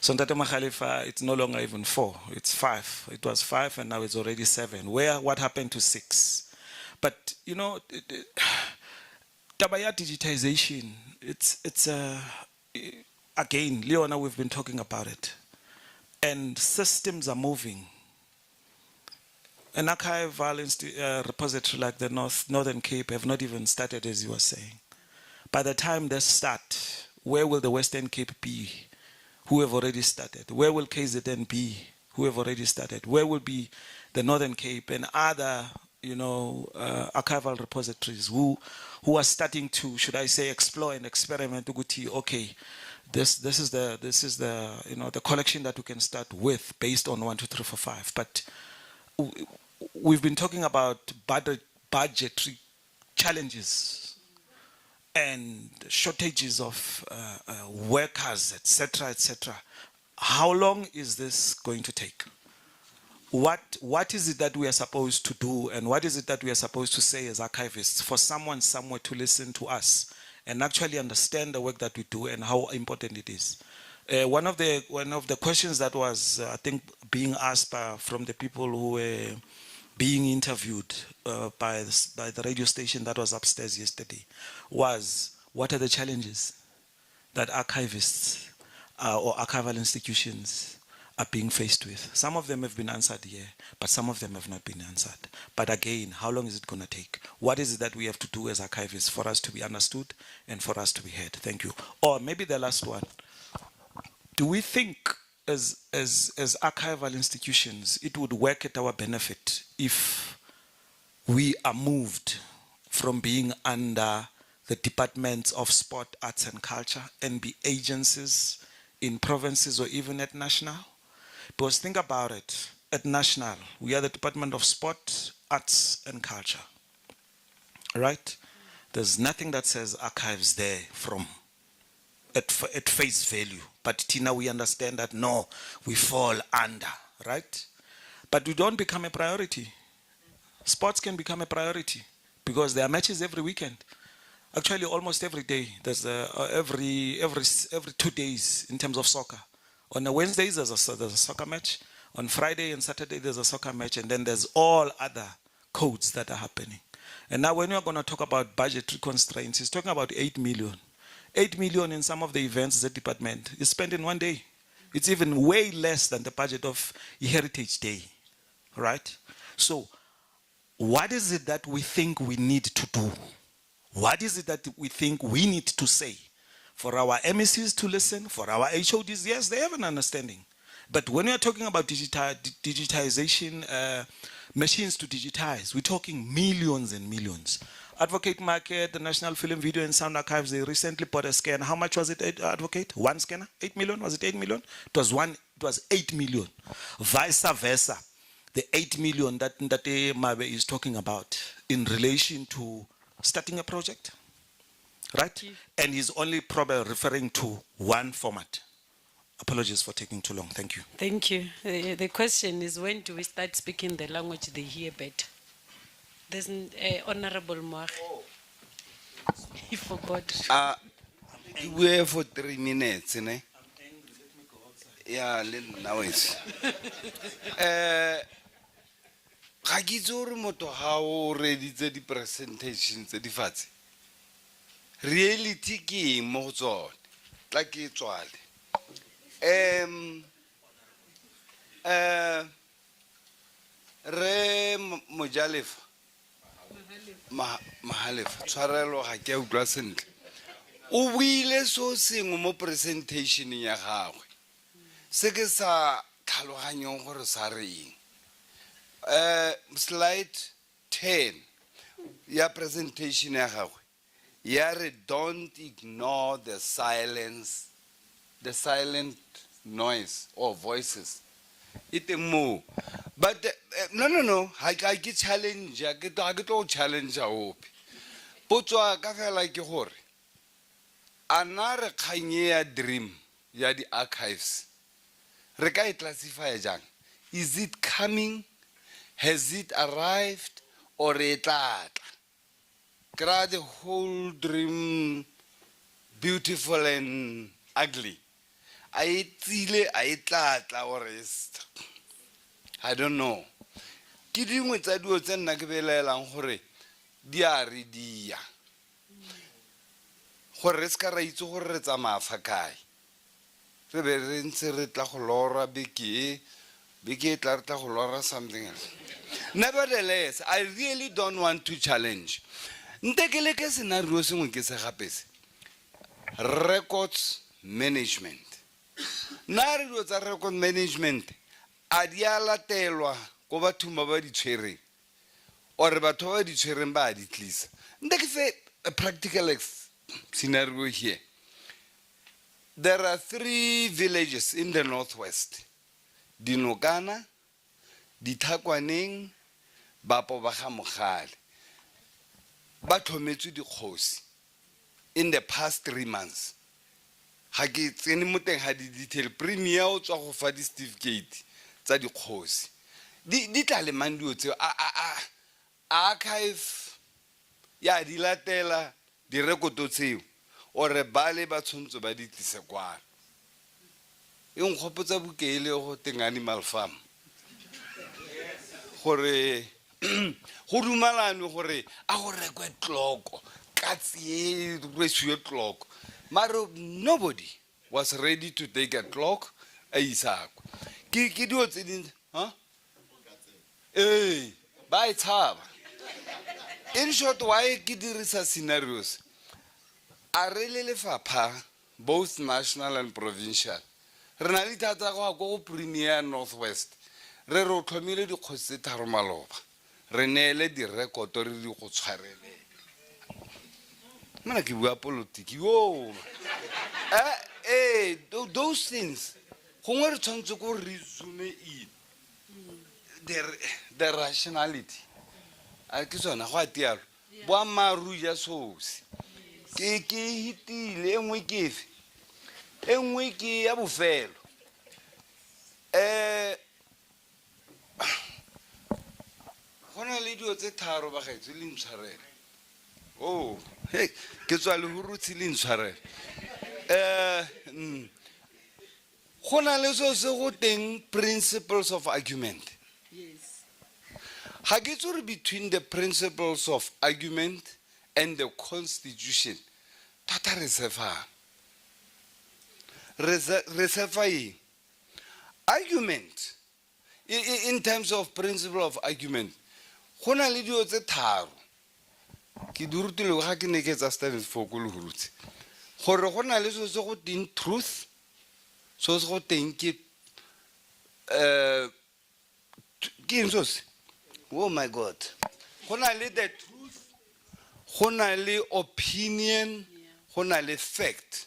So Ntate Makhalifa, it's no longer even 4, it's 5. It was 5 and now it's already 7. What happened to 6? But, you know, Tabaya digitization, it's again, Leona, we've been talking about it. And systems are moving. An archival repository like the Northern Cape have not even started, as you were saying. By the time they start, where will the Western Cape be? Who have already started? Where will KZN be? Who have already started? Where will be the Northern Cape and other, archival repositories who are starting to, should I say, explore and experiment? Okay, this is the the collection that we can start with based on 1, 2, 3, 4, 5. But we've been talking about budgetary challenges and shortages of workers, etc., etc. How long is this going to take? What is it that we are supposed to do, and what is it that we are supposed to say as archivists for someone somewhere to listen to us and actually understand the work that we do and how important it is? One of the questions that was, I think, being asked from the people who were being interviewed by the radio station that was upstairs yesterday was, what are the challenges that archivists or archival institutions are being faced with? Some of them have been answered here, but some of them have not been answered. But again, how long is it going to take? What is it that we have to do as archivists for us to be understood and for us to be heard? Thank you. Or maybe the last one. Do we think as archival institutions, it would work at our benefit if we are moved from being under the departments of sport, arts and culture and be agencies in provinces or even at national? Because think about it, at national, we are the Department of Sport, Arts and Culture, right? There's nothing that says archives there from at face value. But Tina, we understand that no, we fall under, right? But we don't become a priority. Sports can become a priority because there are matches every weekend. Actually, almost every day. There's every 2 days in terms of soccer. On the Wednesdays, there's a soccer match. On Friday and Saturday, there's a soccer match. And then there's all other codes that are happening. And now when we're going to talk about budgetary constraints, he's talking about 8 million. 8 million in some of the events the department is spent in one day. It's even way less than the budget of Heritage Day, right? So what is it that we think we need to do? What is it that we think we need to say? For our MECs to listen, for our HODs, yes, they have an understanding. But when we are talking about digitization, machines to digitize, we're talking millions and millions. Advocate Market, the National Film, Video and Sound Archives, they recently bought a scanner. How much was it, Advocate? One scanner? 8 million? Was it 8 million? It was 8 million. Vice versa. The 8 million that Ndate Mabe is talking about in relation to starting a project, right? And he's only probably referring to one format. Apologies for taking too long. Thank you.
Thank you. The question is, when do we start speaking the language they hear better? There's an Honorable Moag. He forgot.
We have for 3 minutes, ne? Yeah, now it's. Ga ke itse gore motho ga o reditse di presentations tse di fatshe. Reality ke eng mo go tsone? Tla ke tswale. Re Mojalefa. Mahalefa, tshwarelo ga ke utlwa sentle. O buile so sengwe mo presentation ya gagwe. Se ke sa tlhaloganyong gore sa reng. Slide 10 ya presentation ya gagwe. Ya re don't ignore the silence, the silent noise or voices. Ite mo. But no. I get challenge. I get challenge. I hope. Potso ka fela ke gore. Ana re khanye dream ya di archives. Re ka classify jang? Is it coming? Has it arrived? Or it the whole dream beautiful and ugly. I tsile, I tlatla, or I don't know. Ke dingwe tsa dilo tse nna ke belaelang gore di a re dia. Gore re ska ra itse gore re tsamaya fa kae. Re be re ntse re tla go lora beke e tla re tla go lora something else. Nevertheless, I really don't want to challenge. Nte ke le ke scenario sengwe ke se gape se. Records management. Na re dilo tsa record management a di a latelwa ko bathong ba ba di tshwereng or batho ba di tshwereng ba di tlisa. Nte ke fe a practical scenario here. There are 3 villages in the northwest. Dinokana, Ditakwaneng, Bapo Bahamogale. Ba thometswe dikgosi in the past 3 months. Ha ke tsene mo teng ha di detail premier o tswa go fa di certificate tsa dikgosi. Di tla le mandio tse archive ya di latela di rekoto tseo ore bale ba tshwantse ba di tlise kwa. E nkgopotsa bukele go teng animal farm. Gore go dumalane gore a go rekwe tloko ka tsie re clock. Maro nobody was ready to take a clock a isako. Ke dio tse din ba e tshaba. In short, why ke dirisa scenarios? A re le lefapha both national and provincial. Re na le thata go premier northwest. Re ro tlhomile dikgosi tharo maloba. Re neele di record re di go tshwarele. Mana ke bua politiki yo. Those things. Gongwe re tshwantse go resume in the rationality. A ke sona go a tialo. Boamaru ya sosi. Ke hitile engwe ke efe. Engwe ke ya bofelo. Gona le dio tse tharo ba gaetse le ntshwarele. Oh, hey, ke tswa le hurutsi le ntshwarele. Gona le so se go teng principles of argument.
Yes.
Ha ke tsore between the principles of argument and the constitution. Tata reserve argument in terms of principle of argument. Gona le dio tse tharo. Ke durutile ga ke ne ke tsa studies for go le hurutse. Gore gona le so se go teng truth. So se go teng ke oh my God. Gona le the truth. Gona le opinion. Gona le fact.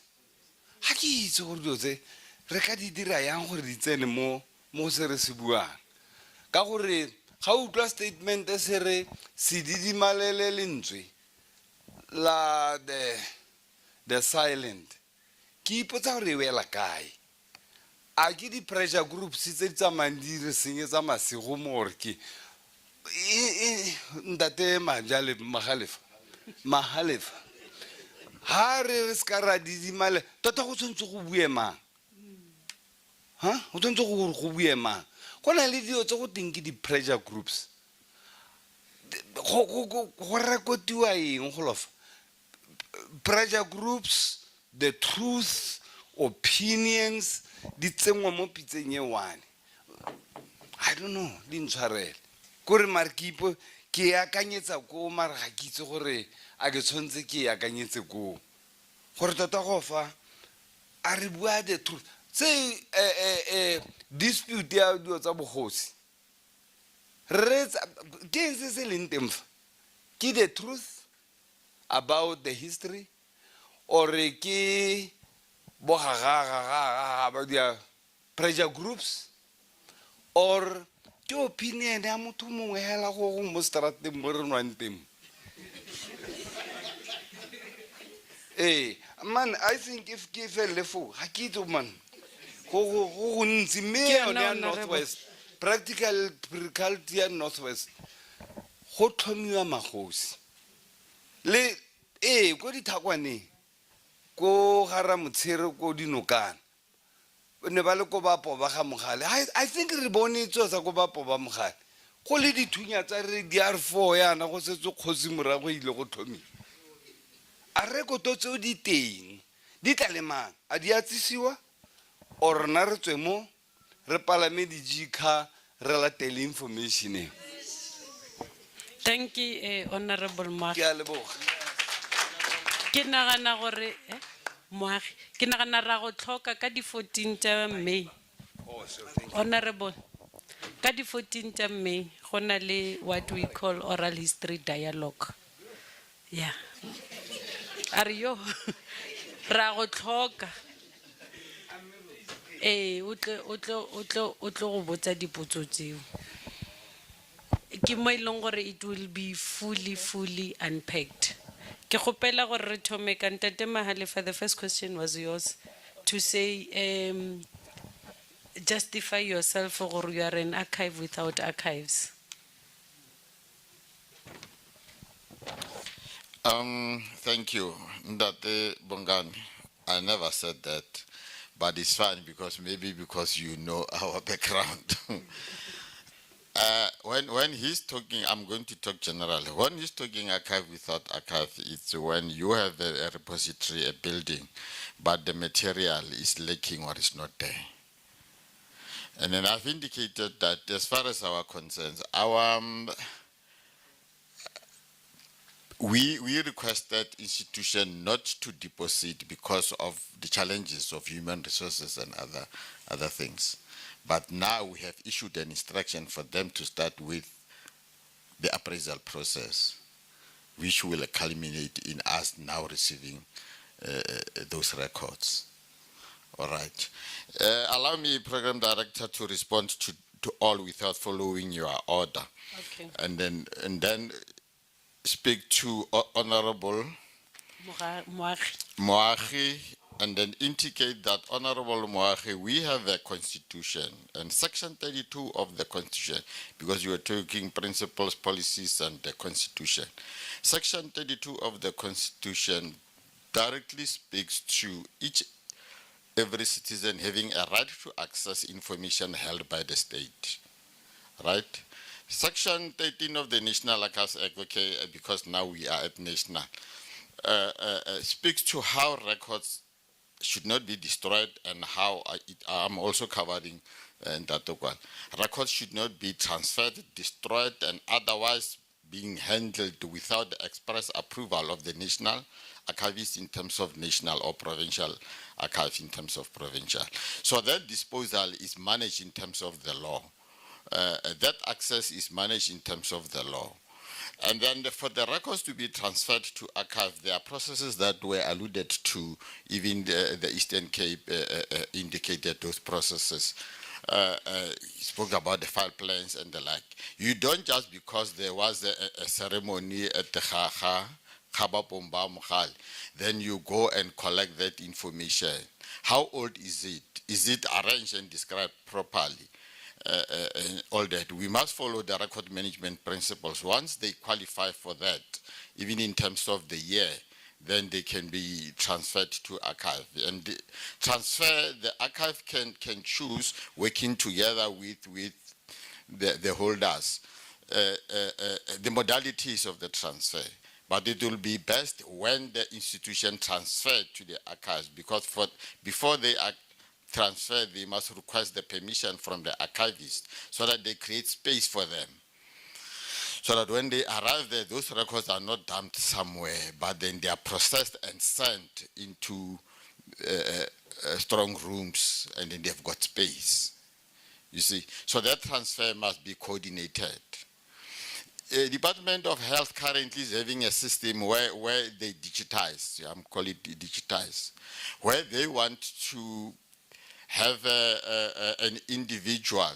Ha ke itse gore dio tse re ka di dira yang gore di tsene mo se re se buang. Ka gore ga o tla statement se re se didimalele lentswe la the silent. Ke ipotsa gore e wela kae. A ke di pressure groups tse di tsamayang di re senyetsa masego mo gore ke ntate Majale Mahalefa ha re ska ra didimale tota go tshwantse go bue mang go tshwantse go bue mang go na le dio tse go teng ke di pressure groups go rekotiwa eng go lofa pressure groups, the truth, opinions di tsengwa mo pitseng e one. I don't know, di ntshwarele gore markipo ke akanyetsa go mara ga ke itse gore a ke tshwantse ke akanyetse go gore tota go fa a re bua the truth say dispute ya dio tsa bogosi re ke se leng teng fa ke the truth about the history or ke bogaga about their pressure groups or ke opinion ya motho mongwe hela go mo strateng mo re nwang teng. Man, I think if give a level ha ke tso man go ntsi me on northwest practical agriculture northwest go tlhomiwa magosi le go di thakwane ko gara motshere ko dinokana ne ba le ko ba poba ga mogale I think re bone tso sa ko ba poba mogale go le dithunya tsa re di R4 yana go setse kgosi morago ile go thomile a re go totse di teng di tla le mang a di atsisiwa or na re tswe mo re palame di jikha re latele information e
Thank you, Honorable Moagi.
ke a leboga
Ke nagana gore Moagi, ke nagana ra go tlhoka ka di 14 tsa May. Honorable, ka di 14 tsa May go na le what we call oral history dialogue. Yeah. Are you? Ra go tlhoka. O tlo go botsa dipotso tseo. Ke mo ileng gore it will be fully unpacked. Ke gopela gore re thome ka Ntate Mahalefa, the first question was yours to say justify yourself gore you are an archive without archives.
Thank you, Ndate Bongani. I never said that, but it's fine because because you know our background. When he's talking, I'm going to talk generally. When he's talking archive without archive, it's when you have a repository, a building, but the material is lacking or is not there. And then I've indicated that as far as our concerns, we requested institution not to deposit because of the challenges of human resources and other things. But now we have issued an instruction for them to start with the appraisal process, which will culminate in us now receiving those records. All right. Allow me, Program Director, to respond to all without following your order.
Okay.
And then speak to Honorable Moagi, and then indicate that Honorable Moagi, we have a constitution and section 32 of the constitution, because you were talking principles, policies, and the constitution. Section 32 of the constitution directly speaks to every citizen having a right to access information held by the state, right? Section 13 of the National Archives Act, okay, because now we are at national, speaks to how records should not be destroyed and how I'm also covering that one. Records should not be transferred, destroyed, and otherwise being handled without the express approval of the national archivist in terms of national or provincial archive in terms of provincial. So that disposal is managed in terms of the law. That access is managed in terms of the law. And then for the records to be transferred to archive, there are processes that were alluded to, even the Eastern Cape indicated those processes. He spoke about the file plans and the like. You don't just because there was a ceremony at the Khabapomba Mukhal, then you go and collect that information. How old is it? Is it arranged and described properly? All that. We must follow the record management principles. Once they qualify for that, even in terms of the year, then they can be transferred to archive. And the archive can choose working together with the holders, the modalities of the transfer. But it will be best when the institution transferred to the archives, because before they are transferred, they must request the permission from the archivist so that they create space for them. So that when they arrive there, those records are not dumped somewhere, but then they are processed and sent into strong rooms, and then they've got space. You see, so that transfer must be coordinated. Department of Health currently is having a system where they digitize, I'm calling it digitize, where they want to have an individual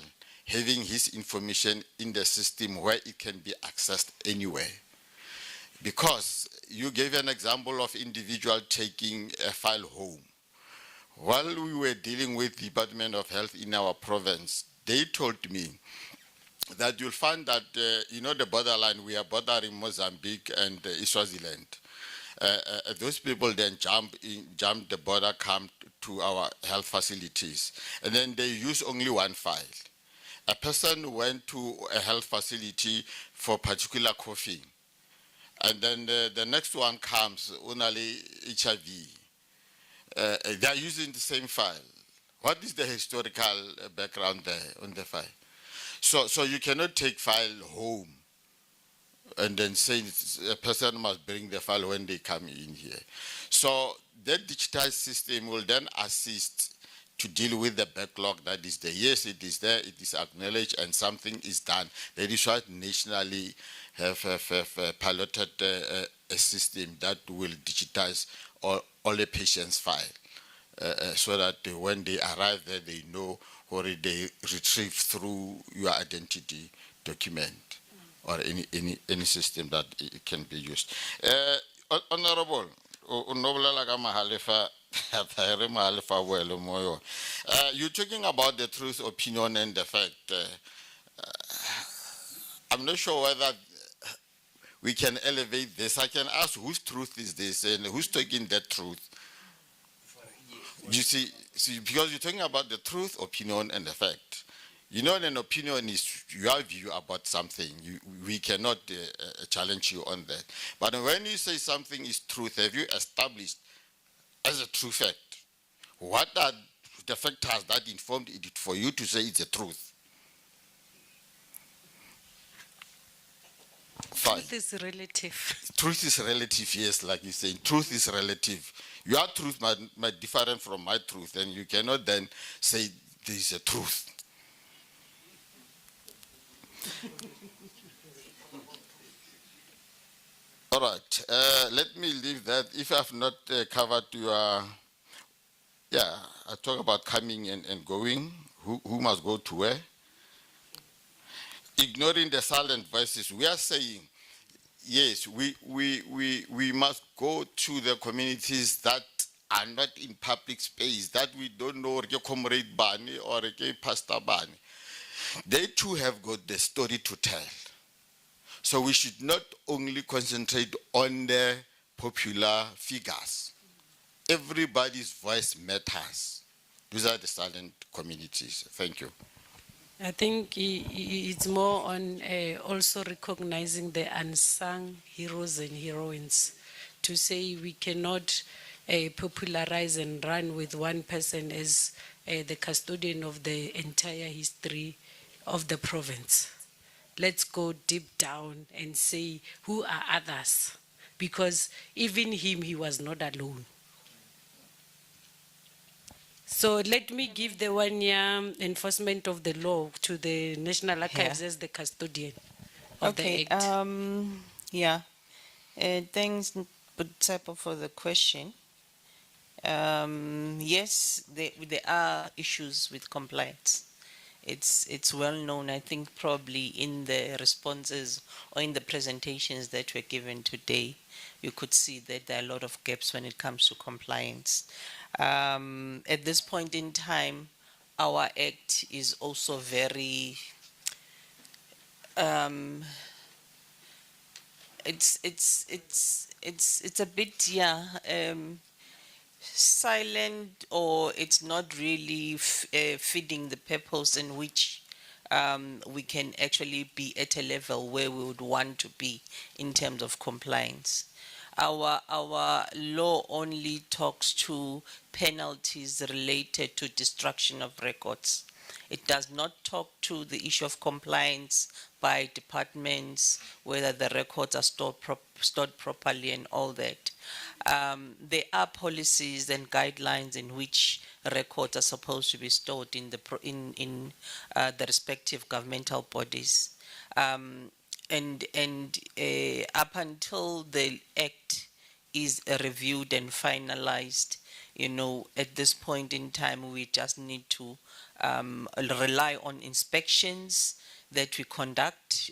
having his information in the system where it can be accessed anywhere. Because you gave an example of individual taking a file home. While we were dealing with the Department of Health in our province, they told me that you'll find that, the borderline, we are bordering Mozambique and Swaziland. Those people then jump the border, come to our health facilities, and then they use only one file. A person went to a health facility for particular coughing, and then the next one comes, only HIV. They are using the same file. What is the historical background there on the file? So you cannot take file home and then say a person must bring the file when they come in here. So that digitized system will then assist to deal with the backlog that is there. Yes, it is there, it is acknowledged, and something is done. That is why nationally have piloted a system that will digitize all the patient's file, so that when they arrive there, they know or they retrieve through your identity document or any system that it can be used. Honorable, you're talking about the truth, opinion, and the fact. I'm not sure whether we can elevate this. I can ask whose truth is this and who's taking that truth. You see, because you're talking about the truth, opinion, and the fact. You know, an opinion is your view about something. We cannot challenge you on that. But when you say something is truth, have you established as a true fact? What are the factors that informed it for you to say it's a truth? Fine.
Truth is relative.
Truth is relative, yes, like you're saying. Truth is relative. Your truth might differ from my truth, and you cannot then say there is a truth. All right, let me leave that. If I've not covered your, I talk about coming and going, who must go to where. Ignoring the silent voices, we are saying, yes, we must go to the communities that are not in public space, that we don't know, Comrade Bani or Pastor Bani. They too have got the story to tell. So we should not only concentrate on the popular figures. Everybody's voice matters. These are the silent communities. Thank you.
I think it's more on also recognizing the unsung heroes and heroines, to say we cannot popularize and run with one person as the custodian of the entire history of the province. Let's go deep down and say who are others, because even him, he was not alone. So let me give the 1 year enforcement of the law to the National Archives as the custodian of the Act.
Thanks, Butsepo, for the question. Yes, there are issues with compliance. It's well known, I think probably in the responses or in the presentations that were given today, you could see that there are a lot of gaps when it comes to compliance. At this point in time, our Act is also very, it's a bit, silent, or it's not really feeding the purpose in which we can actually be at a level where we would want to be in terms of compliance. Our law only talks to penalties related to destruction of records. It does not talk to the issue of compliance by departments, whether the records are stored properly and all that. There are policies and guidelines in which records are supposed to be stored in the respective governmental bodies. And up until the Act is reviewed and finalized, at this point in time, we just need to rely on inspections that we conduct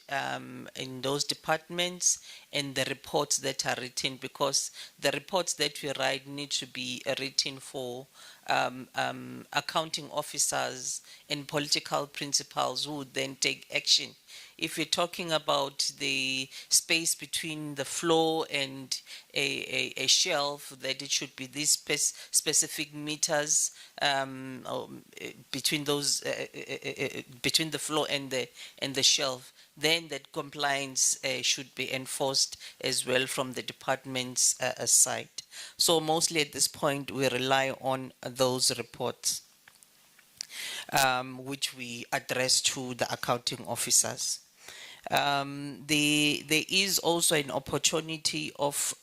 in those departments and the reports that are written, because the reports that we write need to be written for accounting officers and political principals who would then take action If we're talking about the space between the floor and a shelf, that it should be these specific meters between those between the floor and the shelf, then that compliance should be enforced as well from the department's side. So mostly at this point, we rely on those reports, which we address to the accounting officers. There is also an opportunity of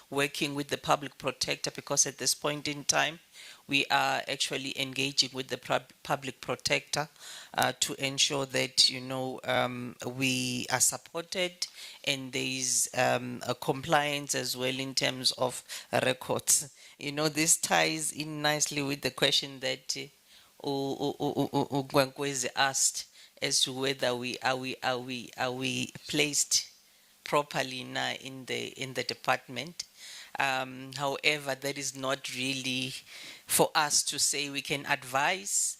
working with the public protector, because at this point in time, we are actually engaging with the public protector to ensure that, we are supported and there is a compliance as well in terms of records. This ties in nicely with the question that Nkwenkwe asked as to whether we are placed properly now in the department. However, that is not really for us to say. We can advise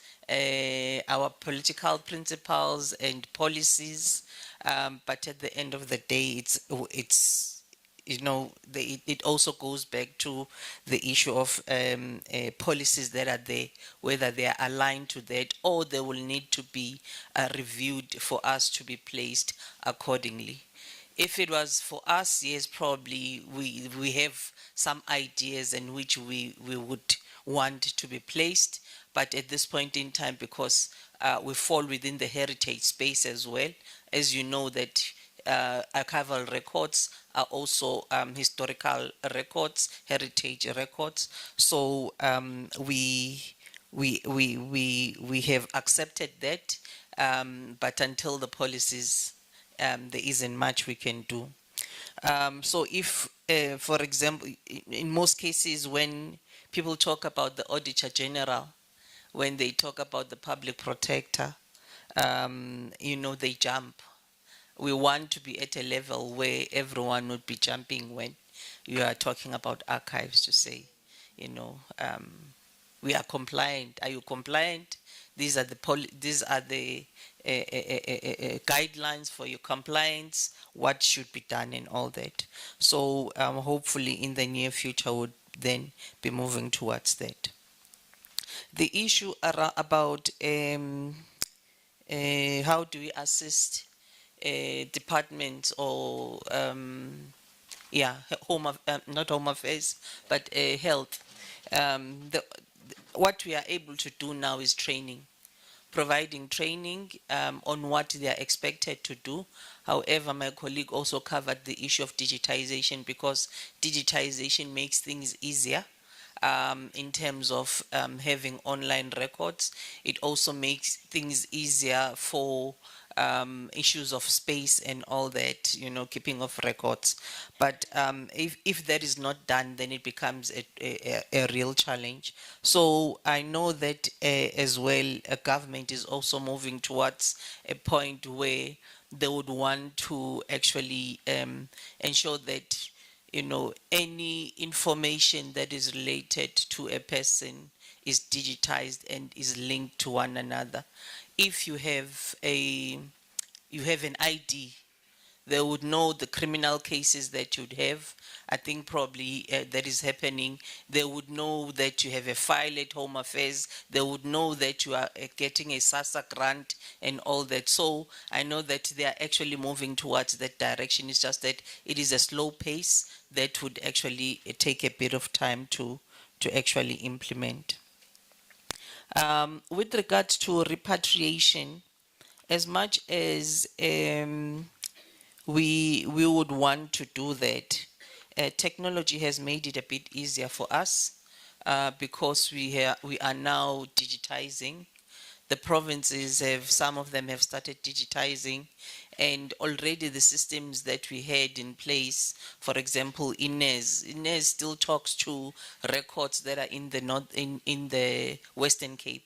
our political principles and policies, but at the end of the day, it also goes back to the issue of policies that are there, whether they are aligned to that or they will need to be reviewed for us to be placed accordingly. If it was for us, yes, probably we have some ideas in which we would want to be placed, but at this point in time, because we fall within the heritage space as well, as you know that archival records are also historical records, heritage records. So we have accepted that, but until the policies, there isn't much we can do. So if, for example, in most cases when people talk about the Auditor General, when they talk about the public protector, they jump. We want to be at a level where everyone would be jumping when you are talking about archives, to say, we are compliant. Are you compliant? These are the guidelines for your compliance, what should be done and all that. So hopefully in the near future would then be moving towards that. The issue about how do we assist departments or not home affairs, but health. What we are able to do now is training, providing training on what they are expected to do. However, my colleague also covered the issue of digitization, because digitization makes things easier in terms of having online records. It also makes things easier for issues of space and all that, keeping of records. But if that is not done, then it becomes a real challenge. So I know that as well, a government is also moving towards a point where they would want to actually ensure that, any information that is related to a person is digitized and is linked to one another. If you have an ID, they would know the criminal cases that you'd have. I think probably that is happening. They would know that you have a file at Home Affairs. They would know that you are getting a SASSA grant and all that. So I know that they are actually moving towards that direction. It's just that it is a slow pace that would actually take a bit of time to actually implement. With regards to repatriation, as much as we would want to do that, technology has made it a bit easier for us because we are now digitizing. The provinces some of them have started digitizing, and already the systems that we had in place, for example, Inez still talks to records that are in the Western Cape.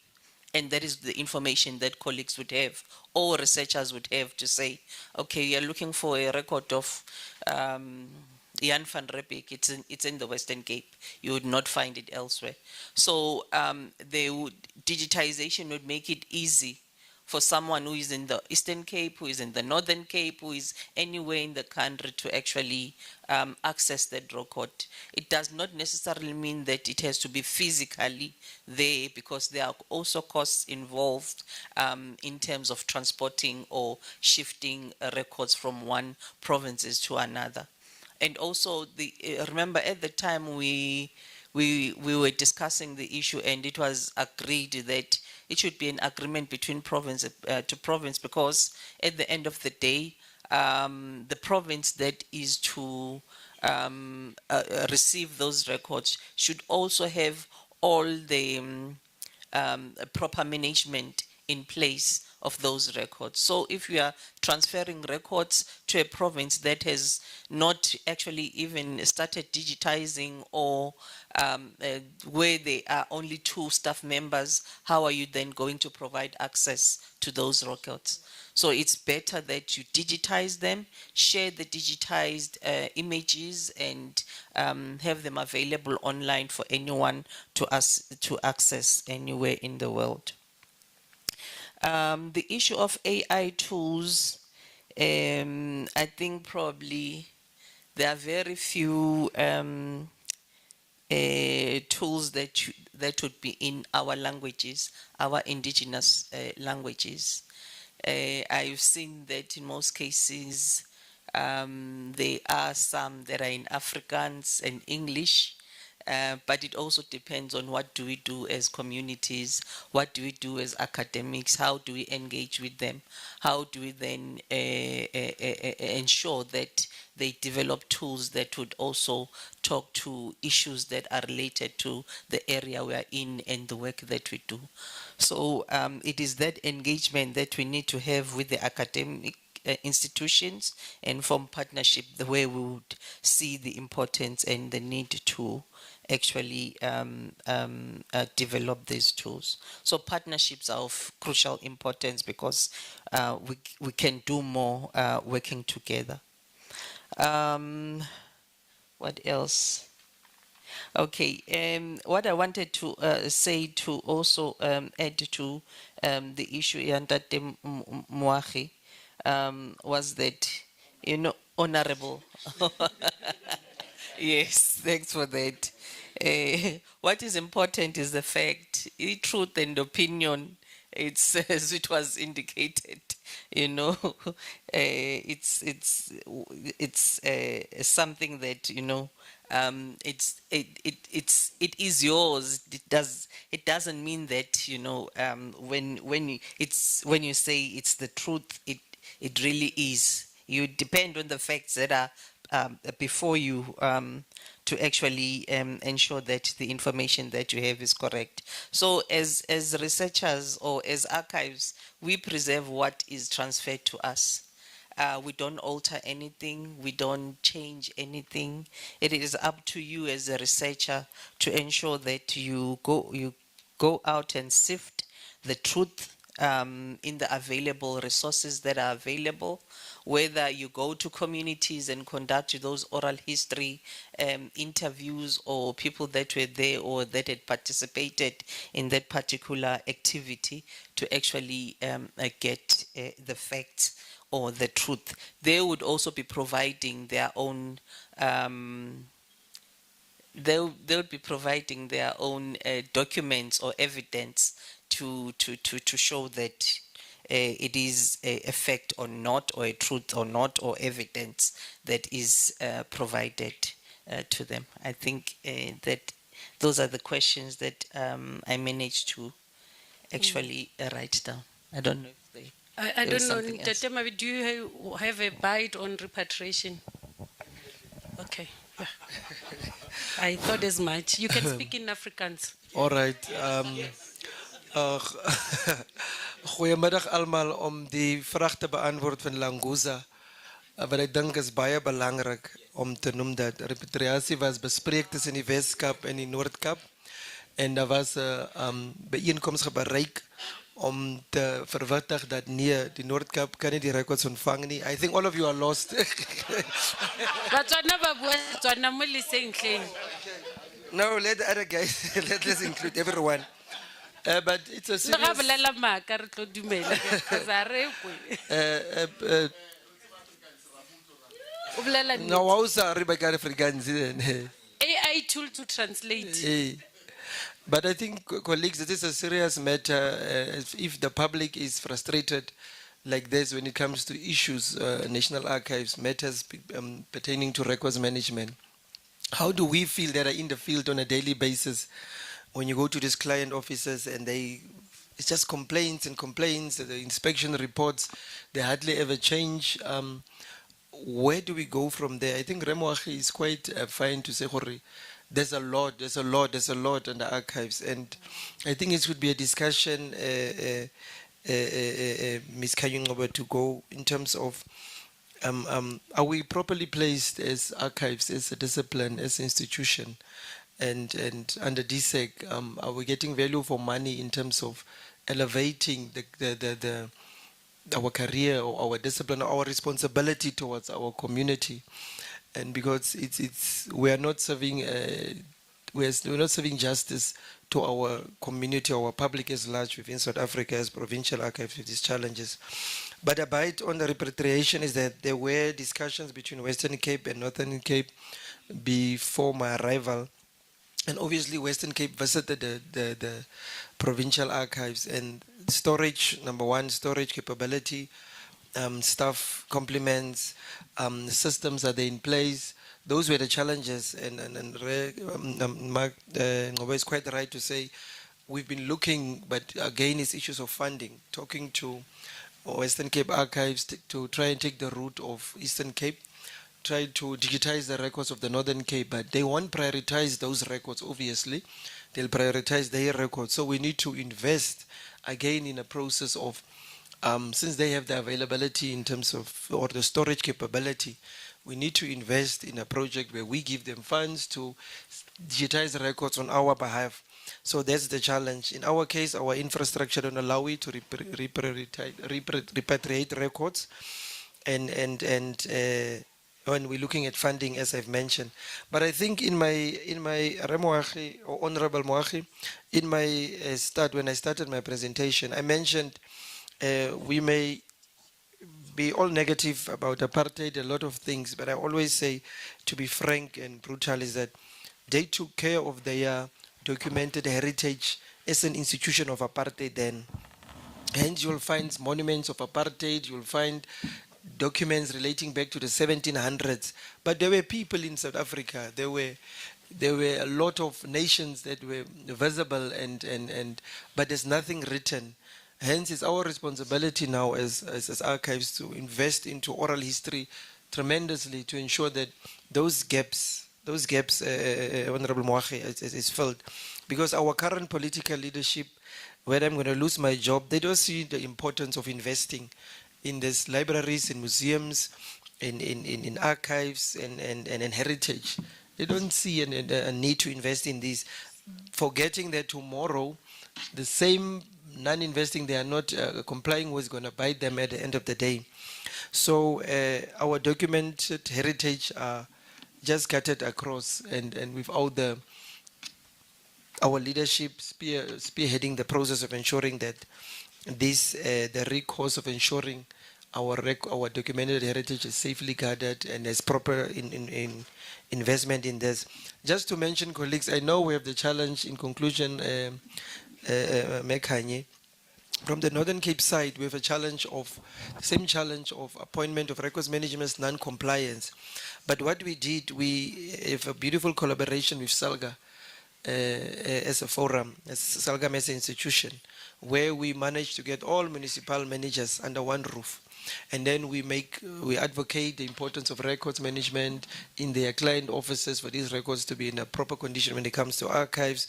And that is the information that colleagues would have or researchers would have to say, okay, you're looking for a record of Jan van Riebeeck, it's in the Western Cape. You would not find it elsewhere. So digitization would make it easy for someone who is in the Eastern Cape, who is in the Northern Cape, who is anywhere in the country to actually access that record. It does not necessarily mean that it has to be physically there, because there are also costs involved in terms of transporting or shifting records from one provinces to another. And also, remember at the time we were discussing the issue, and it was agreed that it should be an agreement between province to province, because at the end of the day, the province that is to receive those records should also have all the proper management in place of those records. So if you are transferring records to a province that has not actually even started digitizing, or where there are only 2 staff members, how are you then going to provide access to those records? So it's better that you digitize them, share the digitized images, and have them available online for anyone to access anywhere in the world. The issue of AI tools, I think probably there are very few tools that would be in our languages, our indigenous languages. I've seen that in most cases, there are some that are in Afrikaans and English, but it also depends on what do we do as communities, what do we do as academics, how do we engage with them, how do we then ensure that they develop tools that would also talk to issues that are related to the area we are in and the work that we do. So it is that engagement that we need to have with the academic institutions and form partnership, the way we would see the importance and the need to actually develop these tools. So partnerships are of crucial importance, because we can do more working together. What else? Okay, what I wanted to say to also add to the issue Yantate Moahi was that, you know, honorable. Yes, thanks for that. What is important is the fact, truth and opinion. It's as it was indicated, you know, it's something that, you know, it is yours. It doesn't mean that, you know, when you say it's the truth, it really is. You depend on the facts that are before you to actually ensure that the information that you have is correct. So as researchers or as archives, we preserve what is transferred to us. We don't alter anything. We don't change anything. It is up to you as a researcher to ensure that you go out and sift the truth in the available resources that are available, whether you go to communities and conduct those oral history interviews, or people that were there or that had participated in that particular activity to actually get the facts or the truth. They would also be providing their own they'll be providing their own documents or evidence to show that it is a fact or not, or a truth or not, or evidence that is provided to them. I think that those are the questions that I managed to actually write down. I don't know if they...
I don't know, Ntate Mabi, do you have a bite on repatriation? Okay. Yeah. I thought as much. You can speak in Afrikaans.
All right. Goeiemiddag almal, om die vraag te beantwoord van Languza. Wat ek dink is baie belangrik om te noem dat repatriasie was bespreek tussen die Wes-Kaap en die Noord-Kaap, en daar was 'n byeenkoms bereik om te verwittig dat nee, die Noord-Kaap kan nie die records ontvang nie. I think all of you are lost. No, let the other guys, let's include everyone.
But it's a
Le ga
serious.
bolela maaka re tlo dumela, 'cause a re kwe. O bolela nnete.
No, wausa re ba ka Afrikaans then.
AI tool to translate.
Eh. But I think, colleagues, it is a serious matter. If the public is frustrated like this when it comes to issues, National Archives, matters pertaining to records management, how do we feel that are in the field on a daily basis when you go to these client offices and it's just complaints and complaints, the inspection reports, they hardly ever change. Where do we go from there? I think Remoachi is quite fine to say, there's a lot in the archives. And I think it should be a discussion, Ms. Kayungoba, to go in terms of, are we properly placed as archives, as a discipline, as an institution? And under DSEC, are we getting value for money in terms of elevating our career or our discipline, or our responsibility towards our community? And because we are not serving we're not serving justice to our community, our public as large within South Africa as provincial archives with these challenges. But a bite on the repatriation is that there were discussions between Western Cape and Northern Cape before my arrival. And obviously Western Cape visited the provincial archives, and storage, number one, storage capability, staff complements, systems, are they in place? Those were the challenges, and Mark Ngoba is quite right to say we've been looking, but again it's issues of funding, talking to Western Cape Archives to try and take the route of Eastern Cape, try to digitize the records of the Northern Cape, but they won't prioritize those records, obviously. They'll prioritize their records. So we need to invest again in a process of, since they have the availability in terms of, or the storage capability, we need to invest in a project where we give them funds to digitize records on our behalf. So that's the challenge. In our case, our infrastructure don't allow it to repatriate records, and when we're looking at funding, as I've mentioned. But I think in my Remoachi, or Honorable Moachi, in my when I started my presentation, I mentioned we may be all negative about apartheid, a lot of things, but I always say, to be frank and brutal, is that they took care of their documented heritage as an institution of apartheid then. Hence, you'll find monuments of apartheid, you'll find documents relating back to the 1700s. But there were people in South Africa, there were a lot of nations that were visible, but there's nothing written. Hence, it's our responsibility now as archives to invest into oral history tremendously to ensure that those gaps, Honorable Moachi, is filled. Because our current political leadership, where I'm going to lose my job, they don't see the importance of investing in these libraries, in museums, in archives, and in heritage. They don't see a need to invest in these, forgetting that tomorrow, the same non-investing they are not complying with is going to bite them at the end of the day. So our documented heritage are just scattered across, and without our leadership spearheading the process of ensuring that the recourse of ensuring our documented heritage is safely guarded and there's proper in investment in this. Just to mention, colleagues, I know we have the challenge, in conclusion, Mekhanye, from the Northern Cape side, we have same challenge of appointment of records management non-compliance. But what we did, we have a beautiful collaboration with SALGA as a forum, as SALGA as an institution, where we managed to get all municipal managers under one roof. And then we advocate the importance of records management in their client offices for these records to be in a proper condition when it comes to archives.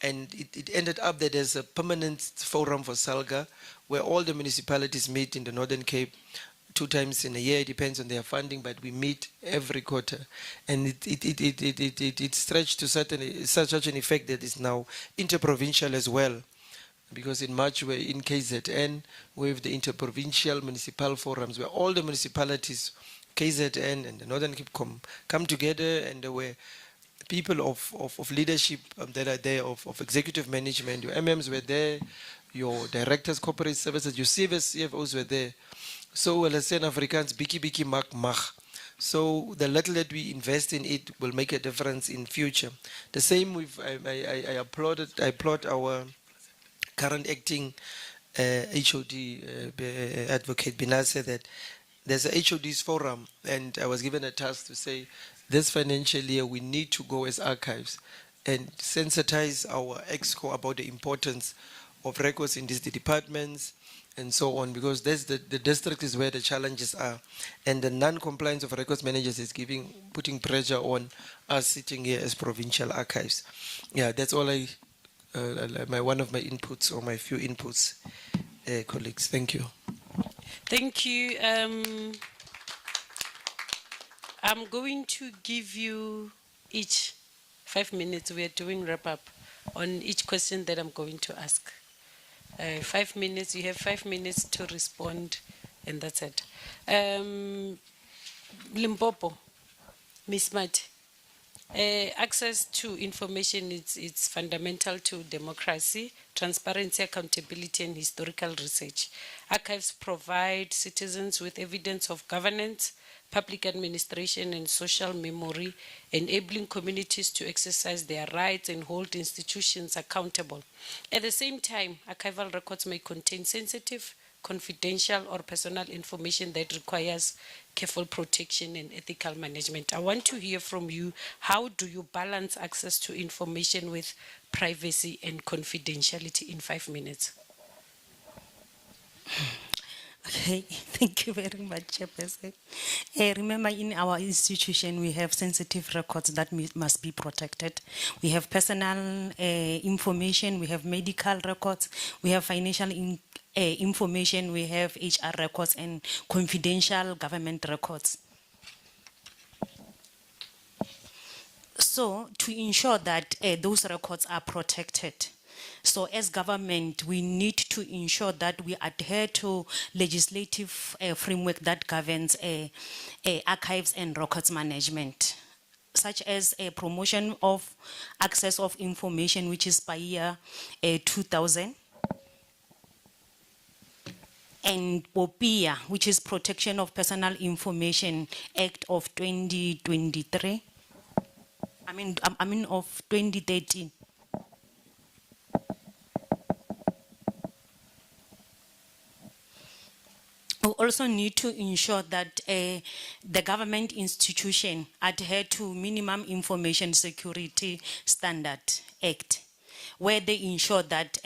And it ended up that there's a permanent forum for SALGA where all the municipalities meet in the Northern Cape 2 times in a year. It depends on their funding, but we meet every quarter. And it stretched to such an effect that it's now interprovincial as well. Because in March we're in KZN with the interprovincial municipal forums where all the municipalities, KZN and the Northern Cape come together, and there were people of leadership that are there, of executive management. Your MMs were there, your directors, corporate services, your CFOs were there. So, well, let's say in Afrikaans, biki mak mag. So the little that we invest in it will make a difference in future. The same with, I applaud our current acting HOD, Advocate Binal said that there's a HOD's forum, and I was given a task to say, this financial year we need to go as archives and sensitize our EXCO about the importance of records in these departments and so on, because that's the district is where the challenges are, and the non-compliance of records managers is putting pressure on us sitting here as provincial archives. Yeah, that's all one of my inputs, or my few inputs, colleagues. Thank you.
Thank you. I'm going to give you each 5 minutes. We are doing wrap up on each question that I'm going to ask. 5 minutes, you have 5 minutes to respond, and that's it. Limpopo, Ms. Mati, access to information it's fundamental to democracy, transparency, accountability, and historical research. Archives provide citizens with evidence of governance, public administration, and social memory, enabling communities to exercise their rights and hold institutions accountable. At the same time, archival records may contain sensitive, confidential, or personal information that requires careful protection and ethical management. I want to hear from you, how do you balance access to information with privacy and confidentiality in 5 minutes?
Okay, thank you very much, Chairperson. Remember, in our institution, we have sensitive records that must be protected. We have personal information, we have medical records, we have financial information, we have HR records, and confidential government records. So, to ensure that those records are protected, so as government, we need to ensure that we adhere to legislative framework that governs archives and records management, such as a promotion of access of information, which is by year 2000, and POPIA, which is Protection of Personal Information Act of 2023. I mean of 2013. We also need to ensure that the government institution adhere to Minimum Information Security Standard Act, where they ensure that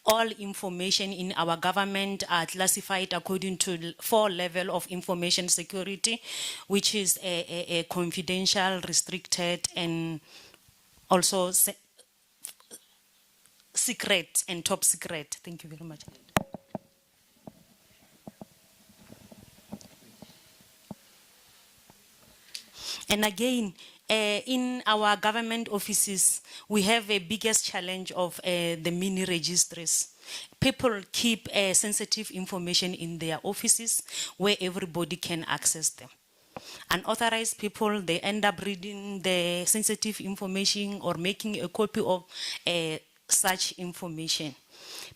all information in our government are classified according to 4 levels of information security, which is a confidential, restricted, and also secret and top secret. Thank you very much. And again, in our government offices, we have a biggest challenge of the mini registries. People keep sensitive information in their offices where everybody can access them. Unauthorized people, they end up reading the sensitive information or making a copy of such information.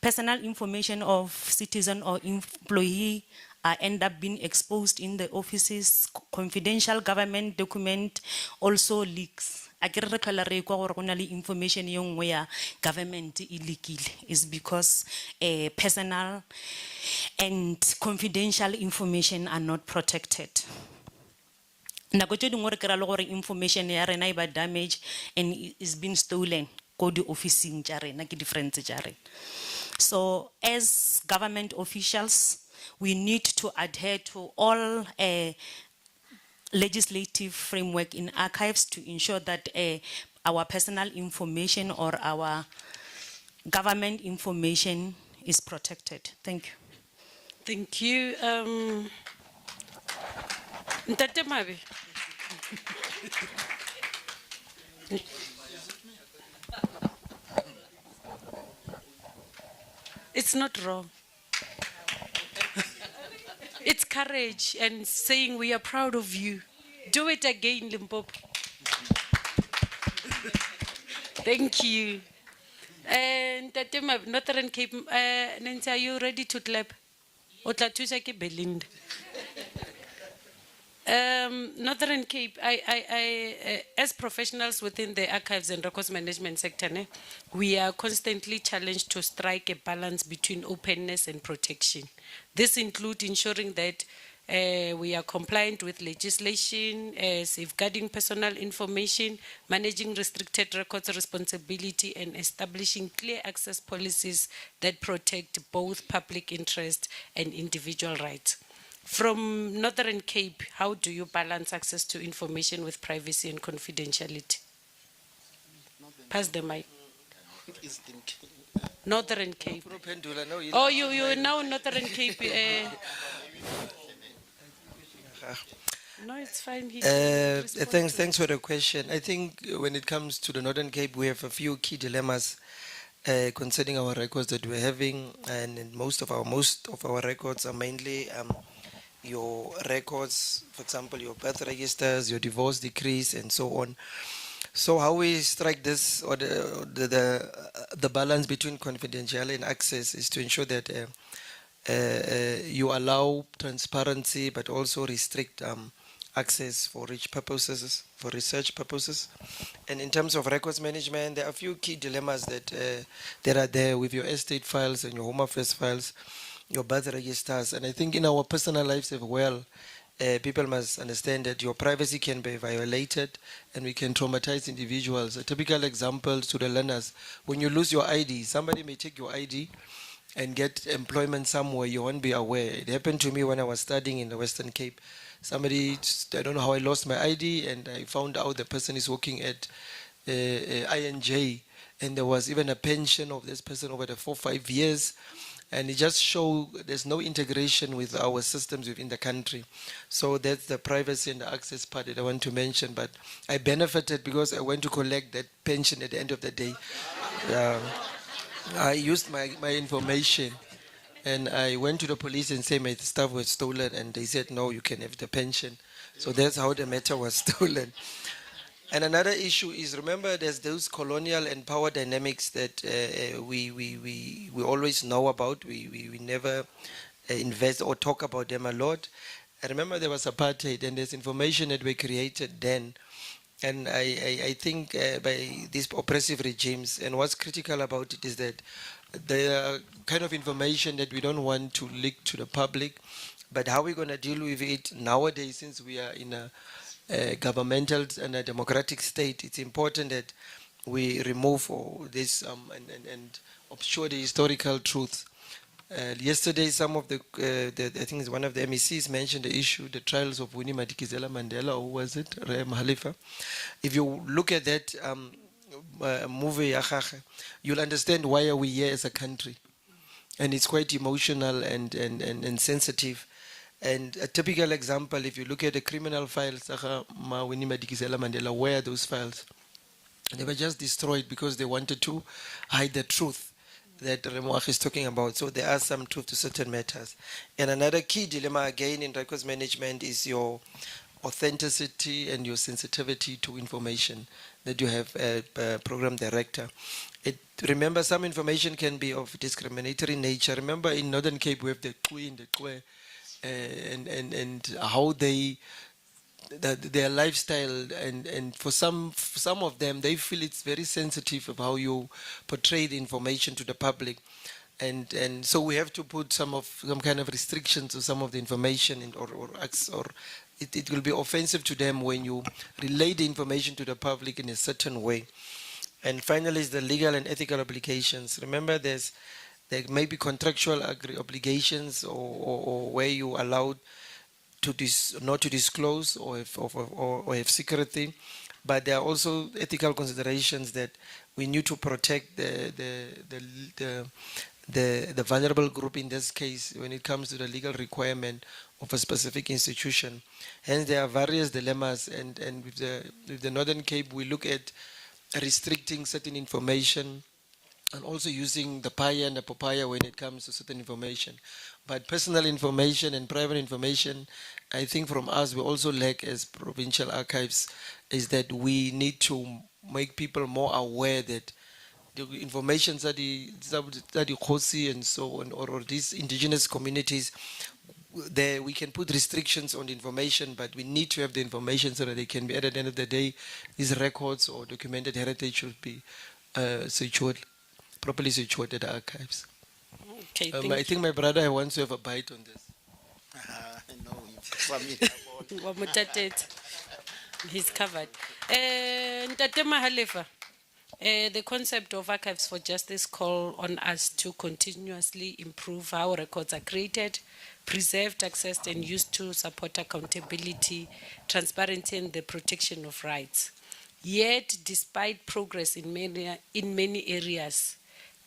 Personal information of citizen or employee end up being exposed in the offices. Confidential government document also leaks. Information yung where government illegal is because personal and confidential information are not protected. Information ya rena iba damage and is being stolen. Go to office different. So as government officials, we need to adhere to all legislative framework in archives to ensure that our personal information or our government information is protected. Thank you.
Thank you. Ntate Mabe. It's not wrong. It's courage and saying we are proud of you. Do it again, Limpopo. Thank you. And Northern Cape, Nancy, are you ready to clap? O tla thusa ke Belinda. Northern Cape, as professionals within the archives and records management sector, we are constantly challenged to strike a balance between openness and protection. This includes ensuring that we are compliant with legislation, safeguarding personal information, managing restricted records responsibility, and establishing clear access policies that protect both public interest and individual rights. From Northern Cape, how do you balance access to information with privacy and confidentiality? Pass the mic. Northern Cape. Oh, you now Northern Cape. No, it's fine.
Thanks for the question. I think when it comes to the Northern Cape, we have a few key dilemmas concerning our records that we're having, and most of our records are mainly your records, for example, your birth registers, your divorce decrees, and so on. So how we strike this, or the balance between confidentiality and access, is to ensure that you allow transparency, but also restrict access for rich purposes, for research purposes. And in terms of records management, there are a few key dilemmas that are there with your estate files and your home affairs files, your birth registers. And I think in our personal lives as well, people must understand that your privacy can be violated and we can traumatize individuals. A typical example to the learners, when you lose your ID, somebody may take your ID and get employment somewhere, you won't be aware. It happened to me when I was studying in the Western Cape. Somebody, I don't know how I lost my ID, and I found out the person is working at INJ, and there was even a pension of this person over the 4 or 5 years. And it just shows there's no integration with our systems within the country. So that's the privacy and the access part that I want to mention. But I benefited because I went to collect that pension at the end of the day. I used my information, and I went to the police and said my stuff was stolen, and they said, no, you can have the pension. So that's how the matter was stolen. And another issue is, remember, there's those colonial and power dynamics that we always know about. We never invest or talk about them a lot. I remember there was apartheid, and there's information that were created then. And I think by these oppressive regimes, and what's critical about it is that there are kind of information that we don't want to leak to the public, but how we're going to deal with it nowadays, since we are in a governmental and a democratic state, it's important that we remove all this and obscure the historical truth. Yesterday, some of I think it's one of the MECs mentioned the issue, the trials of Winnie Madikizela Mandela, or was it Raya Mahalifa? If you look at that movie, you'll understand why are we here as a country. And it's quite emotional and sensitive. And a typical example, if you look at the criminal files, Winnie Madikizela Mandela, where are those files? They were just destroyed because they wanted to hide the truth that Remoach is talking about. So there are some truth to certain matters. And another key dilemma again in records management is your authenticity and your sensitivity to information that you have a program director. Remember, some information can be of discriminatory nature. Remember, in Northern Cape, we have the Kwe and the Kwe, and how their lifestyle, and for some of them, they feel it's very sensitive of how you portray the information to the public, and so we have to put some kind of restrictions to some of the information, or it will be offensive to them when you relay the information to the public in a certain way. And finally is the legal and ethical obligations. Remember, there may be contractual obligations or where you allowed not to disclose or have secrecy, but there are also ethical considerations that we need to protect the vulnerable group in this case when it comes to the legal requirement of a specific institution. Hence, there are various dilemmas, and with the Northern Cape, we look at restricting certain information and also using the PAIA and the POPAIA when it comes to certain information. But personal information and private information, I think from us, we also lack as provincial archives, is that we need to make people more aware that the information that the Khosi and so on, or these indigenous communities, there we can put restrictions on the information, but we need to have the information so that they can be, at the end of the day, these records or documented heritage should be secured, properly secured at the archives.
Okay,
I think my brother wants to have a bite on this.
Wa Mutatet. He's covered. Ntate Mahalefa, the concept of Archives for Justice call on us to continuously improve how records are created, preserved, accessed, and used to support accountability, transparency, and the protection of rights. Yet, despite progress in many areas,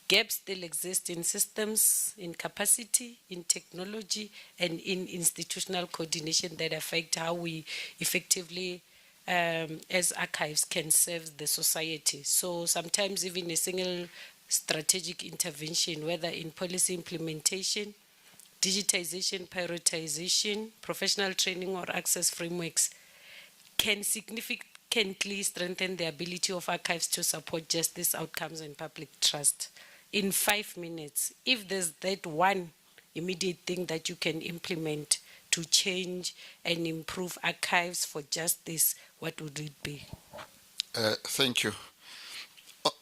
gaps still exist in systems, in capacity, in technology, and in institutional coordination that affect how we effectively, as archives, can serve the society. So sometimes even a single strategic intervention, whether in policy implementation, digitization, prioritization, professional training, or access frameworks, can significantly strengthen the ability of archives to support justice outcomes and public trust. In 5 minutes, if there's that one immediate thing that you can implement to change and improve archives for justice, what would it be?
Thank you.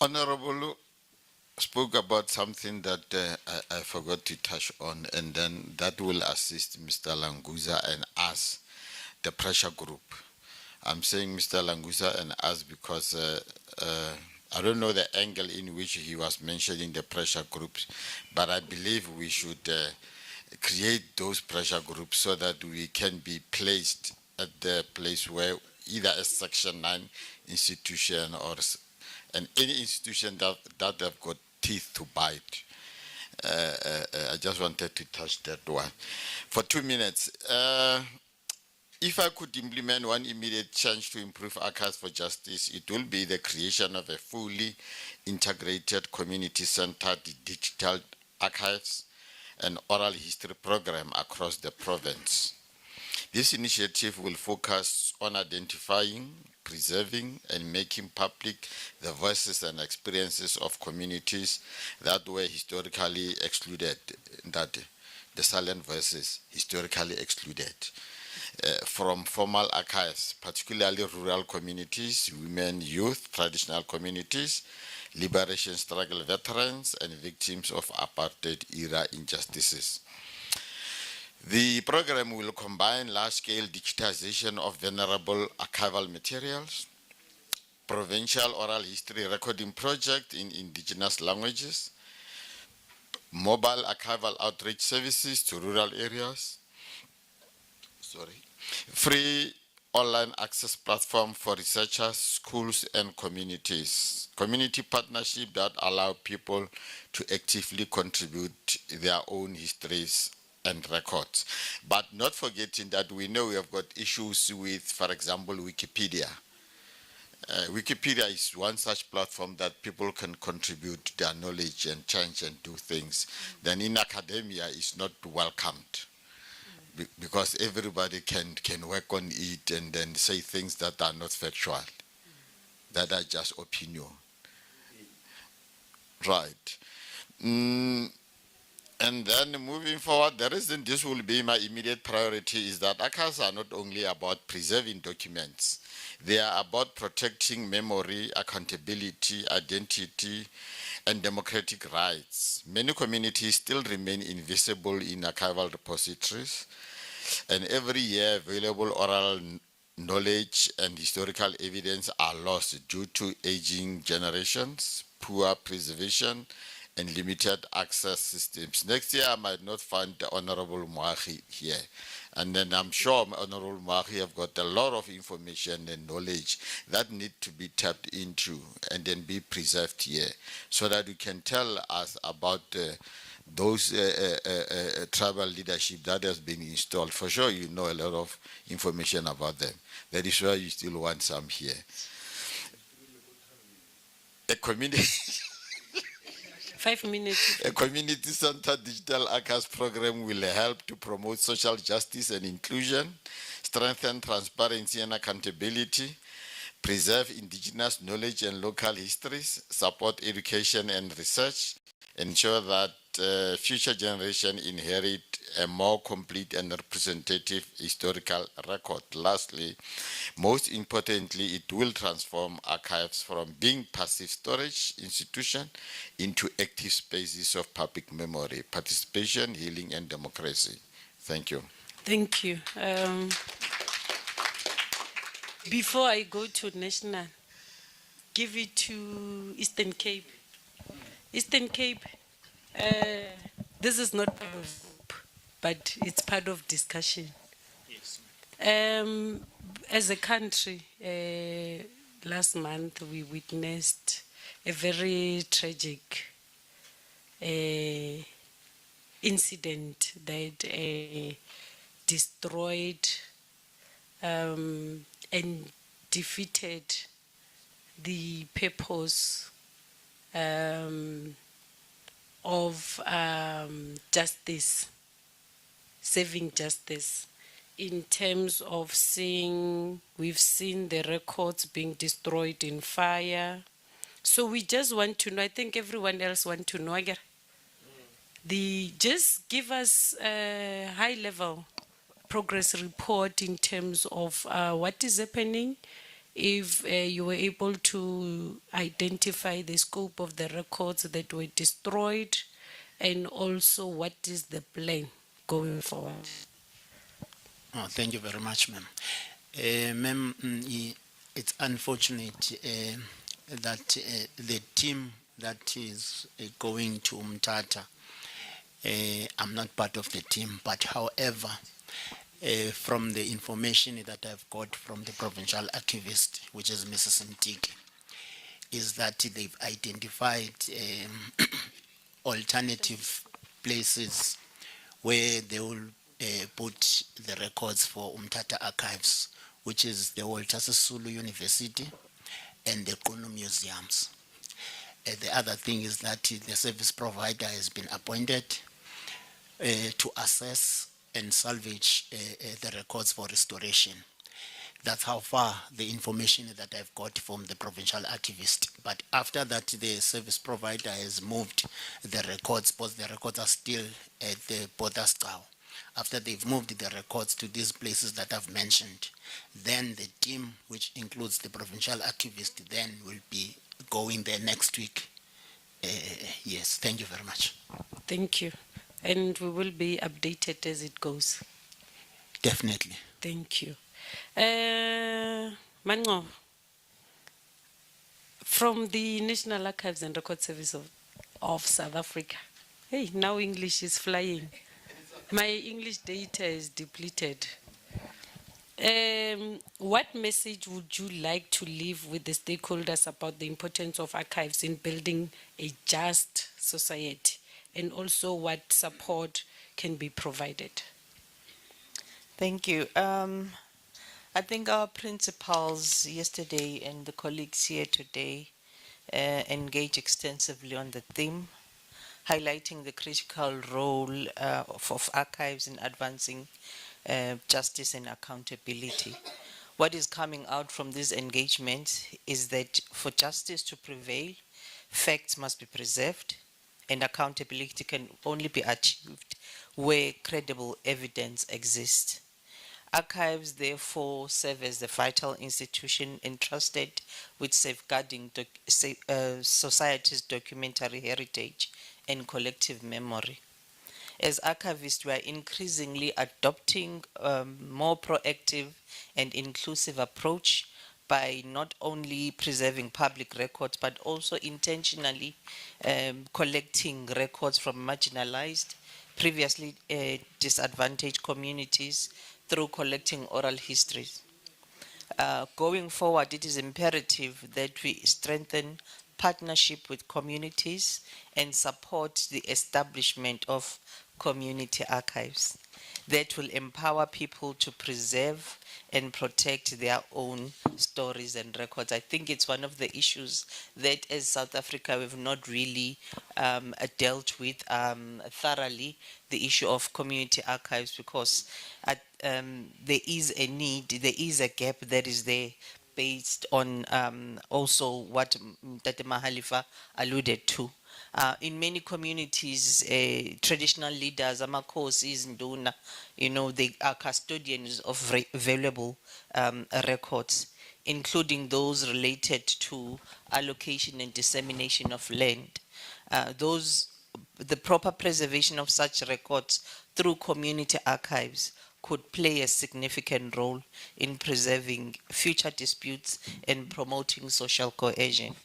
Honorable spoke about something that I forgot to touch on, and then that will assist Mr. Languza and us, the pressure group. I'm saying Mr. Languza and us because I don't know the angle in which he was mentioning the pressure groups, but I believe we should create those pressure groups so that we can be placed at the place where either a Section 9 institution or any institution that have got teeth to bite. I just wanted to touch that one. For 2 minutes, if I could implement one immediate change to improve archives for justice, it will be the creation of a fully integrated community-centered digital archives and oral history program across the province. This initiative will focus on identifying, preserving, and making public the voices and experiences of communities that were historically excluded, that the silent voices historically excluded from formal archives, particularly rural communities, women, youth, traditional communities, liberation struggle veterans, and victims of apartheid-era injustices. The program will combine large-scale digitization of venerable archival materials, provincial oral history recording project in indigenous languages, mobile archival outreach services to rural areas, free online access platform for researchers, schools, and communities, community partnership that allow people to actively contribute their own histories and records. But not forgetting that we know we have got issues with, for example, Wikipedia. Wikipedia is one such platform that people can contribute their knowledge and change and do things. Then in academia, it's not welcomed because everybody can work on it and then say things that are not factual, that are just opinion. Right. And then moving forward, the reason this will be my immediate priority is that archives are not only about preserving documents, they are about protecting memory, accountability, identity, and democratic rights. Many communities still remain invisible in archival repositories, and every year available oral knowledge and historical evidence are lost due to aging generations, poor preservation, and limited access systems. Next year, I might not find the Honorable Moagi here. And then I'm sure Honorable Moagi have got a lot of information and knowledge that need to be tapped into and then be preserved here so that you can tell us about those tribal leadership that has been installed. For sure, you know a lot of information about them. That is why you still want some here. A community...
5 minutes.
A community-centered digital archives program will help to promote social justice and inclusion, strengthen transparency and accountability, preserve indigenous knowledge and local histories, support education and research, ensure that future generations inherit a more complete and representative historical record. Lastly, most importantly, it will transform archives from being passive storage institution into active spaces of public memory, participation, healing, and democracy. Thank you.
Thank you. Before I go to national, give it to Eastern Cape. Eastern Cape, this is not part of group, but it's part of discussion.
Yes.
As a country, last month we witnessed a very tragic incident that destroyed and defeated the purpose of justice, serving justice, in terms of we've seen the records being destroyed in fire. So we just want to know, I think everyone else want to know again. Just give us a high level progress report in terms of what is happening, if you were able to identify the scope of the records that were destroyed, and also what is the plan going forward.
Oh, thank you very much, ma'am. Ma'am, it's unfortunate that the team that is going to Umtata, I'm not part of the team, but however, from the information that I've got from the provincial activist, which is Mrs. Mtiki, is that they've identified alternative places where they will put the records for Umtata Archives, which is the Walter Sisulu University and the Qunu Museums. The other thing is that the service provider has been appointed to assess and salvage the records for restoration. That's how far the information that I've got from the provincial activist. But after that, the service provider has moved the records, but the records are still at the Bodaskau. After they've moved the records to these places that I've mentioned, then the team, which includes the provincial activist, then will be going there next week. Yes, thank you very much.
Thank you. And we will be updated as it goes.
Definitely.
Thank you. Mango, from the National Archives and Record Service of South Africa. Hey, now English is flying. My English data is depleted. What message would you like to leave with the stakeholders about the importance of archives in building a just society, and also what support can be provided?
Thank you. I think our principals yesterday and the colleagues here today engaged extensively on the theme, highlighting the critical role of archives in advancing justice and accountability. What is coming out from this engagement is that for justice to prevail, facts must be preserved, and accountability can only be achieved where credible evidence exists. Archives therefore serve as the vital institution entrusted with safeguarding society's documentary heritage and collective memory. As archivists, we are increasingly adopting a more proactive and inclusive approach by not only preserving public records, but also intentionally collecting records from marginalized, previously disadvantaged communities through collecting oral histories. Going forward, it is imperative that we strengthen partnership with communities and support the establishment of community archives that will empower people to preserve and protect their own stories and records. I think it's one of the issues that as South Africa we've not really dealt with thoroughly, the issue of community archives, because there is a need, there is a gap that is there, based on also what Tate Mahalifa alluded to. In many communities, traditional leaders, amakhosis, nduna, you know, they are custodians of valuable records, including those related to allocation and dissemination of land. The proper preservation of such records through community archives could play a significant role in preserving future disputes and promoting social cohesion.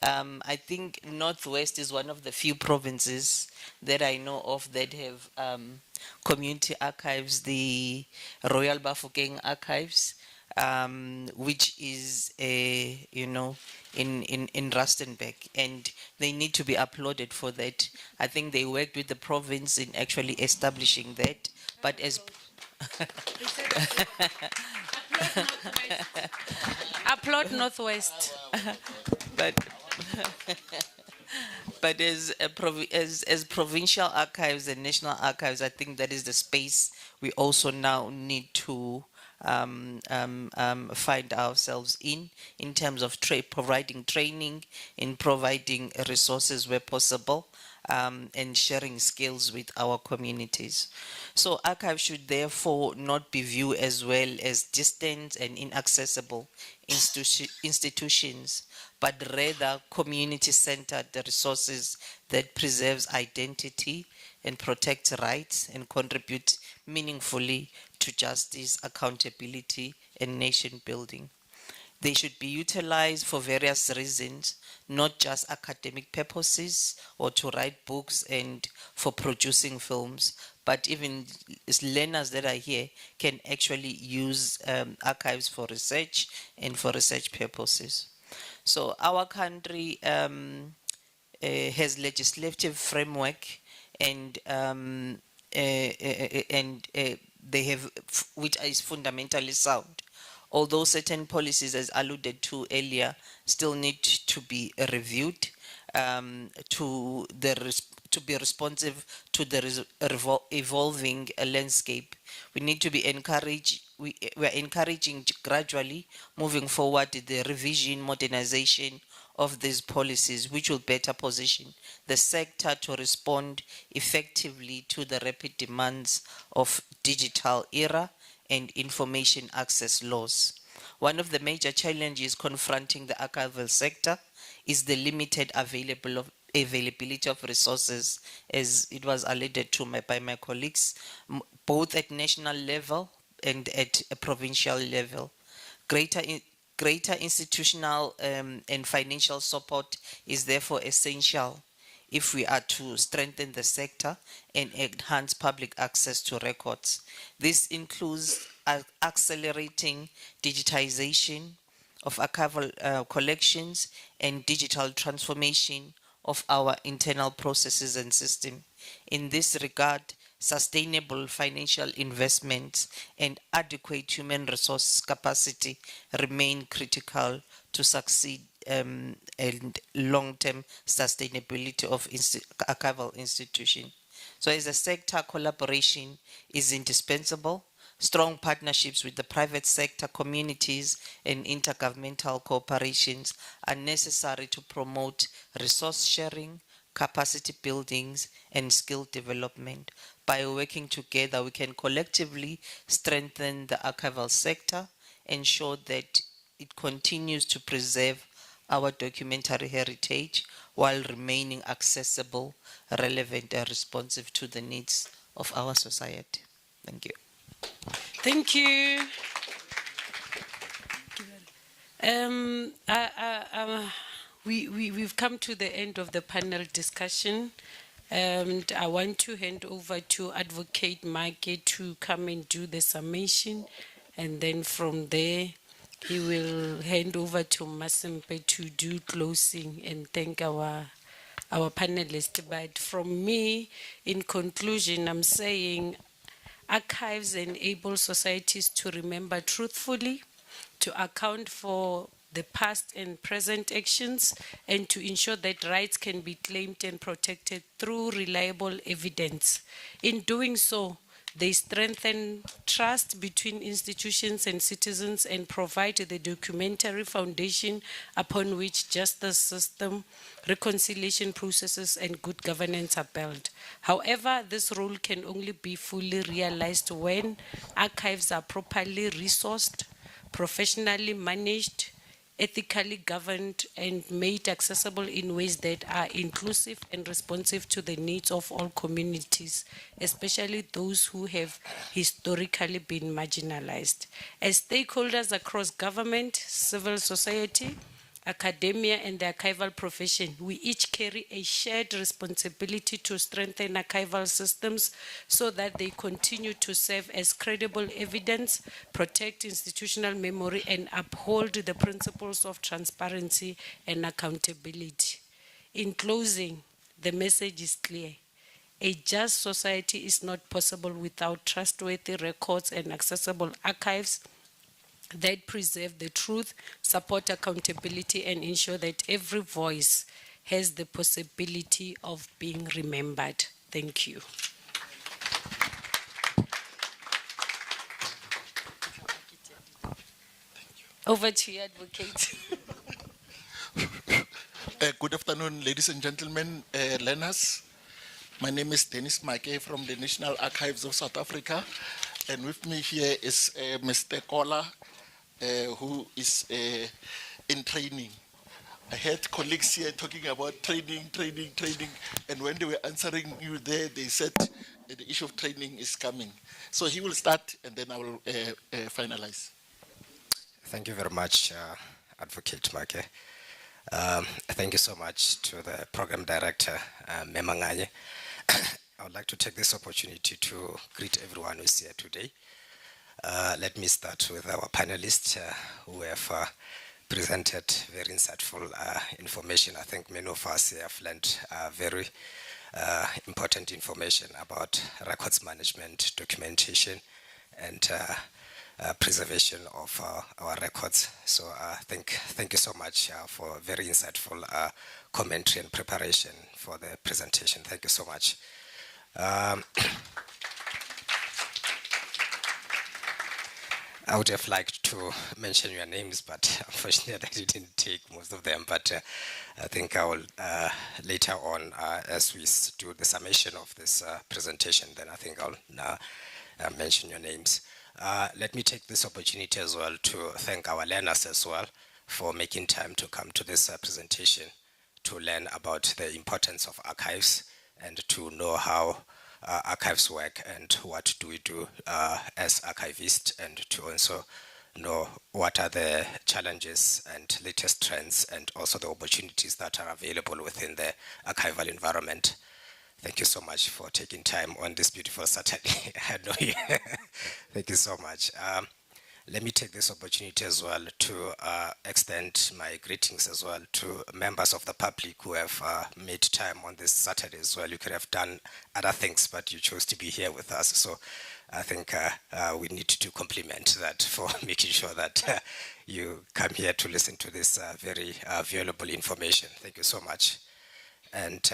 I think Northwest is one of the few provinces that I know of that have community archives, the Royal Bafokeng Archives, which is, you know, in Rustenburg, and they need to be applauded for that. I think they worked with the province in actually establishing that, but as
Applaud Northwest.
but as provincial archives and national archives, I think that is the space we also now need to find ourselves in terms of providing training, in providing resources where possible, and sharing skills with our communities. So archives should therefore not be viewed as well as distant and inaccessible institutions, but rather community-centered resources that preserves identity and protect rights and contribute meaningfully to justice, accountability, and nation building. They should be utilized for various reasons, not just academic purposes or to write books and for producing films, but even learners that are here can actually use archives for research and for research purposes. So our country has legislative framework and they have, which is fundamentally sound. Although certain policies, as alluded to earlier, still need to be reviewed to be responsive to the evolving landscape. We need to be encouraged. We are encouraging gradually moving forward the revision, modernization of these policies, which will better position the sector to respond effectively to the rapid demands of digital era and information access laws. One of the major challenges confronting the archival sector is the limited availability of resources, as it was alluded to by my colleagues, both at national level and at a provincial level. Greater institutional and financial support is therefore essential if we are to strengthen the sector and enhance public access to records. This includes accelerating digitization of archival collections and digital transformation of our internal processes and system. In this regard, sustainable financial investments and adequate human resource capacity remain critical to succeed and long-term sustainability of archival institution. So as a sector, collaboration is indispensable. Strong partnerships with the private sector, communities, and intergovernmental cooperations are necessary to promote resource sharing, capacity buildings, and skill development. By working together, we can collectively strengthen the archival sector, ensure that it continues to preserve our documentary heritage while remaining accessible, relevant, and responsive to the needs of our society. Thank you.
Thank you. We've come to the end of the panel discussion, and I want to hand over to Advocate Make to come and do the summation, and then from there he will hand over to Masempe to do closing and thank our panelists. But from me, in conclusion, I'm saying archives enable societies to remember truthfully, to account for the past and present actions, and to ensure that rights can be claimed and protected through reliable evidence. In doing so, They strengthen trust between institutions and citizens and provide the documentary foundation upon which justice system, reconciliation processes, and good governance are built. However, this role can only be fully realized when archives are properly resourced, professionally managed, ethically governed, and made accessible in ways that are inclusive and responsive to the needs of all communities, especially those who have historically been marginalized. As stakeholders across government, civil society, academia, and the archival profession, we each carry a shared responsibility to strengthen archival systems so that they continue to serve as credible evidence, protect institutional memory, and uphold the principles of transparency and accountability. In closing, the message is clear. A just society is not possible without trustworthy records and accessible archives that preserve the truth, support accountability, and ensure that every voice has the possibility of being remembered. Thank you. Over to you, Advocate.
Good afternoon, ladies and gentlemen, learners. My name is Dennis Make from the National Archives of South Africa. And with me here is Mr. Kola, who is in training. I heard colleagues here talking about training, and when they were answering you there, they said the issue of training is coming. So he will start, and then I will finalize.
Thank you very much, Advocate Make. Thank you so much to the Program Director, Memanganye. I would like to take this opportunity to greet everyone who's here today. Let me start with our panelists who have presented very insightful information. I think many of us have learned very important information about records management, documentation, and preservation of our records. So thank you so much for very insightful commentary and preparation for the presentation. Thank you so much. I would have liked to mention your names, but unfortunately I didn't take most of them. But I think I will later on, as we do the summation of this presentation, then I think I'll now mention your names. Let me take this opportunity as well to thank our learners as well for making time to come to this presentation to learn about the importance of archives and to know how archives work and what do we do as archivists, and to also know what are the challenges and latest trends and also the opportunities that are available within the archival environment. Thank you so much for taking time on this beautiful Saturday. I know you. Thank you so much. Let me take this opportunity as well to extend my greetings as well to members of the public who have made time on this Saturday as well. You could have done other things, but you chose to be here with us. So I think we need to compliment that for making sure that you come here to listen to this very valuable information. Thank you so much. And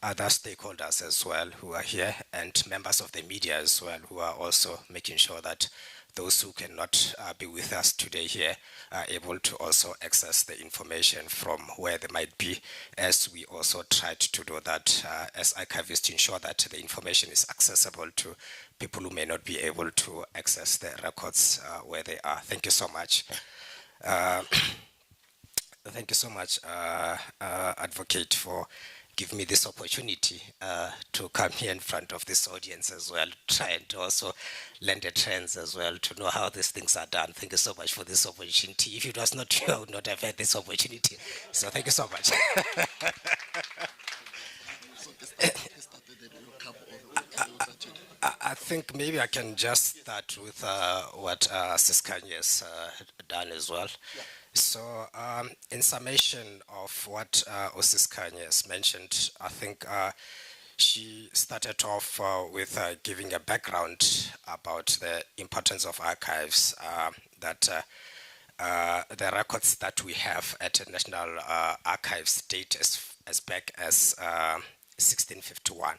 other stakeholders as well who are here, and members of the media as well who are also making sure that those who cannot be with us today here are able to also access the information from where they might be, as we also tried to do that as archivists to ensure that the information is accessible to people who may not be able to access the records where they are. Thank you so much. Thank you so much, Advocate, for giving me this opportunity to come here in front of this audience as well, trying to also learn the trends as well, to know how these things are done. Thank you so much for this opportunity. If it was not you, I would not have had this opportunity. So thank you so much. I think maybe I can just start with what Siskanye has done as well. So in summation of what Siskanye has mentioned, I think she started off with giving a background about the importance of archives, that the records that we have at the National Archives date as back as 1651.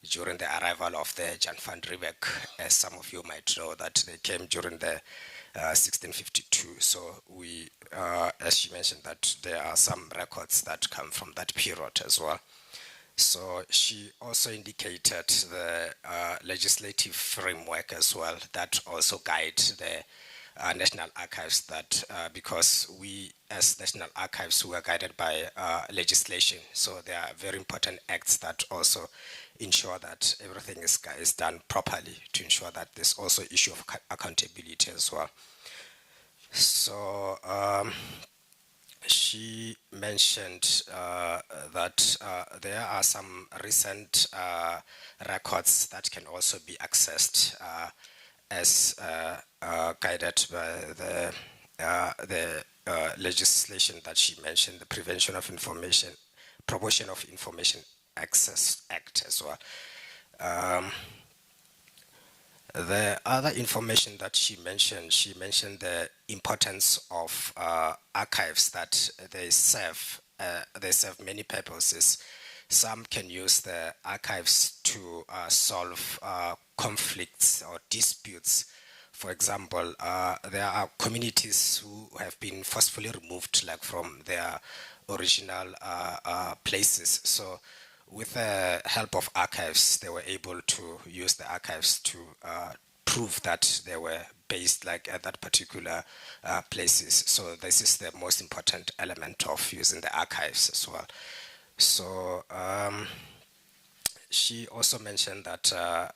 during the arrival of the Jan van Riebeck. As some of you might know, that they came during the 1652. So we, as she mentioned, that there are some records that come from that period as well. So she also indicated the legislative framework as well that also guide the National Archives, that because we as National Archives we are guided by legislation, so there are very important acts that also ensure that everything is done properly, to ensure that there's also issue of accountability as well. So she mentioned that there are some recent records that can also be accessed as guided by the legislation that she mentioned, the Prevention of Information, Promotion of Information Access Act as well. The other information that she mentioned the importance of archives, that they serve many purposes. Some can use the archives to solve conflicts or disputes. For example, there are communities who have been forcefully removed, like from their original places. So with the help of archives, they were able to use the archives to prove that they were based like at that particular places. So this is the most important element of using the archives as well. So she also mentioned that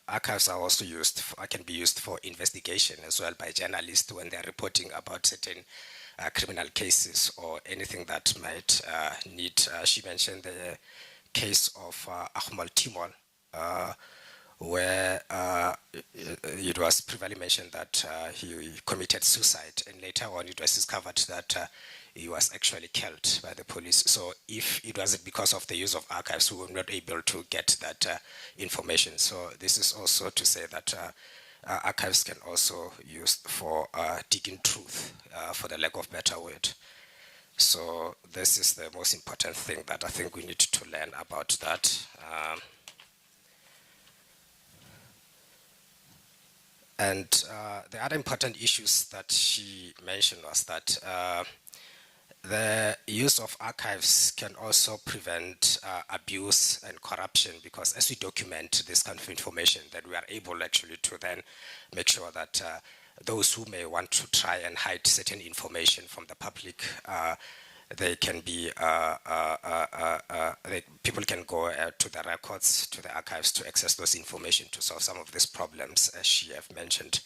archives are also can be used for investigation as well by journalists when they're reporting about certain criminal cases or anything that might need. She mentioned the case of Ahmal Timol, where it was previously mentioned that he committed suicide, and later on it was discovered that he was actually killed by the police. So if it wasn't because of the use of archives, we were not able to get that information. So this is also to say that archives can also be used for digging truth, for the lack of better word. So this is the most important thing that I think we need to learn about that. And the other important issues that she mentioned was that the use of archives can also prevent abuse and corruption, because as we document this kind of information, then we are able actually to then make sure that those who may want to try and hide certain information from the public, they can be, people can go to the records, to the archives to access those information to solve some of these problems, as she have mentioned.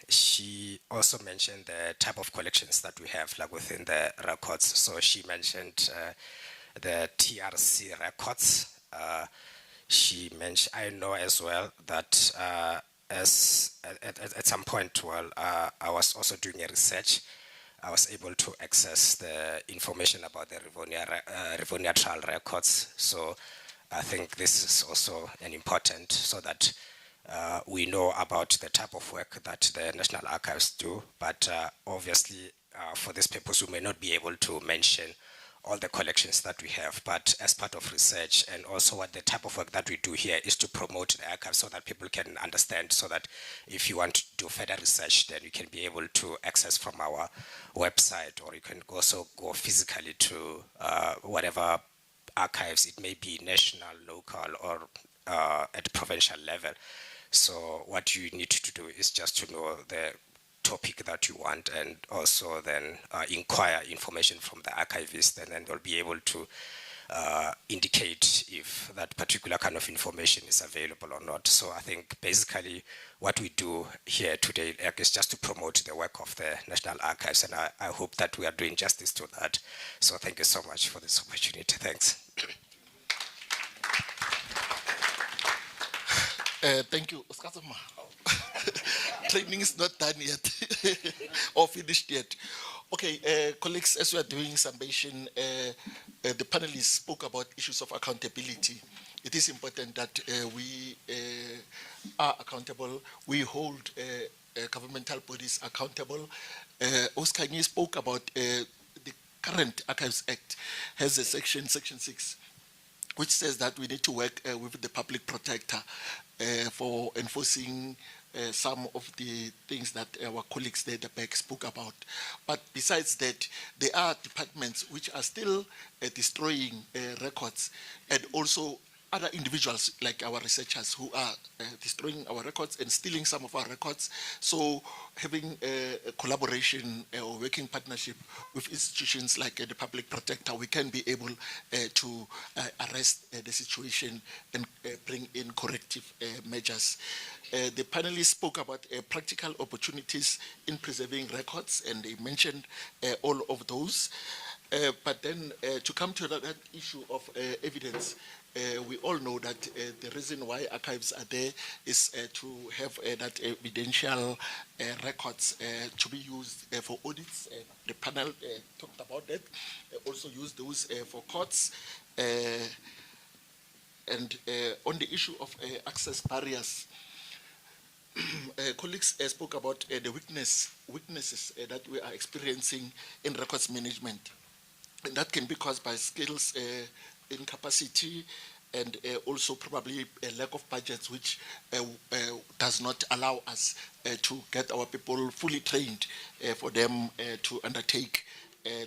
She also mentioned the type of collections that we have like within the records. So she mentioned the TRC records. She mentioned, I know as well that as at some point, well, I was also doing a research. I was able to access the information about the Rivonia trial records. So I think this is also an important, so that we know about the type of work that the National Archives do, but obviously for this purpose we may not be able to mention all the collections that we have, but as part of research and also what the type of work that we do here is to promote the archives so that people can understand, so that if you want to do further research, then you can be able to access from our website, or you can also go physically to whatever archives, it may be national, local, or at provincial level. So what you need to do is just to know the topic that you want, and also then inquire information from the archivist, and then they'll be able to indicate if that particular kind of information is available or not. So I think basically what we do here today is just to promote the work of the National Archives, and I hope that we are doing justice to that. So thank you so much for this opportunity. Thanks.
Thank you. Training is not done yet or finished yet. Okay, colleagues, as we are doing summation, the panelists spoke about issues of accountability. It is important that we are accountable. We hold governmental bodies accountable. Oscar Nye spoke about the current Archives Act has a section 6, which says that we need to work with the public protector for enforcing some of the things that our colleagues there at the back spoke about. But besides that, there are departments which are still destroying records, and also other individuals like our researchers who are destroying our records and stealing some of our records. So having a collaboration or working partnership with institutions like the public protector, we can be able to arrest the situation and bring in corrective measures. The panelists spoke about practical opportunities in preserving records, and they mentioned all of those. But then to come to that issue of evidence, we all know that the reason why archives are there is to have that evidential records to be used for audits. The panel talked about that. Also use those for courts. And on the issue of access barriers, colleagues spoke about the weaknesses that we are experiencing in records management. And that can be caused by skills, incapacity, and also probably a lack of budgets, which does not allow us to get our people fully trained for them to undertake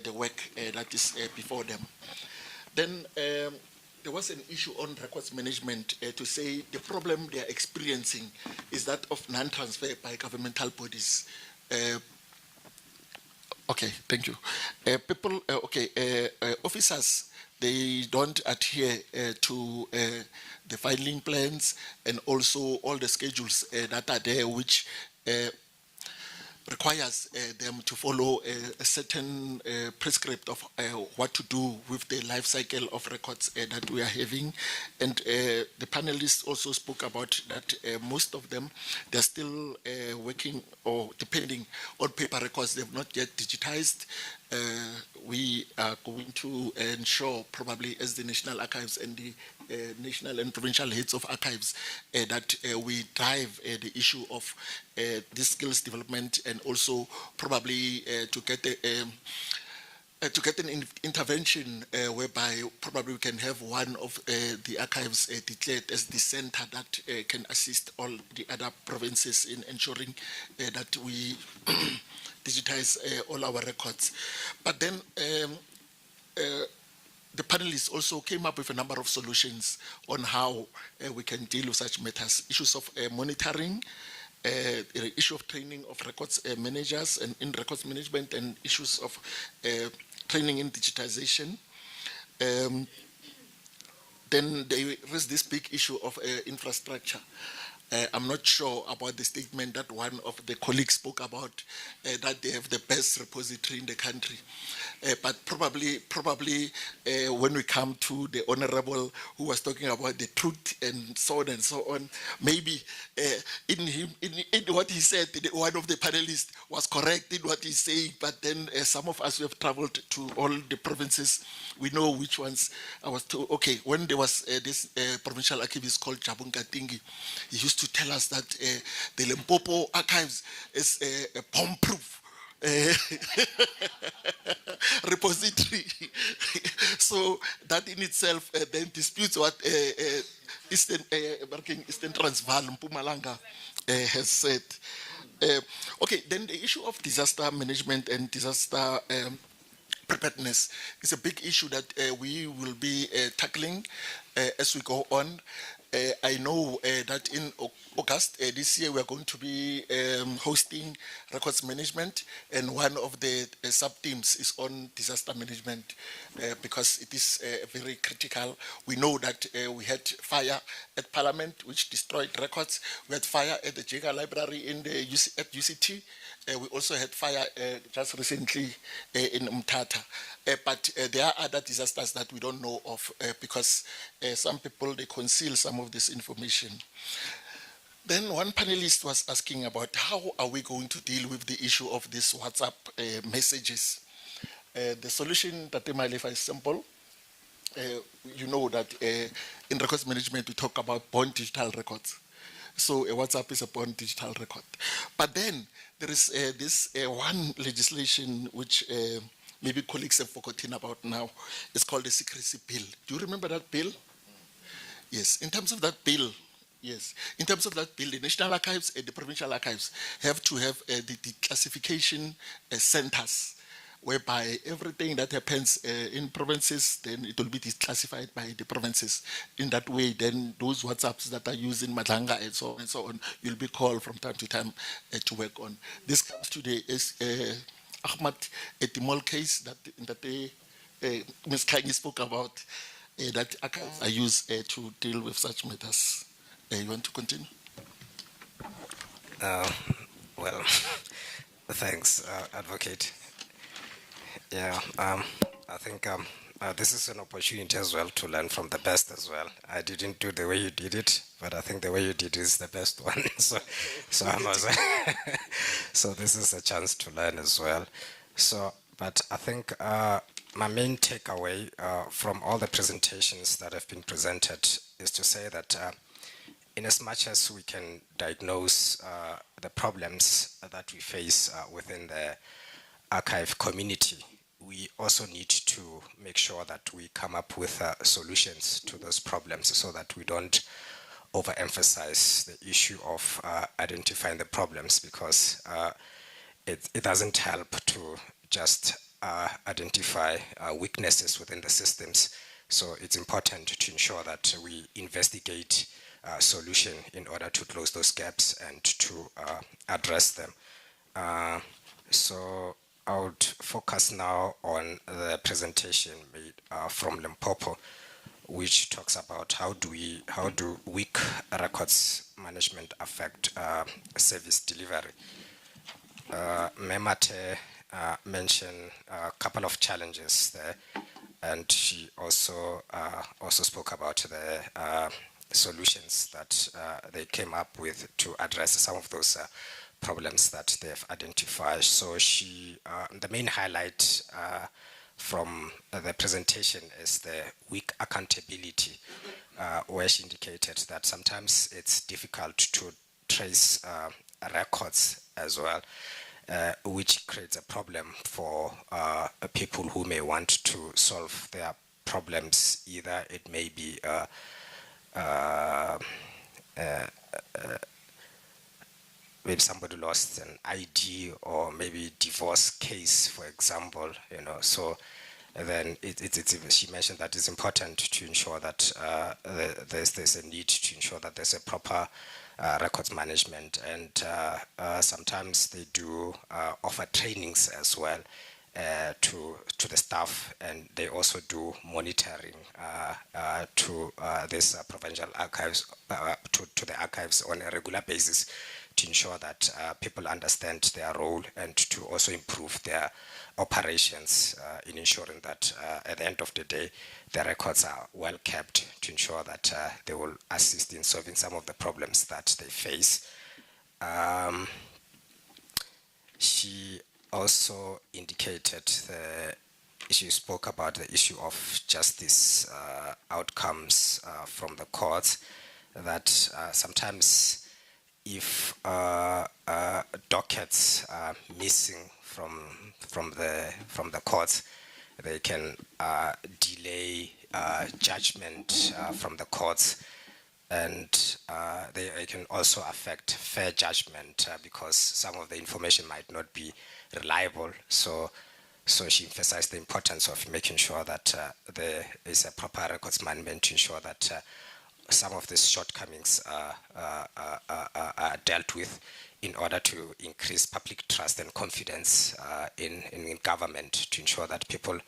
the work that is before them. Then there was an issue on records management to say the problem they are experiencing is that of non-transfer by governmental bodies. Okay, thank you. Officers, they don't adhere to the filing plans and also all the schedules that are there, which requires them to follow a certain prescript of what to do with the life cycle of records that we are having. And the panelists also spoke about that most of them, they're still working or depending on paper records. They've not yet digitized. We are going to ensure, probably as the National Archives and the national and provincial heads of archives, that we drive the issue of this skills development, and also probably to get an intervention whereby probably we can have one of the archives declared as the center that can assist all the other provinces in ensuring that we digitize all our records. But then the panelists also came up with a number of solutions on how we can deal with such matters. Issues of monitoring, the issue of training of records managers and in records management, and issues of training in digitization. Then there is this big issue of infrastructure. I'm not sure about the statement that one of the colleagues spoke about, that they have the best repository in the country. But probably when we come to the honorable who was talking about the truth and so on and so on, maybe in what he said, one of the panelists was correct in what he's saying, but then some of us who have traveled to all the provinces, we know which ones I was told. Okay, when there was this provincial archivist called Jabun Katingi, he used to tell us that the Limpopo archives is a bomb-proof repository. So that in itself then disputes what Eastern Transvaal, Mpumalanga has said. Okay, then the issue of disaster management and disaster preparedness is a big issue that we will be tackling as we go on. I know that in August this year we are going to be hosting records management, and one of the sub-teams is on disaster management because it is very critical. We know that we had fire at Parliament which destroyed records. We had fire at the Jega Library at UCT. We also had fire just recently in Mthatha. But there are other disasters that we don't know of because some people, they conceal some of this information. Then one panelist was asking about how are we going to deal with the issue of these WhatsApp messages. The solution, Tate Malefa, is simple. You know that in records management, we talk about born digital records. So a WhatsApp is a born digital record. But then there is this one legislation which maybe colleagues have forgotten about now. It's called the Secrecy Bill. Do you remember that bill? Yes, in terms of that bill, yes, in terms of that bill, the National Archives and the Provincial Archives have to have the classification centers, whereby everything that happens in provinces, then it will be declassified by the provinces. In that way, then those WhatsApps that are used in Madanga and so on, you'll be called from time to time to work on. This comes to the Ahmad Etimol case that Ms. Kagi spoke about, that archives are used to deal with such matters. You want to continue?
Well, thanks, Advocate. Yeah, I think this is an opportunity as well to learn from the best as well. I didn't do the way you did it, but I think the way you did is the best one. so I'm also so this is a chance to learn as well. So, but I think my main takeaway from all the presentations that have been presented is to say that in as much as we can diagnose the problems that we face within the archive community, we also need to make sure that we come up with solutions to those problems so that we don't overemphasize the issue of identifying the problems, because it doesn't help to just identify weaknesses within the systems. So it's important to ensure that we investigate a solution in order to close those gaps and to address them. So I would focus now on the presentation made from Limpopo, which talks about how do weak records management affect service delivery. Memate mentioned a couple of challenges there, and she also spoke about the solutions that they came up with to address some of those problems that they've identified. So the main highlight from the presentation is the weak accountability, where she indicated that sometimes it's difficult to trace records as well, which creates a problem for people who may want to solve their problems. Either it may be maybe somebody lost an ID, or maybe divorce case, for example, so then she mentioned that it's important to ensure that there's a need to ensure that there's a proper records management, and sometimes they do offer trainings as well to the staff, and they also do monitoring to this provincial archives, to the archives on a regular basis, to ensure that people understand their role and to also improve their operations in ensuring that at the end of the day, the records are well kept, to ensure that they will assist in solving some of the problems that they face. She also indicated she spoke about the issue of justice outcomes from the courts, that sometimes if dockets are missing from the courts, they can delay judgment from the courts, and they can also affect fair judgment because some of the information might not be reliable. So she emphasized the importance of making sure that there is a proper records management to ensure that some of these shortcomings are dealt with in order to increase public trust and confidence in government, to ensure that people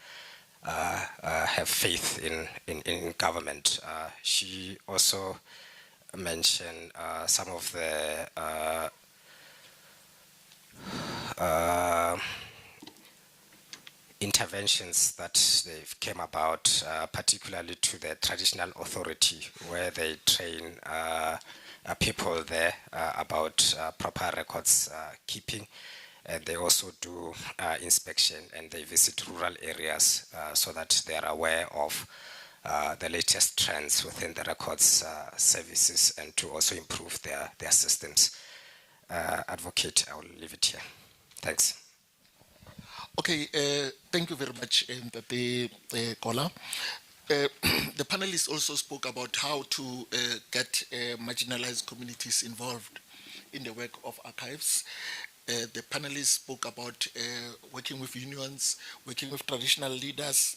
have faith in government. She also mentioned some of the interventions that they've came about, particularly to the traditional authority, where they train people there about proper records keeping, and they also do inspection, and they visit rural areas so that they are aware of the latest trends within the records services, and to also improve their systems. Advocate, I will leave it here. Thanks.
Okay, thank you very much, Tate Kola. the panelists also spoke about how to get marginalized communities involved in the work of archives. The panelists spoke about working with unions, working with traditional leaders,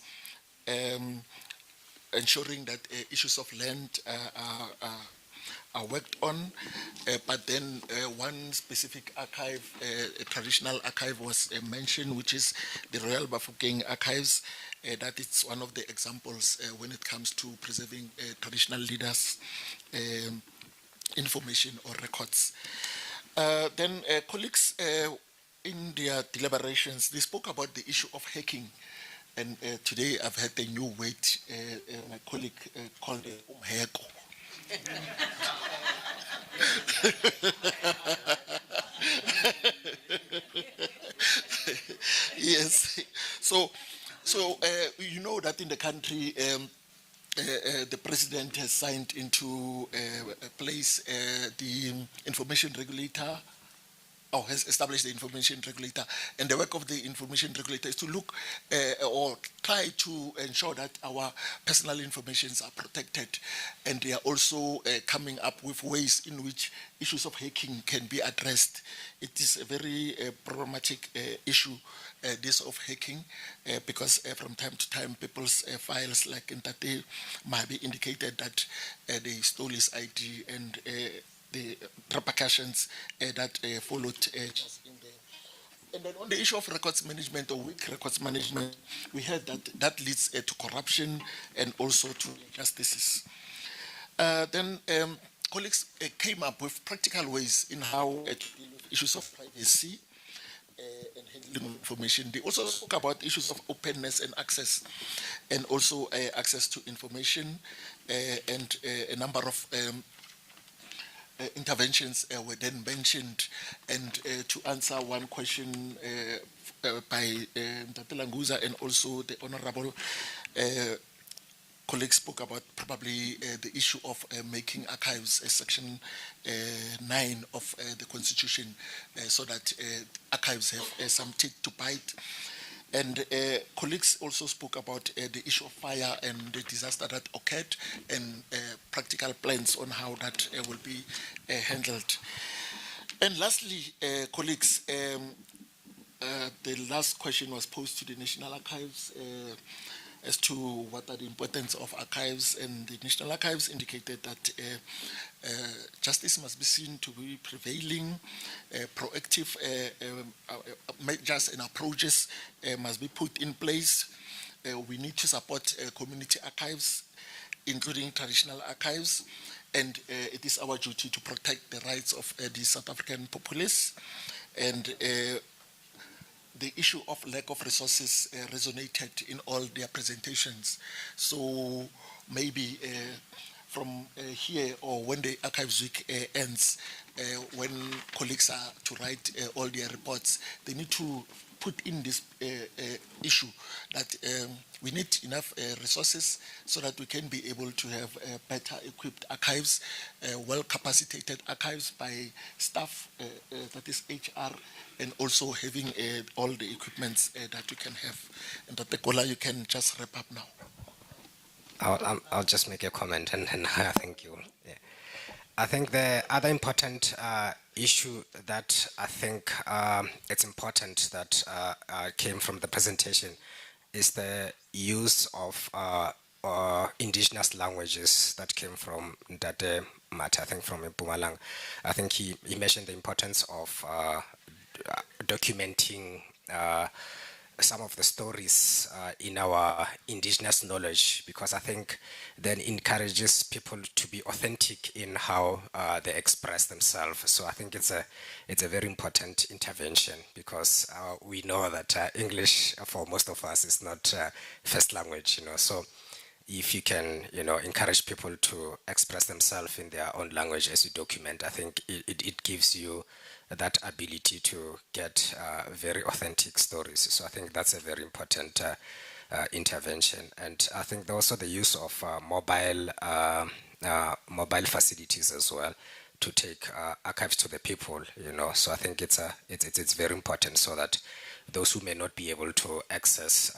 ensuring that issues of land are worked on. But then one specific archive, a traditional archive was mentioned, which is the Royal Bafokeng Archives. That it's one of the examples when it comes to preserving traditional leaders' information or records. Then colleagues in their deliberations, they spoke about the issue of hacking. And today I've had a new word, my colleague called it umheko. Yes. So you know that in the country, the president has signed into place the information regulator, or has established the information regulator. And the work of the information regulator is to look or try to ensure that our personal information are protected. And they are also coming up with ways in which issues of hacking can be addressed. It is a very problematic issue, this of hacking, because from time to time, people's files like Ntate might be indicated that they stole his ID, and the repercussions that followed just in there. And then on the issue of records management or weak records management, we heard that that leads to corruption and also to injustices. Then colleagues came up with practical ways in how to deal with issues of privacy and handling information. They also spoke about issues of openness and also access to information, and a number of interventions were then mentioned. And to answer one question by Mtate Languza and also the Honorable colleague spoke about probably the issue of making archives a section 9 of the Constitution, so that archives have some teeth to bite. And colleagues also spoke about the issue of fire and the disaster that occurred, and practical plans on how that will be handled. And lastly, colleagues, the last question was posed to the National Archives as to what are the importance of archives, and the National Archives indicated that justice must be seen to be prevailing, proactive measures and approaches must be put in place. We need to support community archives, including traditional archives, and it is our duty to protect the rights of the South African populace. And the issue of lack of resources resonated in all their presentations. So maybe from here, or when the Archives Week ends, when colleagues are to write all their reports, they need to put in this issue that we need enough resources so that we can be able to have better equipped archives, well-capacitated archives by staff, that is HR, and also having all the equipments that we can have. And Dr. Kola, you can just wrap up now.
I'll just make a comment, and I thank you. Yeah. I think the other important issue that I think it's important that came from the presentation is the use of indigenous languages that came from Ndate Mata, I think from Mpumalanga. I think he mentioned the importance of documenting some of the stories in our indigenous knowledge, because I think then encourages people to be authentic in how they express themselves. So I think it's a very important intervention, because we know that English for most of us is not first language, So if you can, encourage people to express themselves in their own language as you document, I think it gives you that ability to get very authentic stories. So I think that's a very important intervention. And I think also the use of mobile facilities as well to take archives to the people, So I think it's very important, so that those who may not be able to access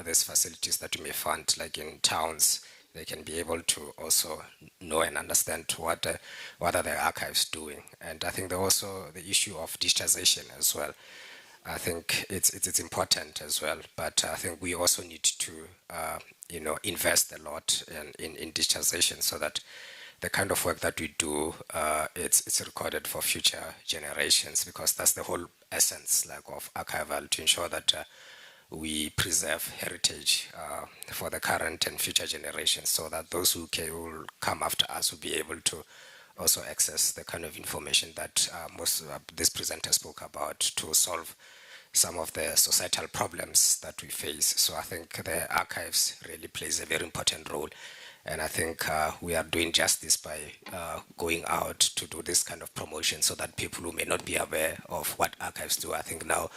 these facilities that you may find, like in towns, they can be able to also know and understand what are the archives doing. And I think there also the issue of digitization as well. I think it's important as well, but I think we also need to invest a lot in digitization so that the kind of work that we do it's recorded for future generations, because that's the whole essence of archival, to ensure that we preserve heritage for the current and future generations, so that those who will come after us will be able to also access the kind of information that most of these presenters spoke about to solve some of the societal problems that we face. So I think the archives really plays a very important role. And I think we are doing justice by going out to do this kind of promotion, so that people who may not be aware of what archives do, I think now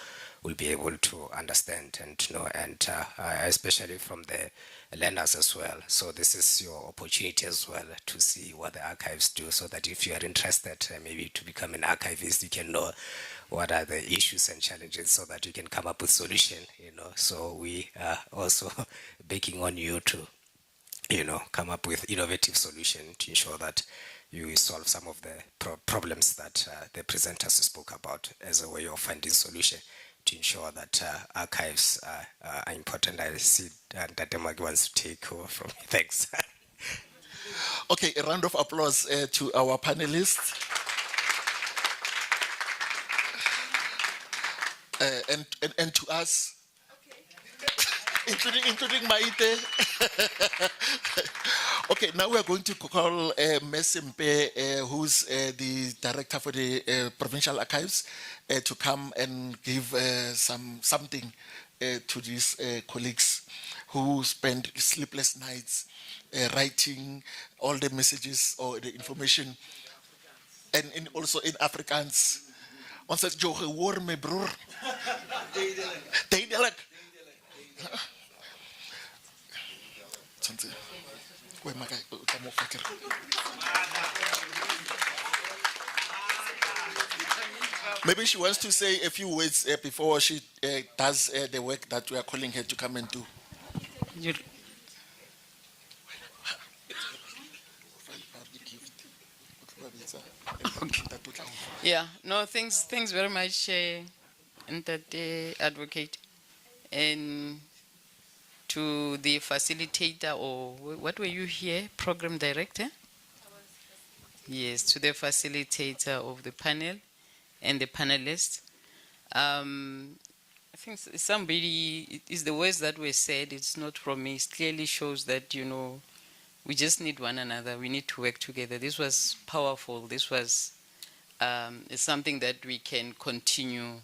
will be able to understand and know, and especially from the learners as well. So this is your opportunity as well to see what the archives do, so that if you are interested maybe to become an archivist, you can know what are the issues and challenges, so that you can come up with solution. So we are also baking on you to come up with innovative solution to ensure that you solve some of the problems that the presenters spoke about, as a way of finding solution to ensure that archives are important. I see that Magi wants to take over from me. Thanks.
Okay, a round of applause to our panelists. And to us, including Maite. Okay, now we are going to call Mesimpe, who's the director for the Provincial Archives, to come and give something to these colleagues who spend sleepless nights writing all the messages or the information, and also in Afrikaans. Ons het jou gehoor, my broer. Duidelik. Maybe she wants to say a few words before she does the work that we are calling her to come and do.
Yeah, no, thanks very much, Advocate, and to the facilitator, or what were you here, Program Director? Yes, to the facilitator of the panel and the panelists. I think somebody, it's the words that were said, it's not from me, it clearly shows that, we just need one another, we need to work together. This was powerful, this was it's something that we can continue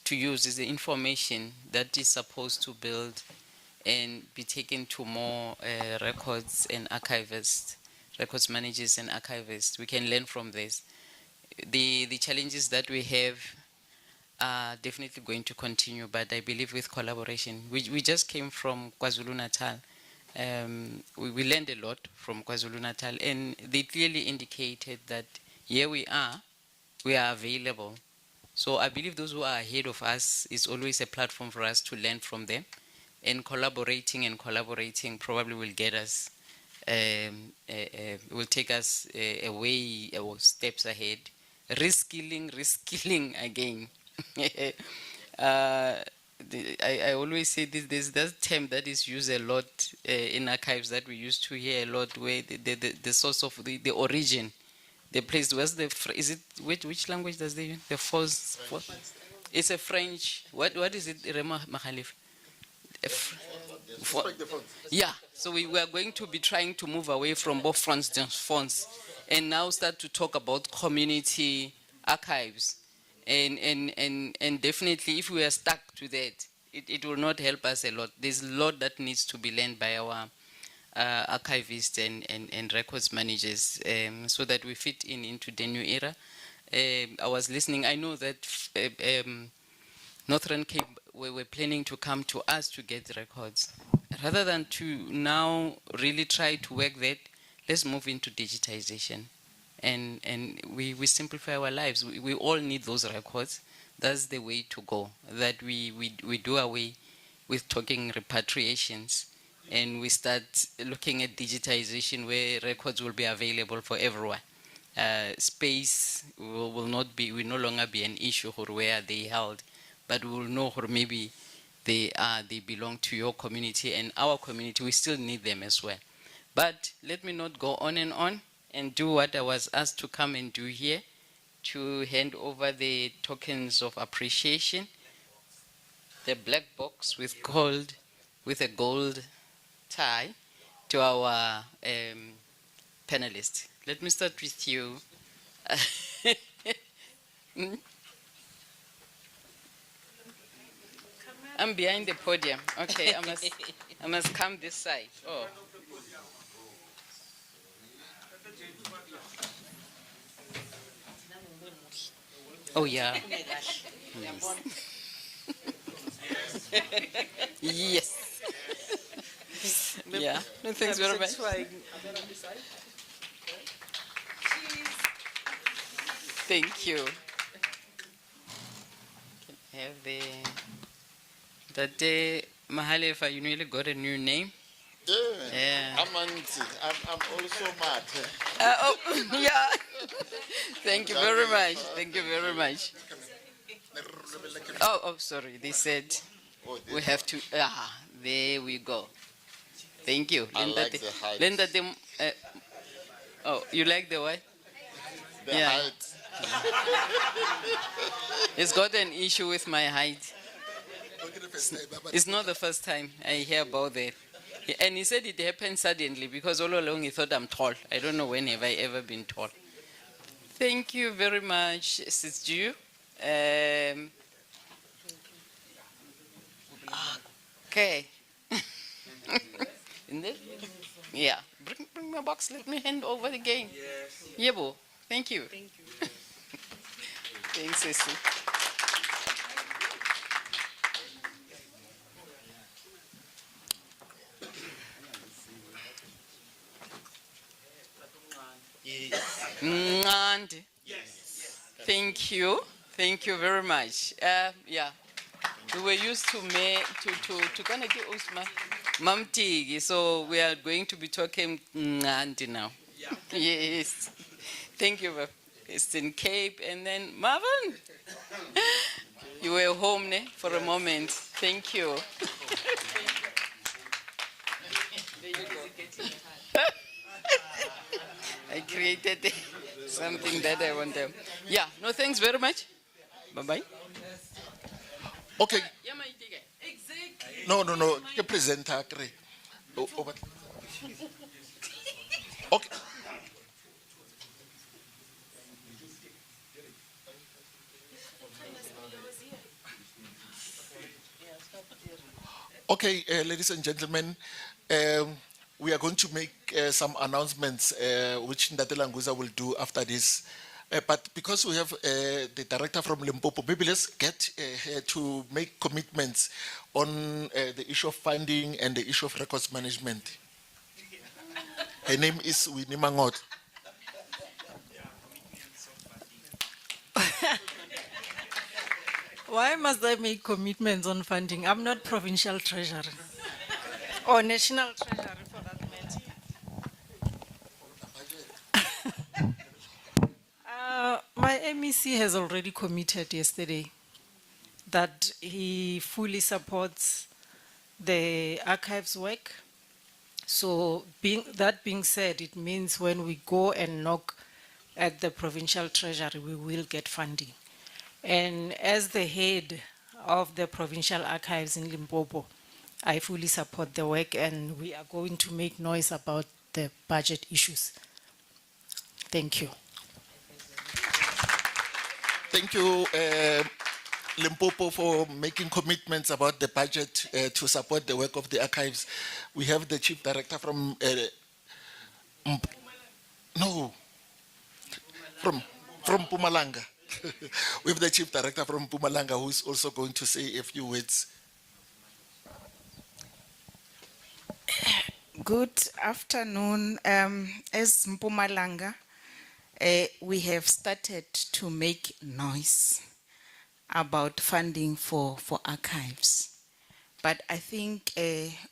to use, is the information that is supposed to build and be taken to more records and archivists, records managers and archivists. We can learn from this. The challenges that we have are definitely going to continue, but I believe with collaboration. We just came from KwaZulu-Natal. We learned a lot from KwaZulu-Natal, and they clearly indicated that here we are available. So I believe those who are ahead of us is always a platform for us to learn from them, and collaborating probably will get us, will take us away or steps ahead. Reskilling again. I always say this, there's that term that is used a lot in archives that we used to hear a lot, where the source of the origin, the place, which language does they use? The false, it's a French, what is it, Rema Makhalif? Yeah, so we are going to be trying to move away from both fronts and now start to talk about community archives. And definitely if we are stuck to that, it will not help us a lot. There's a lot that needs to be learned by our archivists and records managers, so that we fit into the new era. I was listening, I know that Northern Cape were planning to come to us to get records. Rather than to now really try to work that, let's move into digitization. And we simplify our lives. We all need those records. that's the way to go. That we do away with talking repatriations and we start looking at digitization where records will be available for everyone. Space will no longer be an issue or where they held, but we will know or maybe they belong to your community and our community. We still need them as well. But let me not go on and do what I was asked to come and do here, to hand over the tokens of appreciation, the black box with a gold tie to our panelists. Let me start with you. I'm behind the podium. Okay, I must come this side. Oh. Oh yeah. Yes. Yeah. No, thanks very much. Thank you. Can I have that day, Mahalefa, you nearly got a new name. Yeah.
I'm also mad.
Yeah. Thank you very much. Thank you very much. Oh, sorry. They said we have to. There we go. Thank you.
I like the height.
Linda, you like the what?
The height.
He's got an issue with my height. It's not the first time I hear about that. And he said it happened suddenly because all along he thought I'm tall. I don't know when have I ever been tall. Thank you very much, Sisju. Okay. In there? Yeah. Bring my box. Let me hand over the game. Yes. Yebo. Thank you. Thank you. Thanks, Sissy. Mncandi. Yes. Thank you. Thank you very much. Yeah. We were used to kind of get Usma Mamtigi, so we are going to be talking Mncandi now. Yeah. Yes. Thank you. Eastern Cape, and then Marvin. You were home for a moment. Thank you. I created something that I want them. Yeah, no, thanks very much. Bye-bye.
Okay. No. Ke presenter. Okay. Okay, ladies and gentlemen, we are going to make some announcements which Ndate Languza will do after this. But because we have the director from Limpopo, maybe let's get her to make commitments on the issue of funding and the issue of records management. Her name is Winnie Mangot.
Why must I make commitments on funding? I'm not provincial treasurer or national treasurer for that matter. My MEC has already committed yesterday that he fully supports the archives work. So that being said, it means when we go and knock at the provincial treasury, we will get funding. And as the head of the provincial archives in Limpopo, I fully support the work, and we are going to make noise about the budget issues. Thank you.
Thank you, Limpopo, for making commitments about the budget to support the work of the archives. We have the chief director from from Mpumalanga. We have the chief director from Mpumalanga who is also going to say a few words.
Good afternoon. As Mpumalanga, we have started to make noise about funding for archives. But I think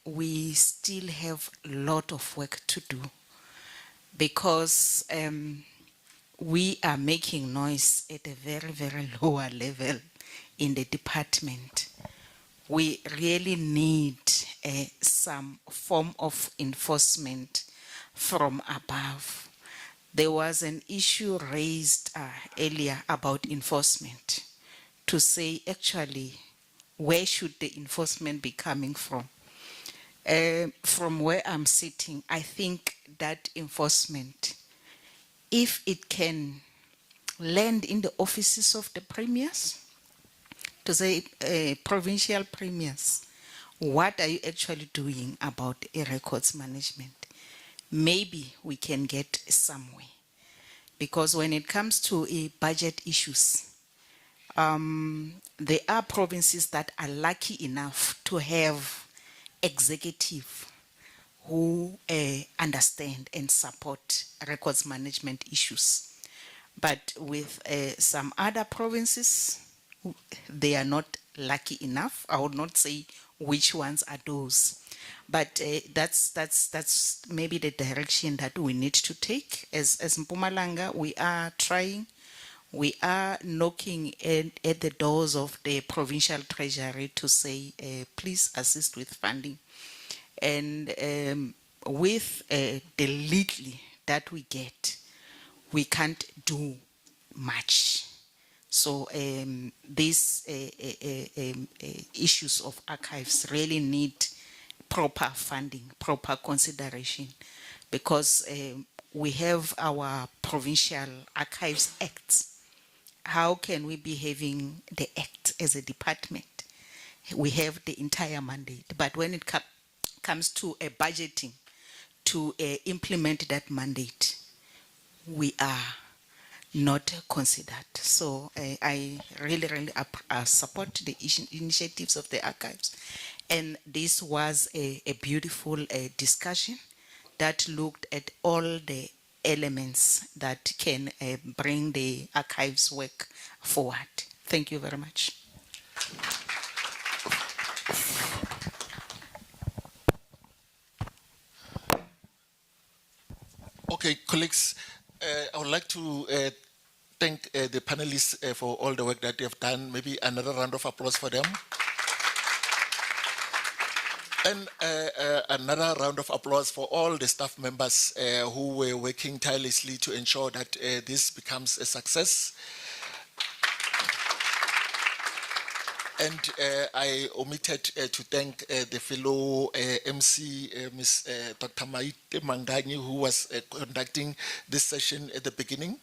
we still have a lot of work to do because we are making noise at a very, very lower level in the department. We really need some form of enforcement from above. There was an issue raised earlier about enforcement to say actually where should the enforcement be coming from? From where I'm sitting, I think that enforcement, if it can land in the offices of the premiers, to say provincial premiers, what are you actually doing about records management? Maybe we can get somewhere. Because when it comes to budget issues, there are provinces that are lucky enough to have executive who understand and support records management issues. But with some other provinces, they are not lucky enough. I would not say which ones are those. But that's maybe the direction that we need to take. As Mpumalanga, we are trying. We are knocking at the doors of the provincial treasury to say, please assist with funding. And with the little that we get, we can't do much. So these issues of archives really need proper funding, proper consideration, because we have our Provincial Archives Act. How can we be having the act as a department? We have the entire mandate, but when it comes to budgeting to implement that mandate, we are not considered. So I really support the initiatives of the archives. And this was a beautiful discussion that looked at all the elements that can bring the archives work forward. Thank you very much.
Okay, colleagues, I would like to thank the panelists for all the work that they have done. Maybe another round of applause for them. And another round of applause for all the staff members who were working tirelessly to ensure that this becomes a success. And I omitted to thank the fellow MC, Ms. Dr. Maite Manganyi, who was conducting this session at the beginning.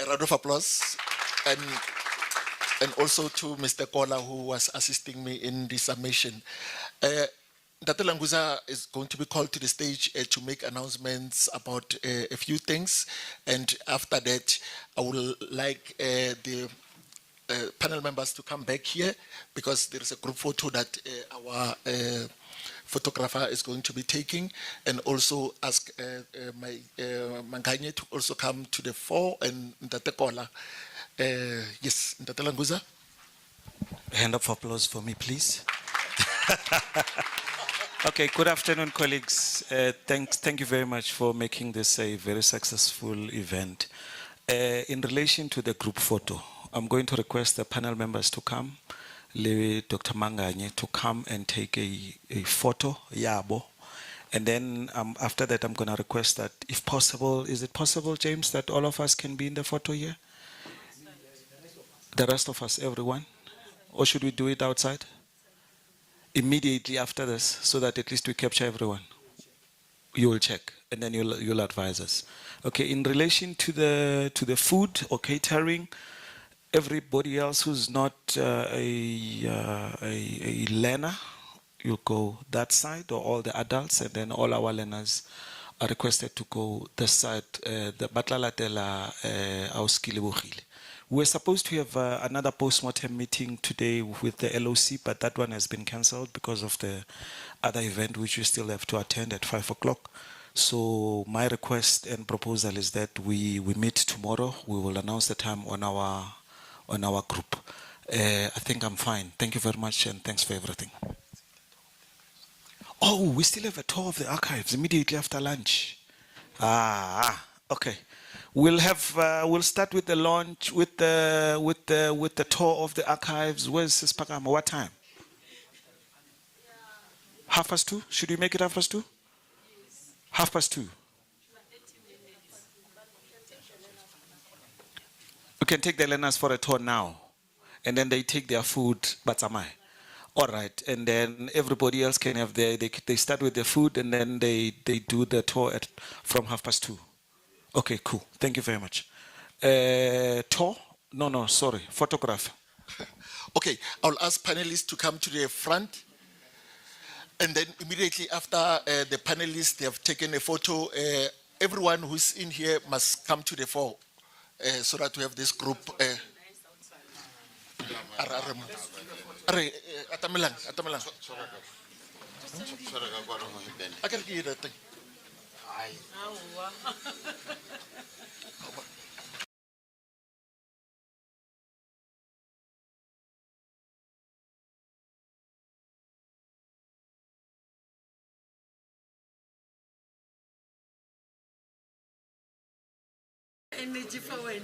A round of applause. And also to Mr. Kola, who was assisting me in the summation. Dr. Languza is going to be called to the stage to make announcements about a few things. And after that, I would like the panel members to come back here because there is a group photo that our photographer is going to be taking, and also ask my Manganye to also come to the fore, and Dr. Kola. Yes, Dr. Languza.
A hand of applause for me, please. Okay, good afternoon, colleagues. Thank you very much for making this a very successful event. In relation to the group photo, I'm going to request the panel members to come, Dr. Manganye, to come and take a photo, yabo. And then after that, I'm going to request that, if possible, is it possible, James, that all of us can be in the photo here? The rest of us, everyone? Or should we do it outside? Immediately after this, so that at least we capture everyone. You will check, and then you'll advise us. Okay, in relation to the food or catering, everybody else who's not a learner, you go that side, or all the adults, and then all our learners are requested to go this side, the Batlalatela Auskilibugile. We're supposed to have another post-mortem meeting today with the LOC, but that one has been cancelled because of the other event which we still have to attend at 5 o'clock. So my request and proposal is that we meet tomorrow. We will announce the time on our group. I think I'm fine. Thank you very much, and thanks for everything. Oh, we still have a tour of the archives immediately after lunch. Okay. We'll start with the launch with the tour of the archives. Where's Sispakama? What time? 2:30? Should we make it 2:30? 2:30. We can take the learners for a tour now, and then they take their food, batsamai. All right, and then everybody else can have they start with their food, and then they do the tour from 2:30. Okay, cool. Thank you very much. Tour? No, sorry. Photograph.
Okay, I'll ask panelists to come to the front. And then immediately after the panelists, they have taken a photo, everyone who's in here must come to the fore so that we have this group. Atamilang. I can hear that thing.
Energy for when,